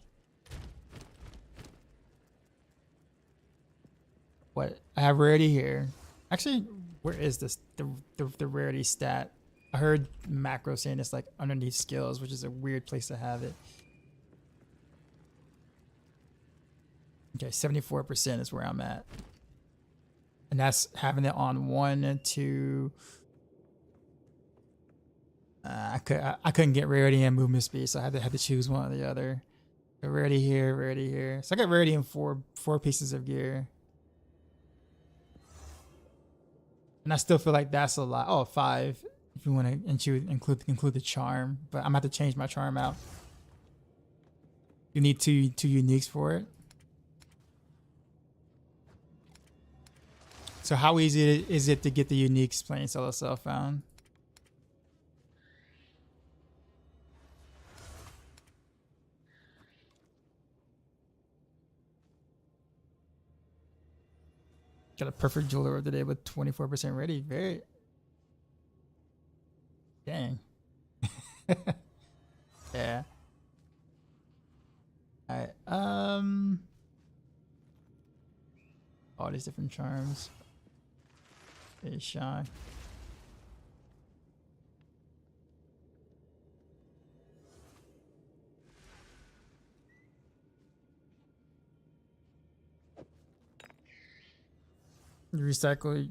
What? I have rarity here. Actually, where is this? The rarity stat? I heard Macro saying it's like underneath skills, which is a weird place to have it. Okay, 74% is where I'm at. And that's having it on 1 and 2. I couldn't get rarity and movement speed, so I had to choose one or the other. So rarity here, rarity here. So I got rarity in four pieces of gear. And I still feel like that's a lot. Oh, 5 if you want to include the charm, but I'm gonna have to change my charm out. You need two uniques for it. So how easy is it to get the uniques playing solo self-found? Got a perfect jeweler of the day with 24% ready. Very dang. Yeah. Alright. All these different charms. Very shy. Recycle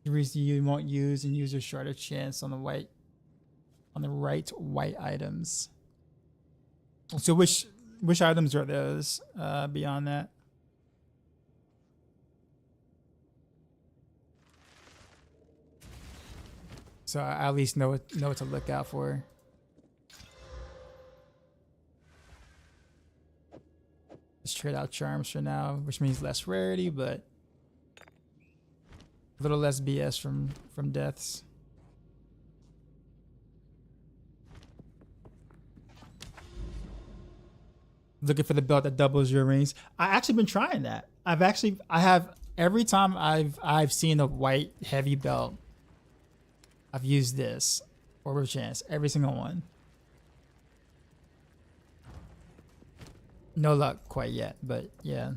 you won't use and use your shorter chance on the white. on the right white items. So which items are those beyond that? So I at least know what to look out for. Let's trade out charms for now, which means less rarity, but a little less BS from deaths. Looking for the belt that doubles your rings. I actually been trying that. I have every time I've seen a white heavy belt, I've used this Orb of Chance, every single one. No luck quite yet, but yeah.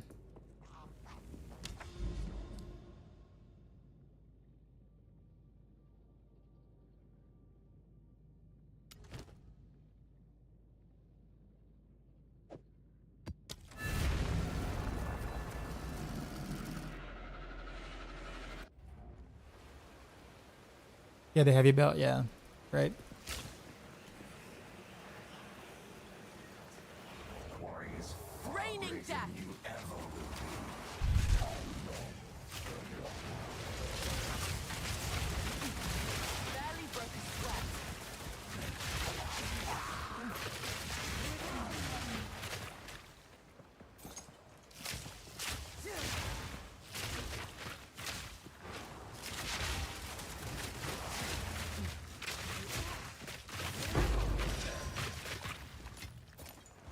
Yeah, the heavy belt, yeah. Right. Raining death. Barely broke a sweat.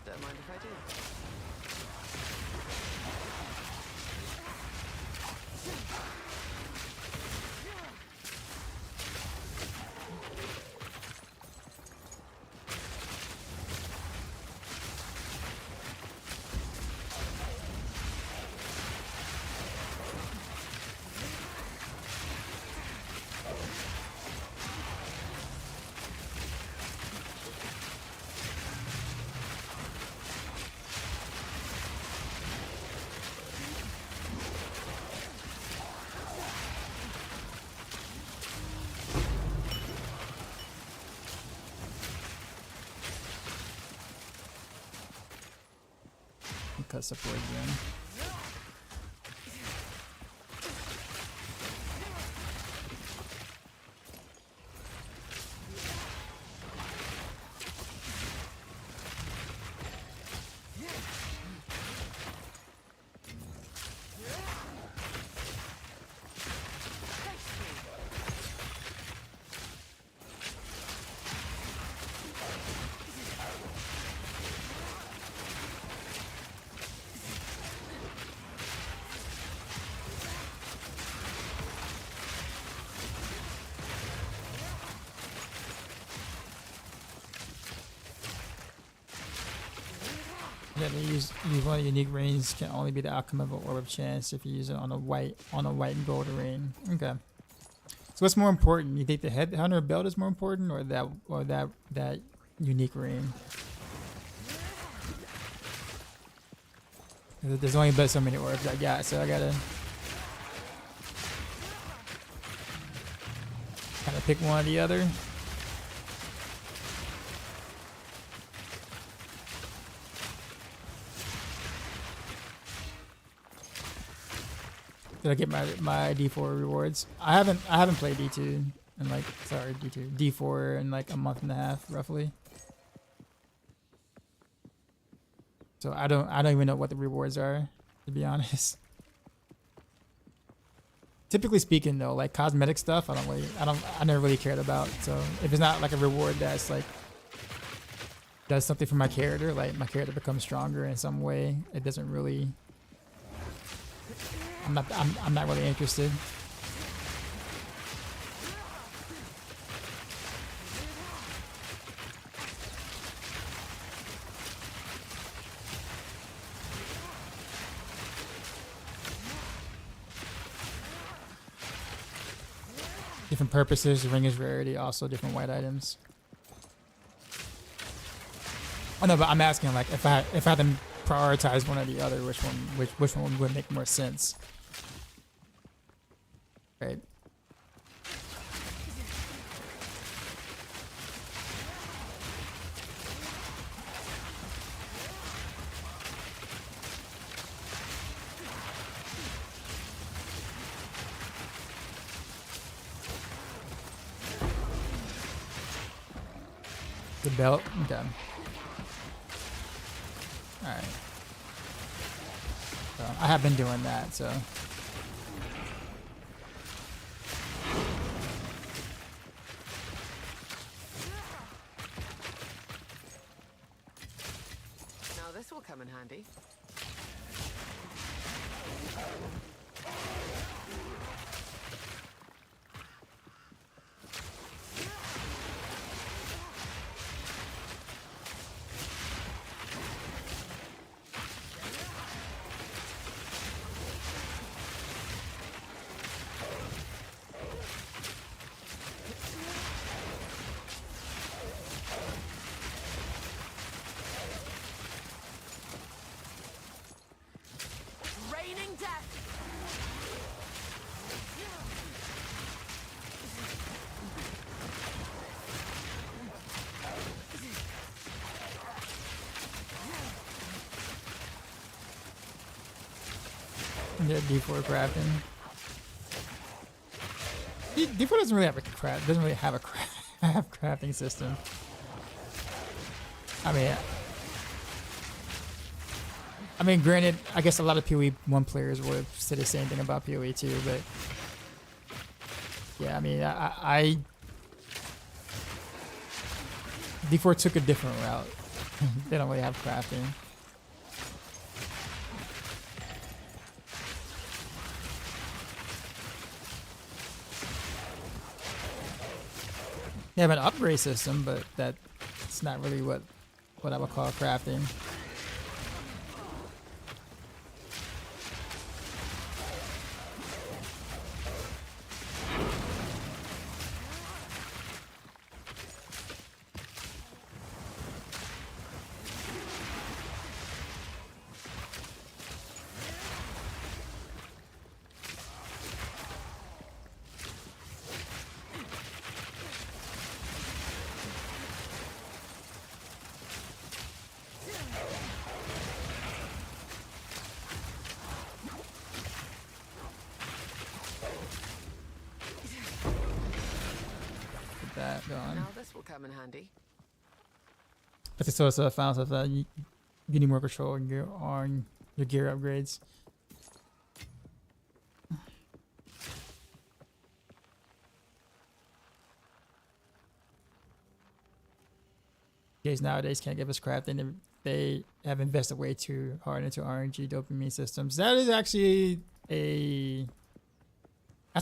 Don't mind if I do. Cut support again. Yeah, they use one of the unique rings can only be the outcome of an Orb of Chance if you use it on a white and gold ring. Okay. So what's more important? You think the Headhunter belt is more important, or that unique ring? There's only but so many orbs I got, so I gotta kind of pick one or the other. Did I get my D4 rewards? I haven't played D2 in like D4 in like a month and a half roughly. So I don't even know what the rewards are, to be honest. Typically speaking though, like cosmetic stuff I never really cared about. So if it's not like a reward that's like does something for my character, like my character becomes stronger in some way, it doesn't really I'm not really interested. Different purposes, the ring is rarity, also different white items. Oh no, but I'm asking like if I had to prioritize one or the other, which one would make more sense? Right. belt? Okay. Alright. So I have been doing that, so. Now this will come in handy. Raining death. Yeah, D4 crafting. D4 doesn't really have a craft. Doesn't really have a crafting system. I mean, granted, I guess a lot of PoE 1 players would say the same thing about PoE 2, but yeah, I mean, I D4 took a different route. They don't really have crafting. They have an upgrade system, but that's not really what I would call crafting. That going. Now this will come in handy. But it's also found stuff that you need more control on your gear upgrades. Games nowadays can't give us crafting. They have invested way too hard into RNG dopamine systems. That is actually that's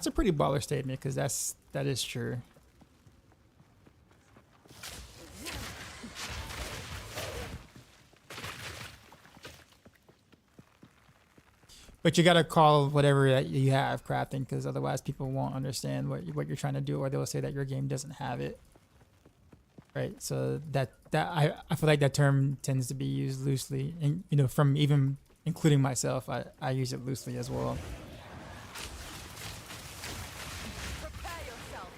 a pretty baller statement, because that is true. But you gotta call whatever that you have crafting, because otherwise people won't understand what you're trying to do, or they'll say that your game doesn't have it. Right? So that I feel like that term tends to be used loosely, and from even including myself, I use it loosely as well. Prepare yourself.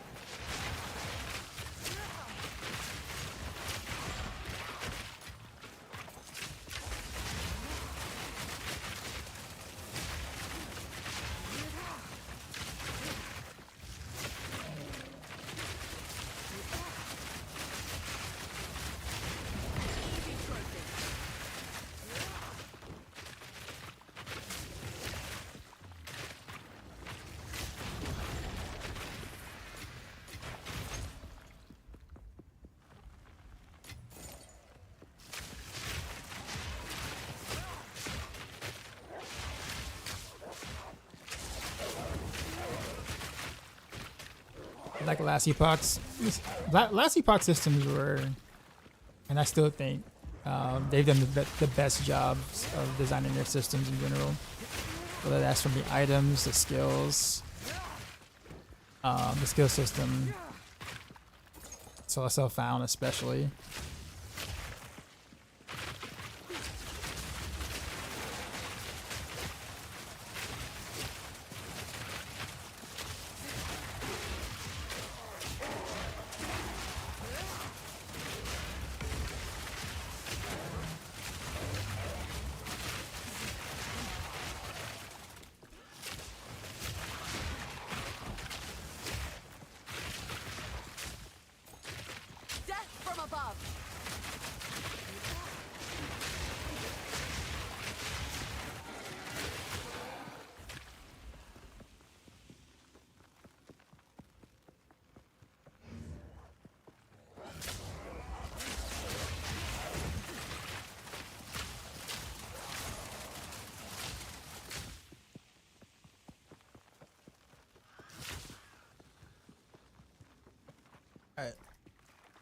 Like last epochs systems were, and I still think they've done the best jobs of designing their systems in general, whether that's from the items, the skills, the skill system, SSF found especially. Death from above.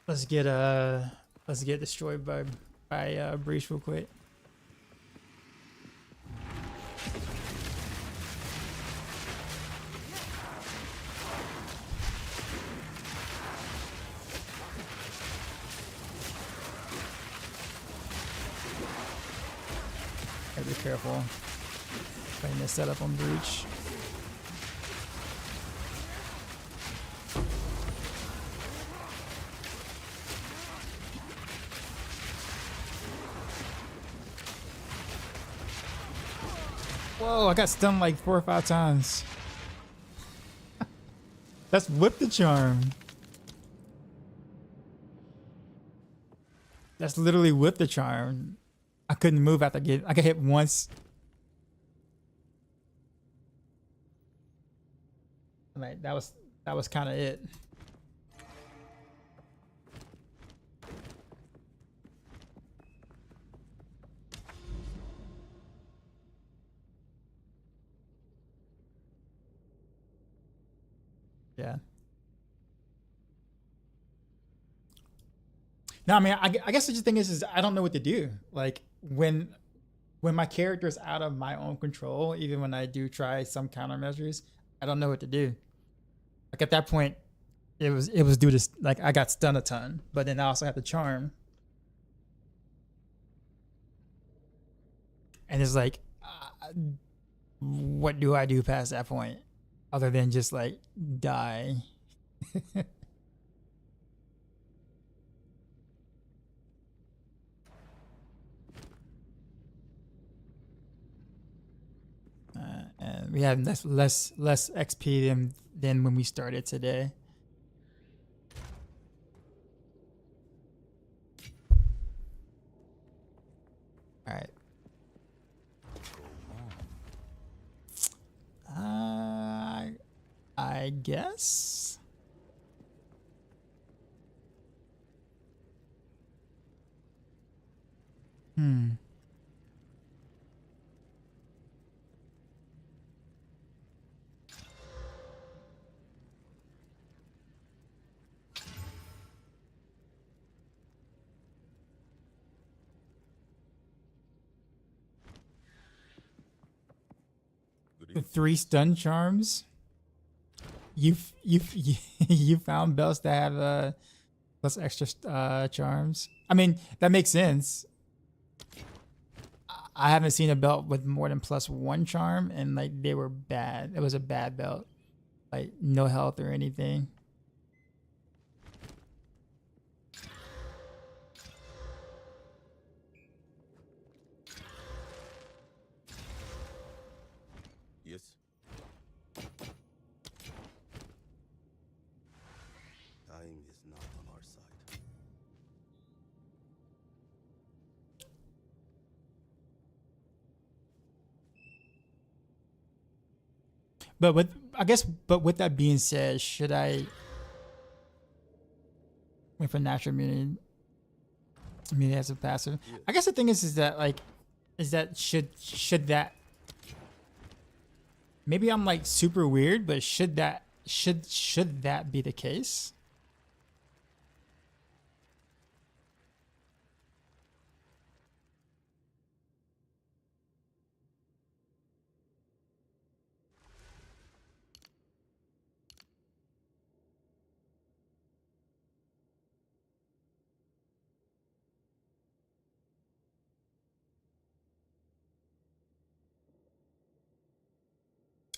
Let's get destroyed by Breach real quick. Gotta be careful playing this setup on Breach. Whoa, I got stunned like 4 or 5 times. That's whip the charm. That's literally whip the charm. I couldn't move after I got hit once. Like that was kind of it. Yeah. No, I mean, I guess the thing is I don't know what to do. Like when my character is out of my own control, even when I do try some countermeasures, I don't know what to do. Like at that point, it was due to like I got stunned a ton, but then I also have the charm, and it's like, what do I do past that point, other than just like die? And we have less XP than when we started today. All right. I guess. Hmm. The 3 stun charms. You found belts that have plus extra charms. I mean, that makes sense. I haven't seen a belt with more than +1 charm, and like they were bad. It was a bad belt, like no health or anything. Yes. Time is not on our side. But with that being said, should I wait for natural immunity as a passive? Yeah. I guess the thing is that like, should that, maybe I'm like super weird, but should that be the case?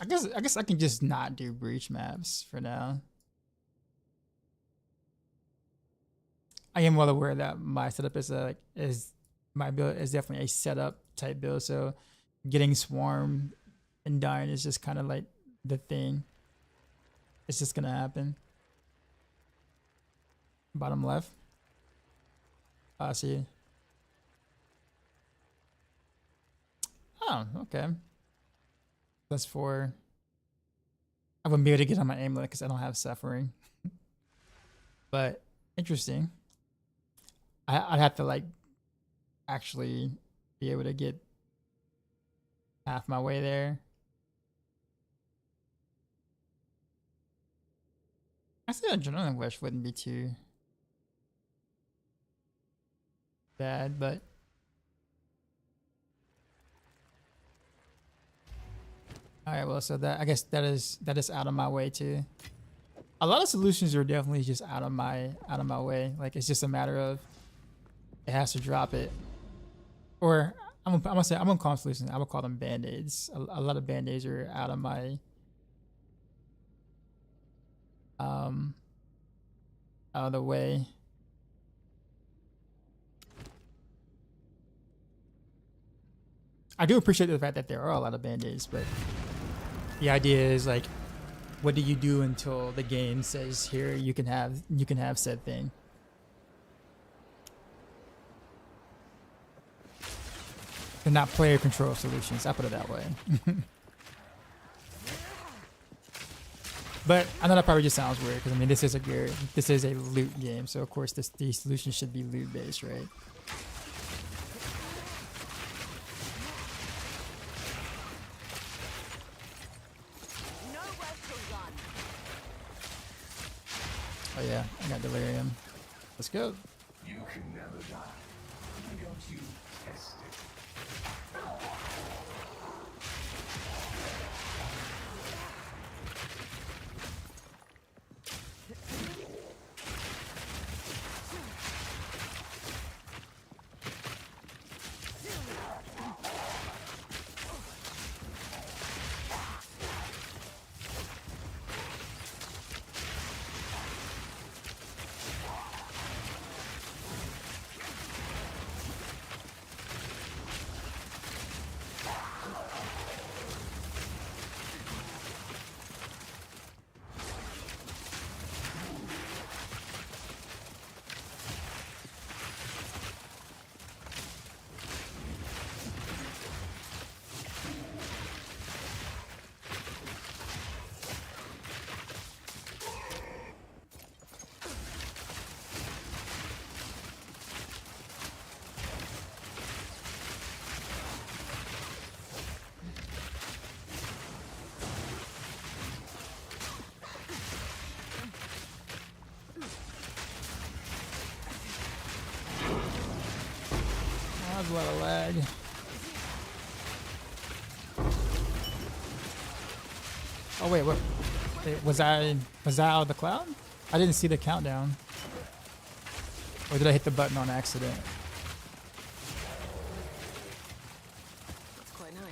I guess I can just not do breach maps for now. I am well aware that my setup is my build is definitely a setup type build, so getting swarmed and dying is just kind of like the thing. It's just gonna happen. Bottom left. I see you. Oh, okay. That's for. I wouldn't be able to get on my amulet because I don't have suffering. But interesting. I'd have to like actually be able to get half my way there. I said adrenaline wish wouldn't be too bad, but all right. Well, so that I guess that is out of my way too. A lot of solutions are definitely just out of my way. Like it's just a matter of it has to drop it, or I'm gonna call them solutions. I would call them band-aids. A lot of band-aids are out of my out of the way. I do appreciate the fact that there are a lot of band-aids, but the idea is like, what do you do until the game says here you can have said thing? They're not player control solutions. I put it that way. But I know that probably just sounds weird because I mean this is a loot game, so of course these solutions should be loot based, right? Oh yeah, I got delirium. Let's go. You can never die. Why don't you test it? That's a lot of lag. Oh wait, what? Wait, was I out of the cloud? I didn't see the countdown. Or did I hit the button on accident? That's quite nice.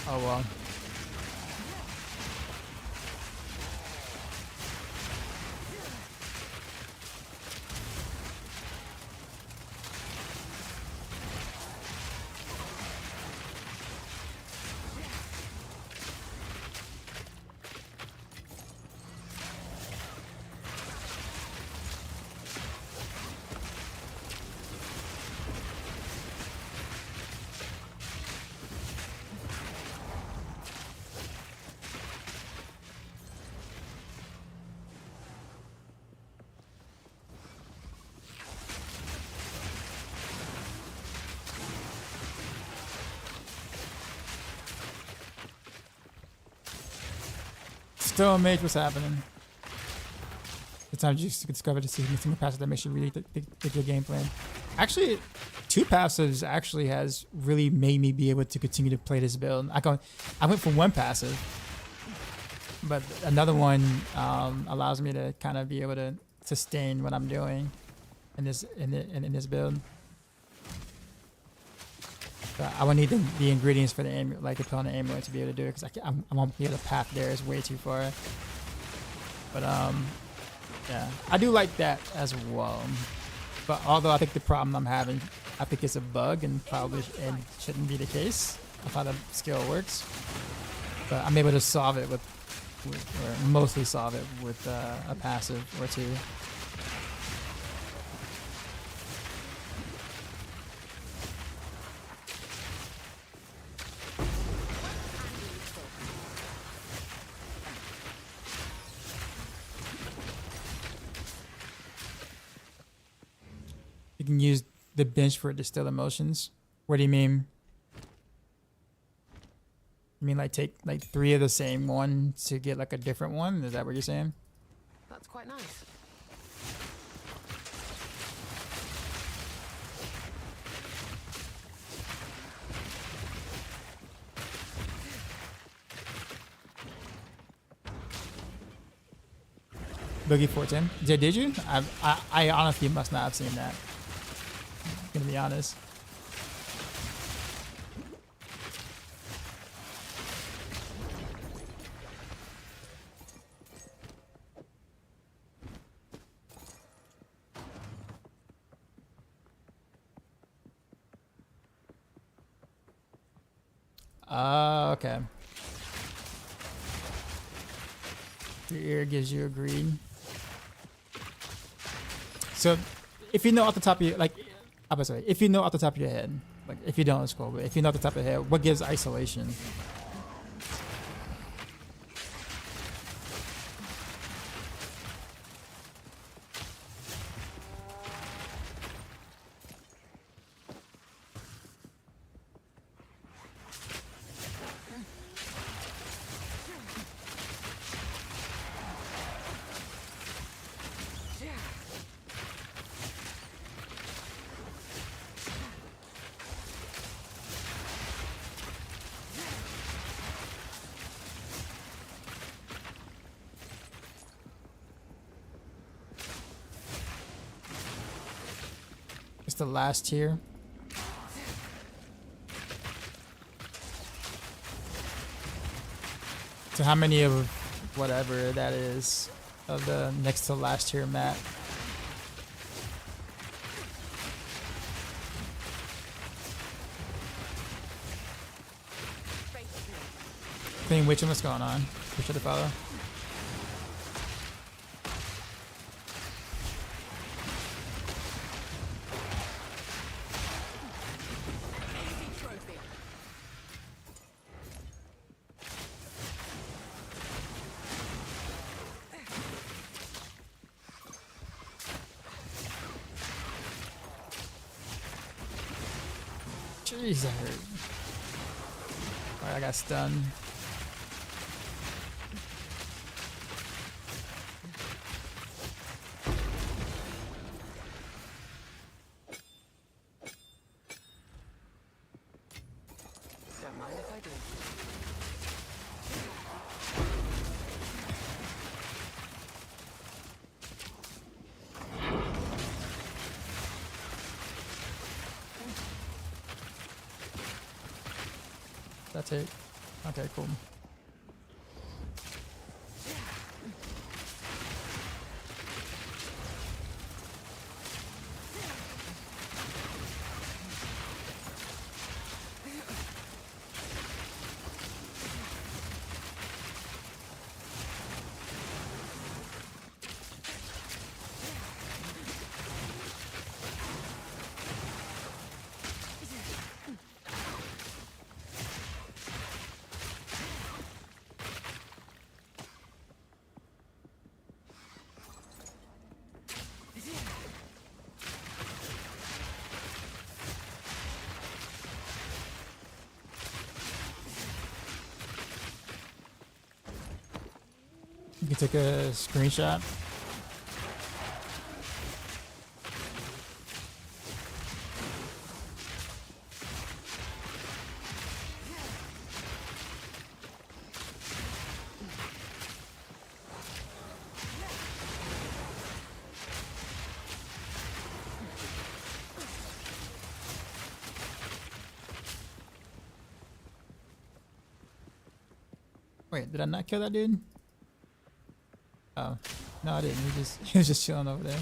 Oh well. Still amazed what's happening. The time you discover the single passive that makes you really think your game plan. Actually, two passives actually has really made me be able to continue to play this build. I went for one passive, but another one allows me to kind of be able to sustain what I'm doing in this build. But I would need the ingredients for the aim, like the opponent amulet, to be able to do it, because I won't be able to path there. It's way too far. But yeah, I do like that as well. But although I think the problem I'm having, I think it's a bug and probably shouldn't be the case of how the skill works. But I'm able to solve it with or mostly solve it with a passive or two. You can use the bench for distill emotions. What do you mean? You mean like take like 3 of the same one to get like a different one? Is that what you're saying? That's quite nice. Boogie 410. Did you? I honestly must not have seen that. Gonna be honest. Okay. Your ear gives you a green. So, if you know off the top of your I was sorry, if you know off the top of your head, like if you don't, it's cool. But if you know off the top of your head, what gives isolation? It's the last tier. So how many of whatever that is of the next to last tier map? Queen Witchin, what's going on? Appreciate the follow. Jeez, that hurt. Alright, I got stunned. Don't mind if I do. That's it. Okay, cool. You can take a screenshot. Wait, did I not kill that dude? Oh, no, I didn't. He was just chilling over there.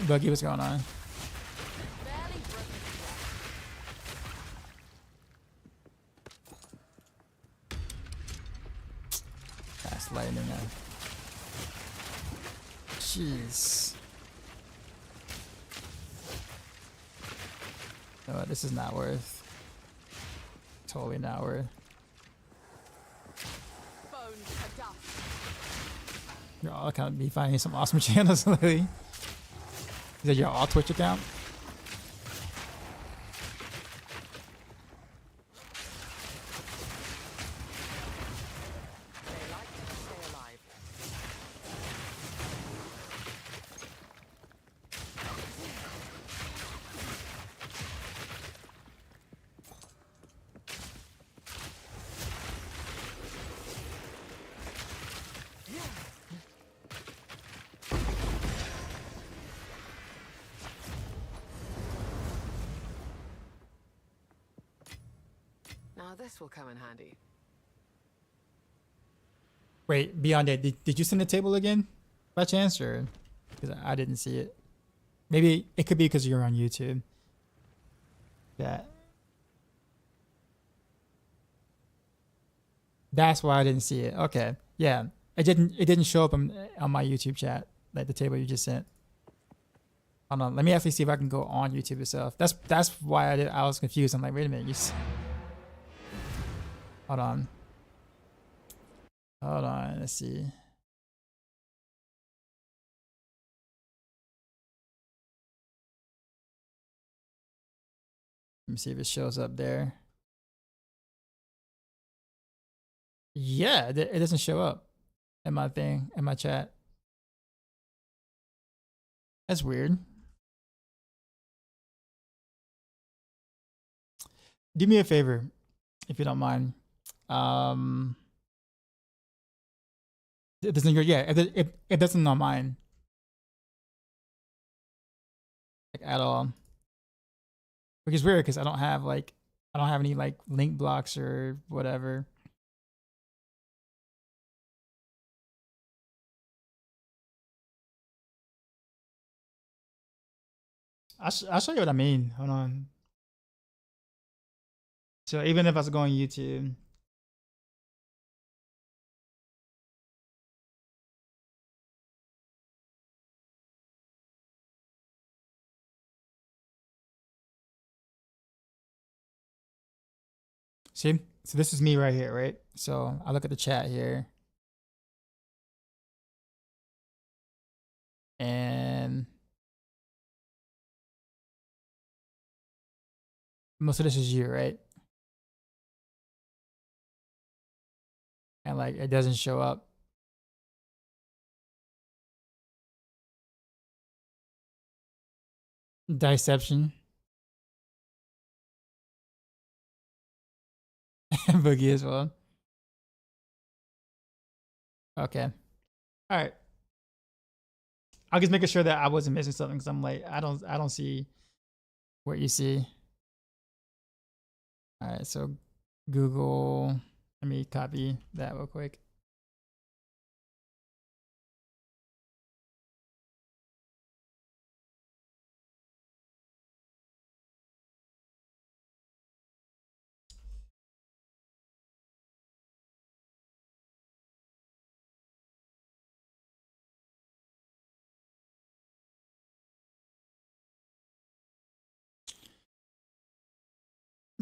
Buggy, what's going on? Fast lightning. Jeez. No, this is not worth. Totally not worth. You're all kind of be finding some awesome channels lately. Is that your all Twitch account? They like to stay alive. Now this will come in handy. Wait, beyond that, did you send the table again by chance, or because I didn't see it? Maybe it could be because you're on YouTube. That's why I didn't see it. Okay, yeah, it didn't show up on my YouTube chat, like the table you just sent. Hold on, let me actually see if I can go on YouTube itself. That's why I was confused. I'm like, wait a minute, hold on. Hold on, let's see. Let me see if it shows up there. Yeah, it doesn't show up in my thing, in my chat. That's weird. Do me a favor, if you don't mind. It doesn't go, yeah, it doesn't on mine. Like at all. Which is weird because I don't have any like link blocks or whatever. I'll show you what I mean. Hold on. So even if I was going YouTube, see? So this is me right here, right? So I look at the chat here. And most of this is you, right? And like it doesn't show up. Disception. Boogie as well. Okay. All right. I was just making sure that I wasn't missing something because I'm like, I don't see what you see. All right, so Google, let me copy that real quick.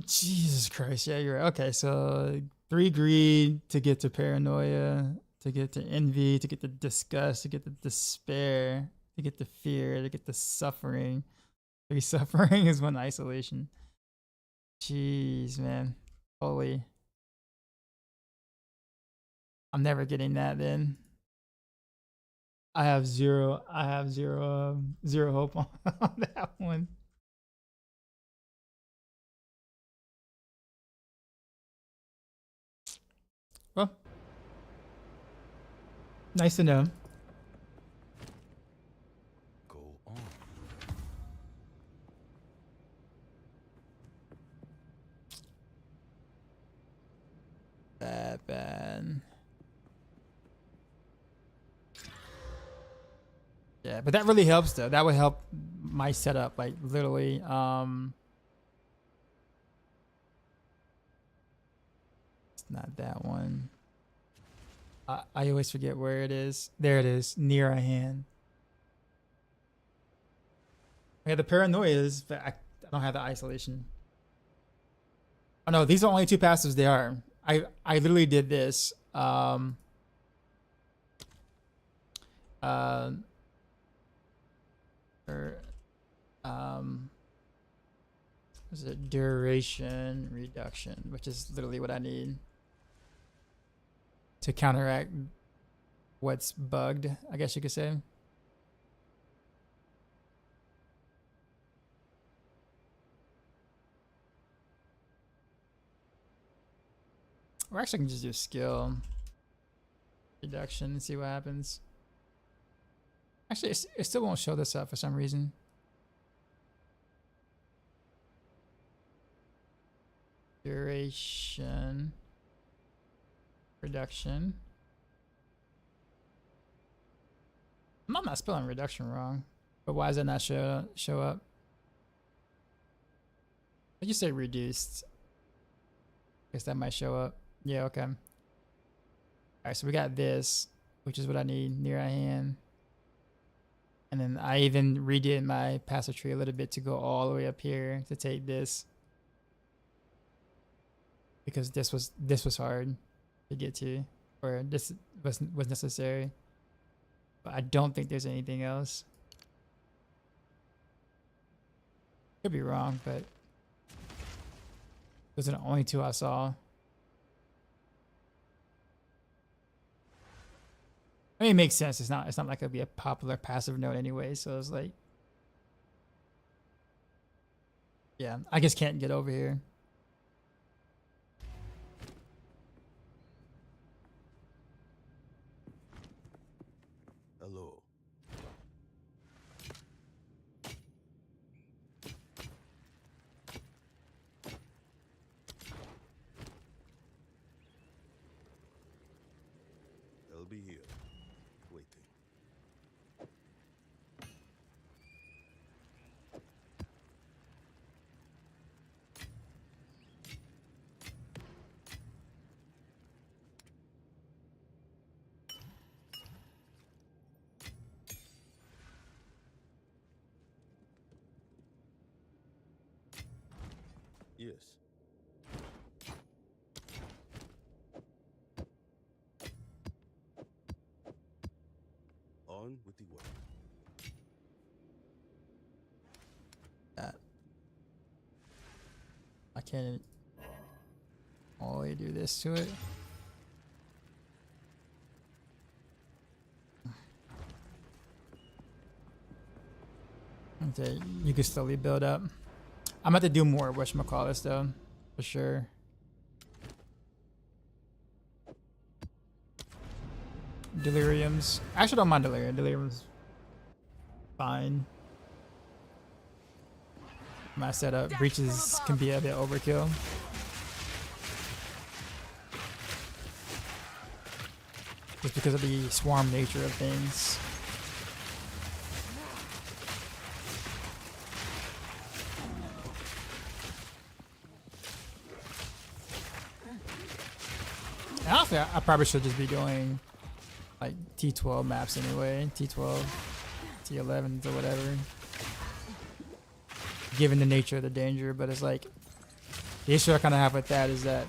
Jesus Christ, yeah, you're right. Okay, so 3 greed to get to paranoia, to get to envy, to get to disgust, to get to despair, to get to fear, to get to suffering. 3 suffering is 1 isolation. Jeez, man. Holy. I'm never getting that then. I have zero hope on that one. Well, nice to know. Go on. Bad. Yeah, but that really helps though. That would help my setup, like literally. It's not that one. I always forget where it is. There it is, near a hand. I got the paranoias, but I don't have the isolation. Oh no, these are only 2 passives. They are. I literally did this. Is it duration reduction, which is literally what I need to counteract what's bugged, I guess you could say. Or actually I can just do skill reduction and see what happens. Actually, it still won't show this up for some reason. Duration reduction. I'm not spelling reduction wrong, but why does it not show up? I just say reduced. Guess that might show up. Yeah, okay. All right, so we got this, which is what I need near at hand. And then I even redid my passive tree a little bit to go all the way up here to take this. Because this was hard to get to, or this was necessary. But I don't think there's anything else. Could be wrong, but those are the only two I saw. I mean, it makes sense. It's not like it'll be a popular passive node anyway. So it's like, yeah, I just can't get over here. Hello. They'll be here, waiting. Yes. On with the work. That I can't only do this to it. Okay, you can slowly build up. I'm about to do more whatchamacallit though, for sure. Deliriums. I actually don't mind delirium. Delirium's fine. My setup breaches can be a bit overkill. Just because of the swarm nature of things. And honestly, I probably should just be doing like T12 maps anyway. T12, T11s or whatever. Given the nature of the danger, but it's like the issue I kind of have with that is that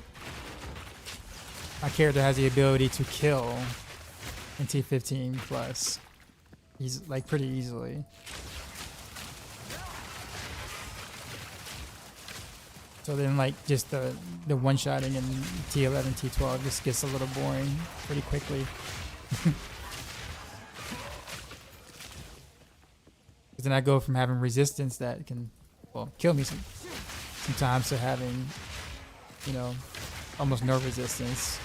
my character has the ability to kill in T15 plus. He's like pretty easily. So then like just the one-shotting in T11, T12 just gets a little boring pretty quickly. Because then I go from having resistance that can, well, kill me sometimes to having, you know, almost no resistance.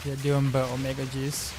Yeah, doing but Omega Juice.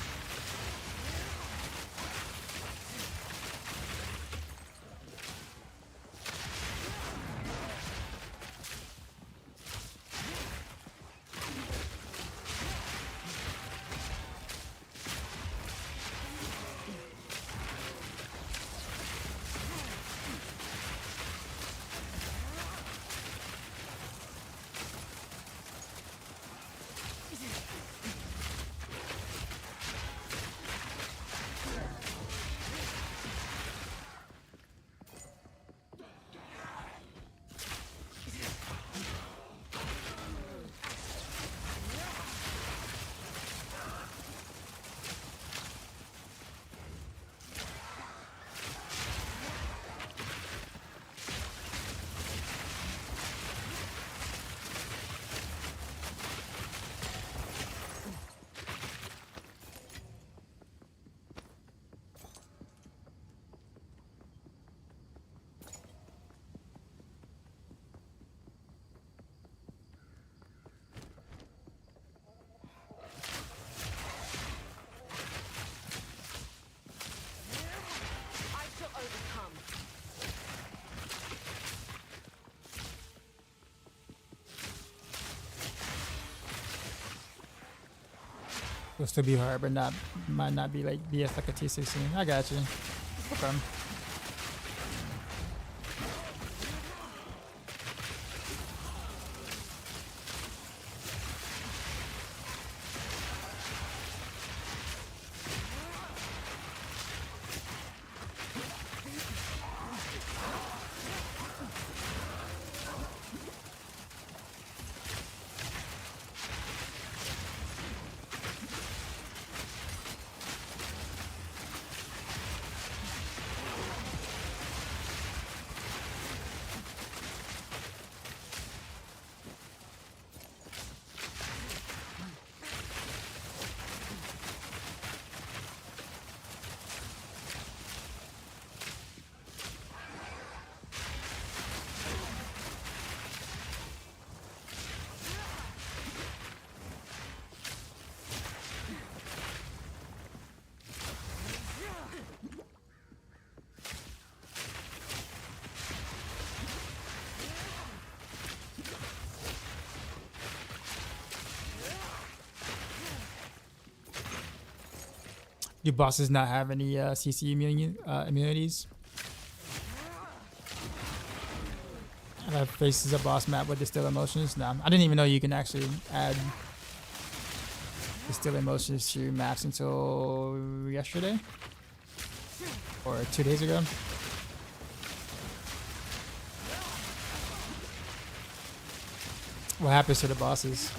It'll still be hard, but might not be like BS like a T16. I got you. Okay. Do bosses not have any CC immunities? That faces a boss map with distill emotions. No, I didn't even know you can actually add distill emotions to maps until yesterday or 2 days ago. What happens to the bosses?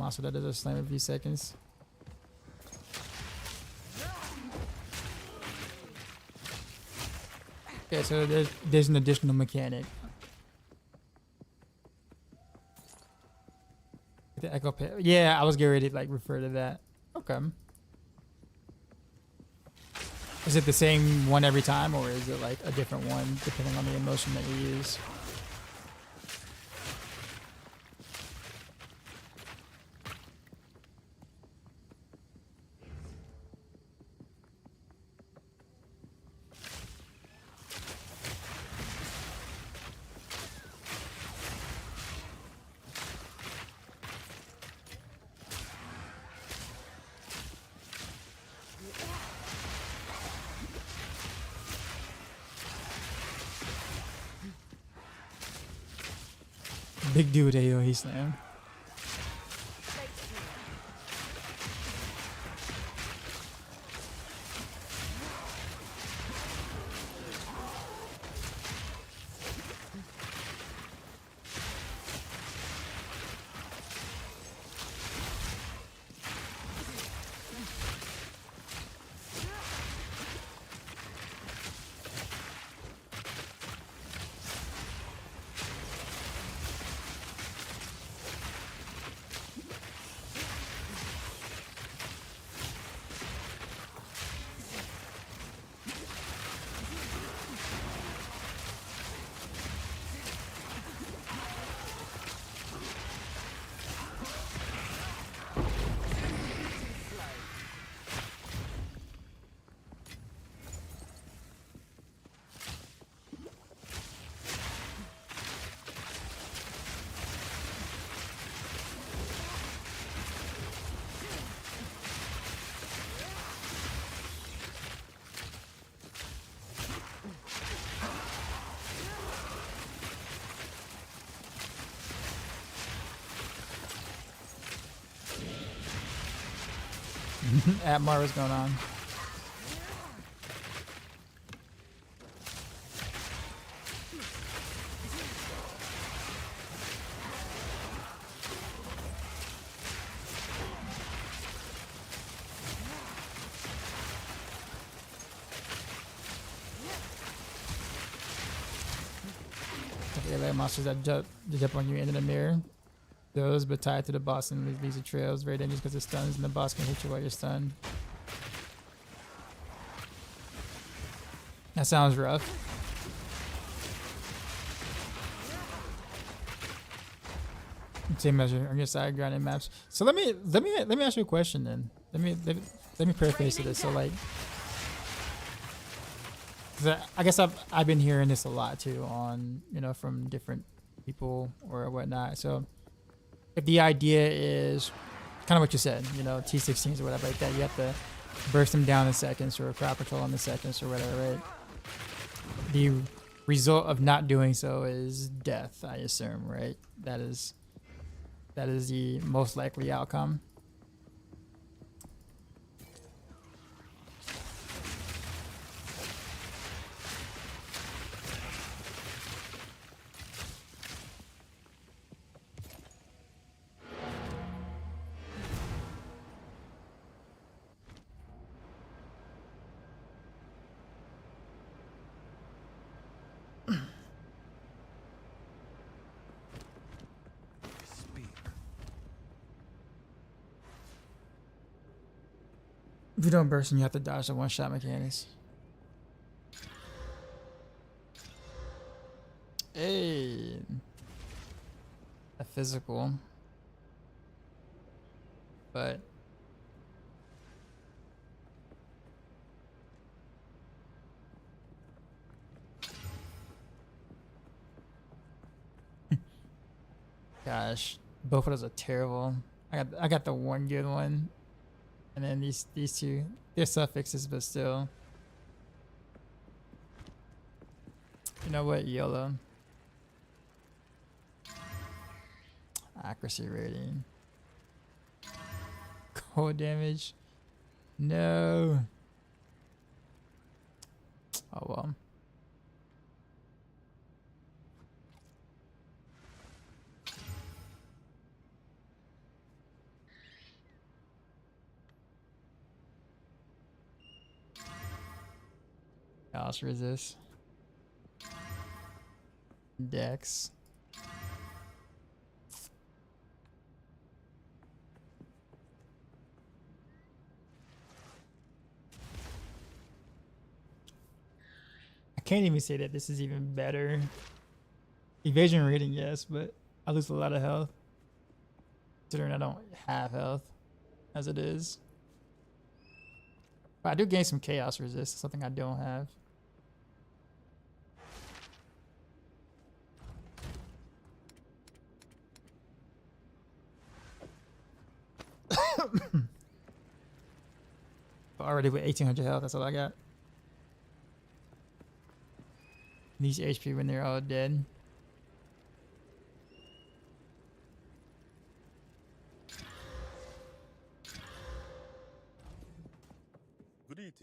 So that does a slam in a few seconds. Okay, so there's an additional mechanic. The echo pit. Yeah, I was getting ready to like refer to that. Okay. Is it the same one every time, or is it like a different one depending on the emotion that you use? Big dude AoE slam. Atmar, what's going on? Okay, like monsters that jump on you into the mirror. Those, but tied to the boss and leaves a trail. It's very dangerous because it stuns and the boss can hit you while you're stunned. That sounds rough. Same measure on your side grinding maps. So let me ask you a question then. Let me preface to this. So like, 'cause I guess I've been hearing this a lot too on, you know, from different people or whatnot. So if the idea is kind of what you said, you know, T16s or whatever like that, you have to burst them down in seconds or crowd patrol in the seconds or whatever, right? The result of not doing so is death, I assume, right? That is the most likely outcome. If you don't burst, and you have to dodge the one-shot mechanics. Hey, a physical, but gosh, both of those are terrible. I got the one good one. And then these two, they're suffixes, but still. You know what? YOLO. Accuracy rating. Cold damage. No. Oh well. Chaos resist. Dex. I can't even say that this is even better. Evasion rating, yes, but I lose a lot of health. Considering I don't have health as it is. But I do gain some chaos resist, something I don't have. Already with 1800 health, that's all I got. These HP when they're all dead. Greetings.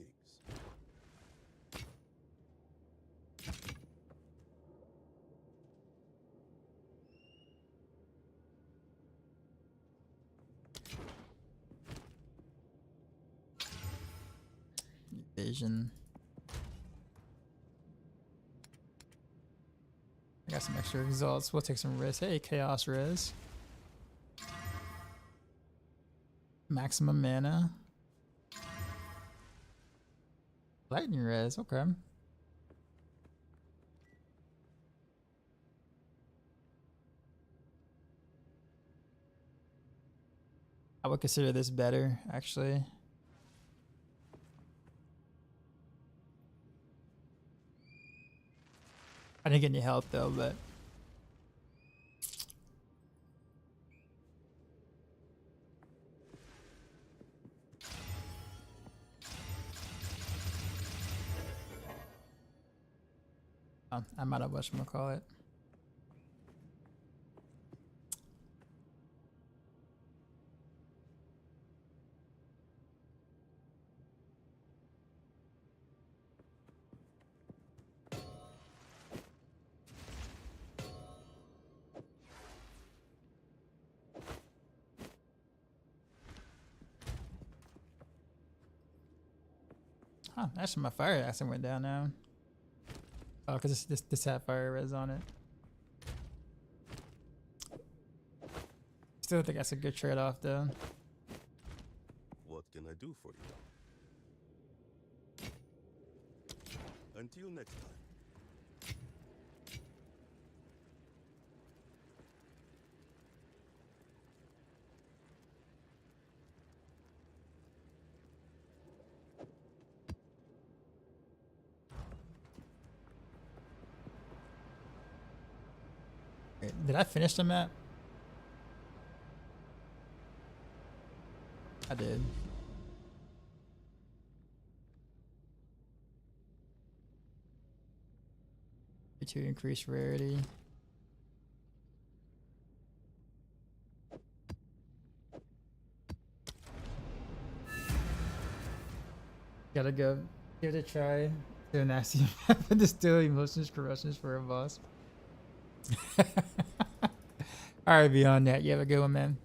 Evasion. I got some extra exalts. We'll take some risks. Hey, chaos res. Maximum mana. Lightning res, okay. I would consider this better, actually. I didn't get any health though, but I might have whatchamacallit. Huh, actually my fire accent went down now. Oh, because this had fire res on it. still think that's a good trade-off, though. What can I do for you? Until next time. Wait, did I finish the map? I did. To increase rarity. Gotta go give it a try. Do a nasty map and distill emotions, corruptions for a boss. Alright, beyond that, you have a good one, man.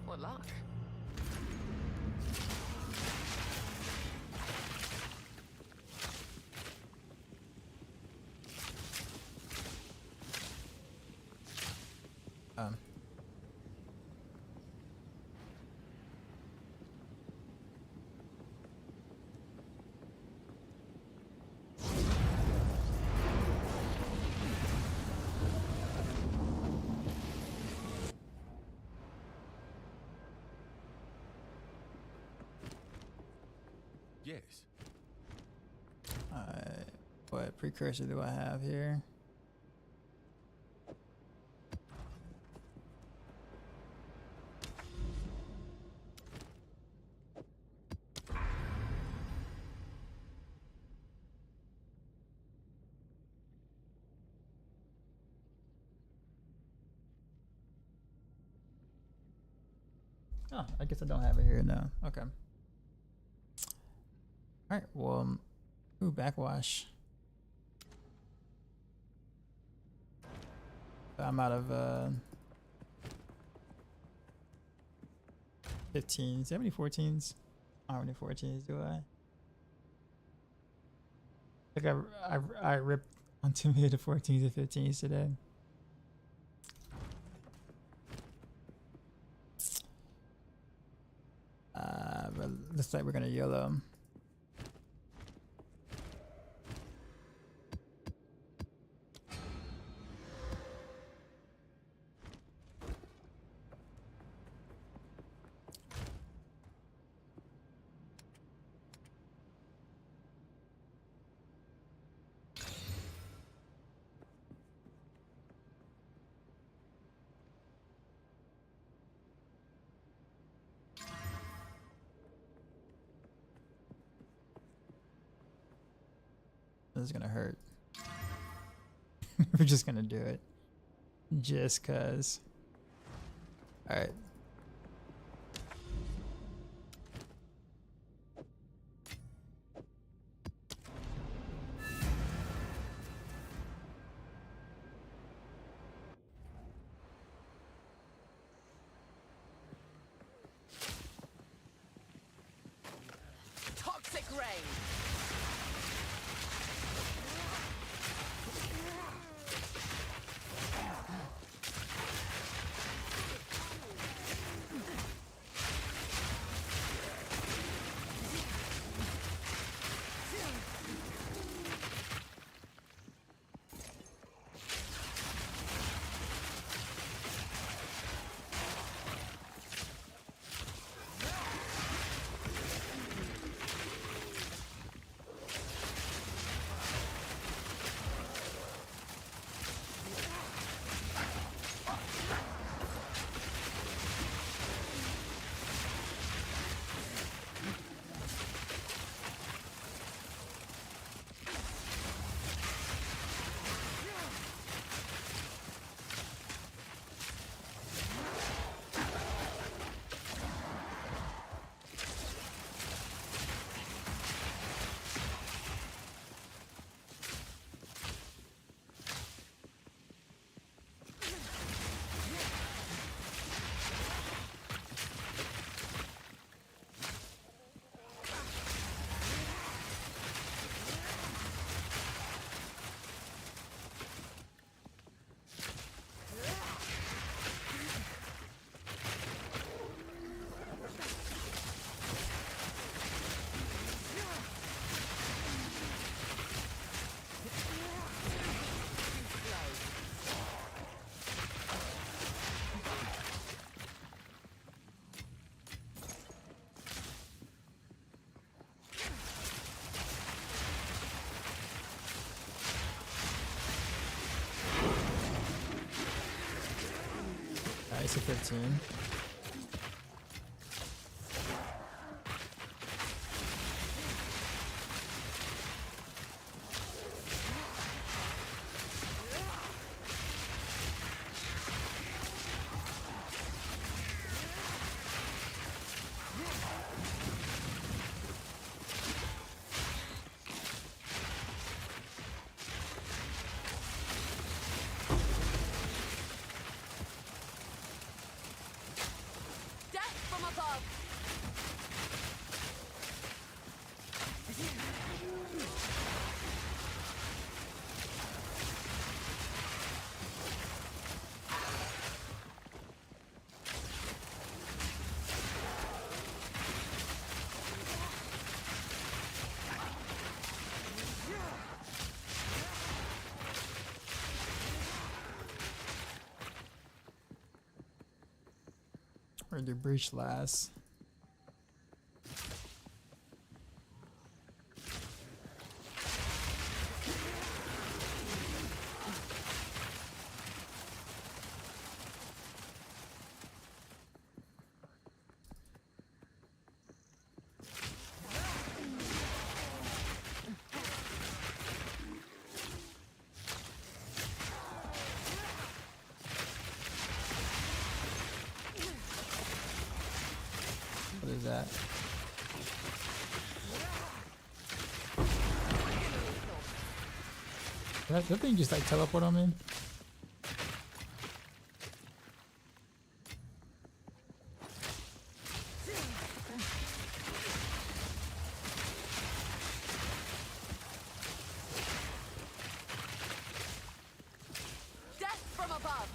What luck. Yes. What precursor do I have here? Oh, I guess I don't have it here now. Okay. Alright, well, ooh, backwash. I'm out of 15s. Do you have any 14s? I don't have any 14s, do I? I think I ripped on too many of the 14s and 15s today. But looks like we're gonna YOLO. This is gonna hurt. We're just gonna do it. Just cause. Alright. rain. Nice, a 15. Death from above. Where'd the breach last? What is that? That thing just like teleport on me? Death from above.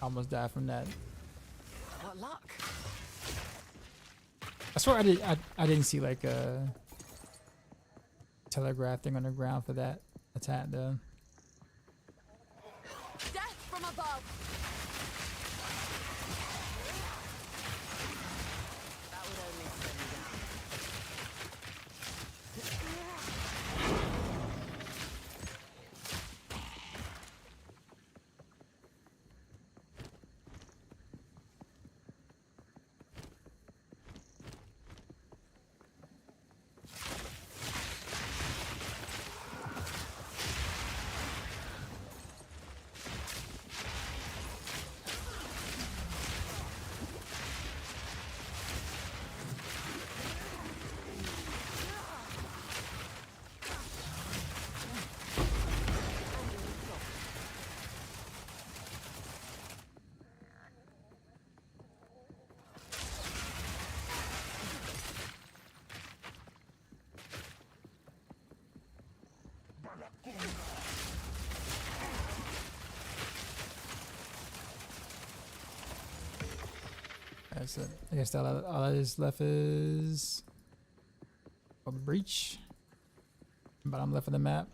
almost died from that. What luck? I swear I didn't see like a telegraph thing on the ground for that attack though. Death from above. That would only slow me down. That's it. I guess that all that is left is a breach. Bottom left of the map.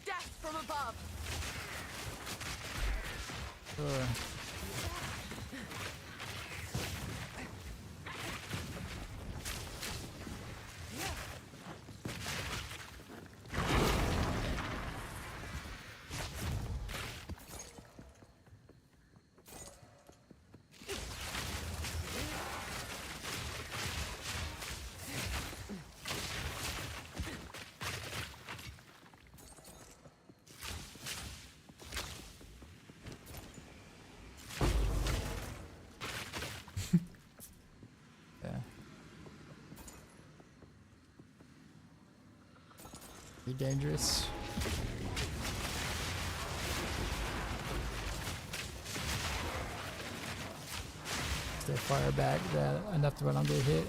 Death from above. Sure. Yeah. Be dangerous. Stay fire back that enough to when I don't get hit.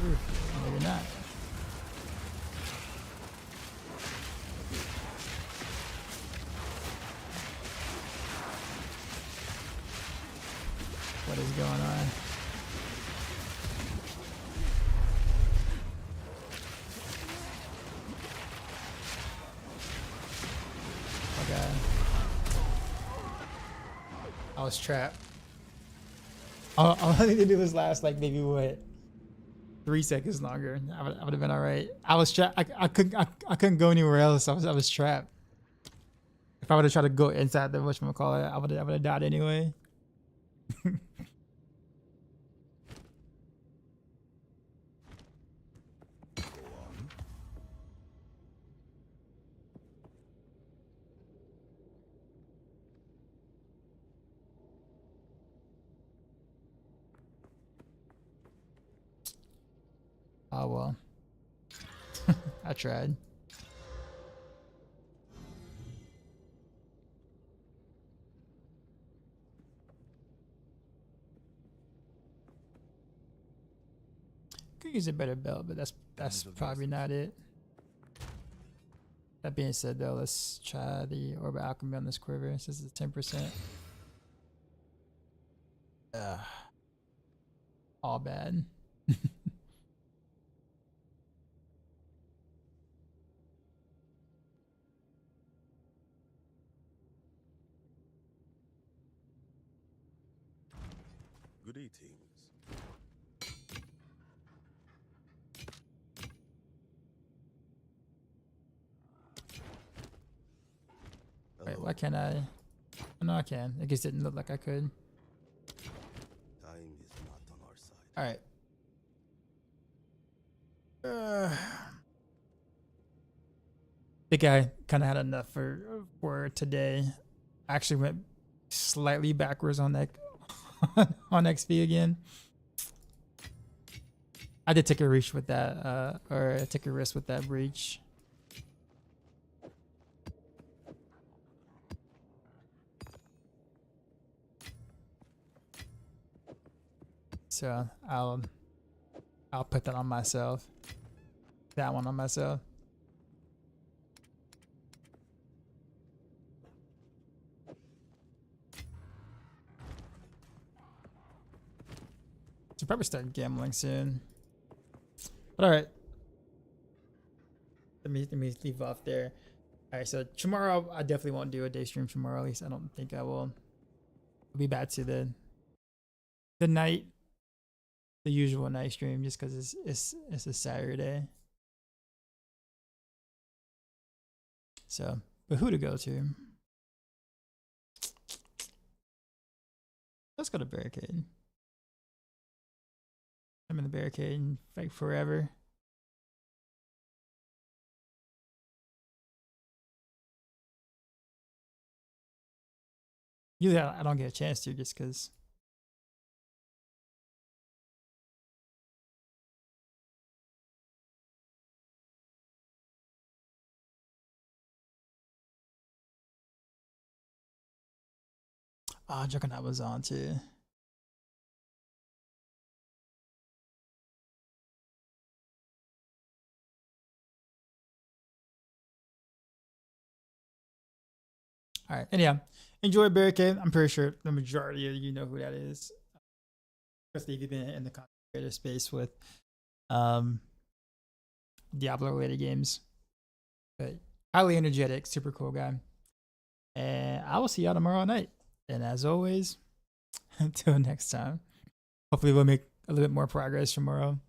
Ooh, maybe not. What is going on? Okay. I was trapped. All I need to do was last like maybe what 3 seconds longer. I would have been all right. I was trapped. I couldn't go anywhere else. I was trapped. If I would have tried to go inside the whatchamacallit, I would have died anyway. Oh well. I tried. Could use a better belt, but that's probably not it. That being said though, let's try the Orb Alchemy on this quiver. This is 10%. All bad. Good eatings. Wait, why can't I? No, I can. It just didn't look like I could. Time is not on our side. All right. Think I kind of had enough for today. I actually went slightly backwards on that on XP again. I did take a reach with that, or take a risk with that breach. So I'll put that on myself. That one on myself. Should probably start gambling soon. But all right. Let me leave off there. All right, so tomorrow I definitely won't do a day stream tomorrow. At least I don't think I will. I'll be back to the night, the usual night stream, just because it's a Saturday. So, but who to go to? Let's go to Barricade. I'm in the Barricade and fight forever. Usually I don't get a chance to just because. Oh, Juggernaut was on too. All right, anyhow, enjoy Barricade. I'm pretty sure the majority of you know who that is, especially if you've been in the content creator space with Diablo related games. But highly energetic, super cool guy. And I will see y'all tomorrow night. And as always, until next time, hopefully we'll make a little bit more progress tomorrow.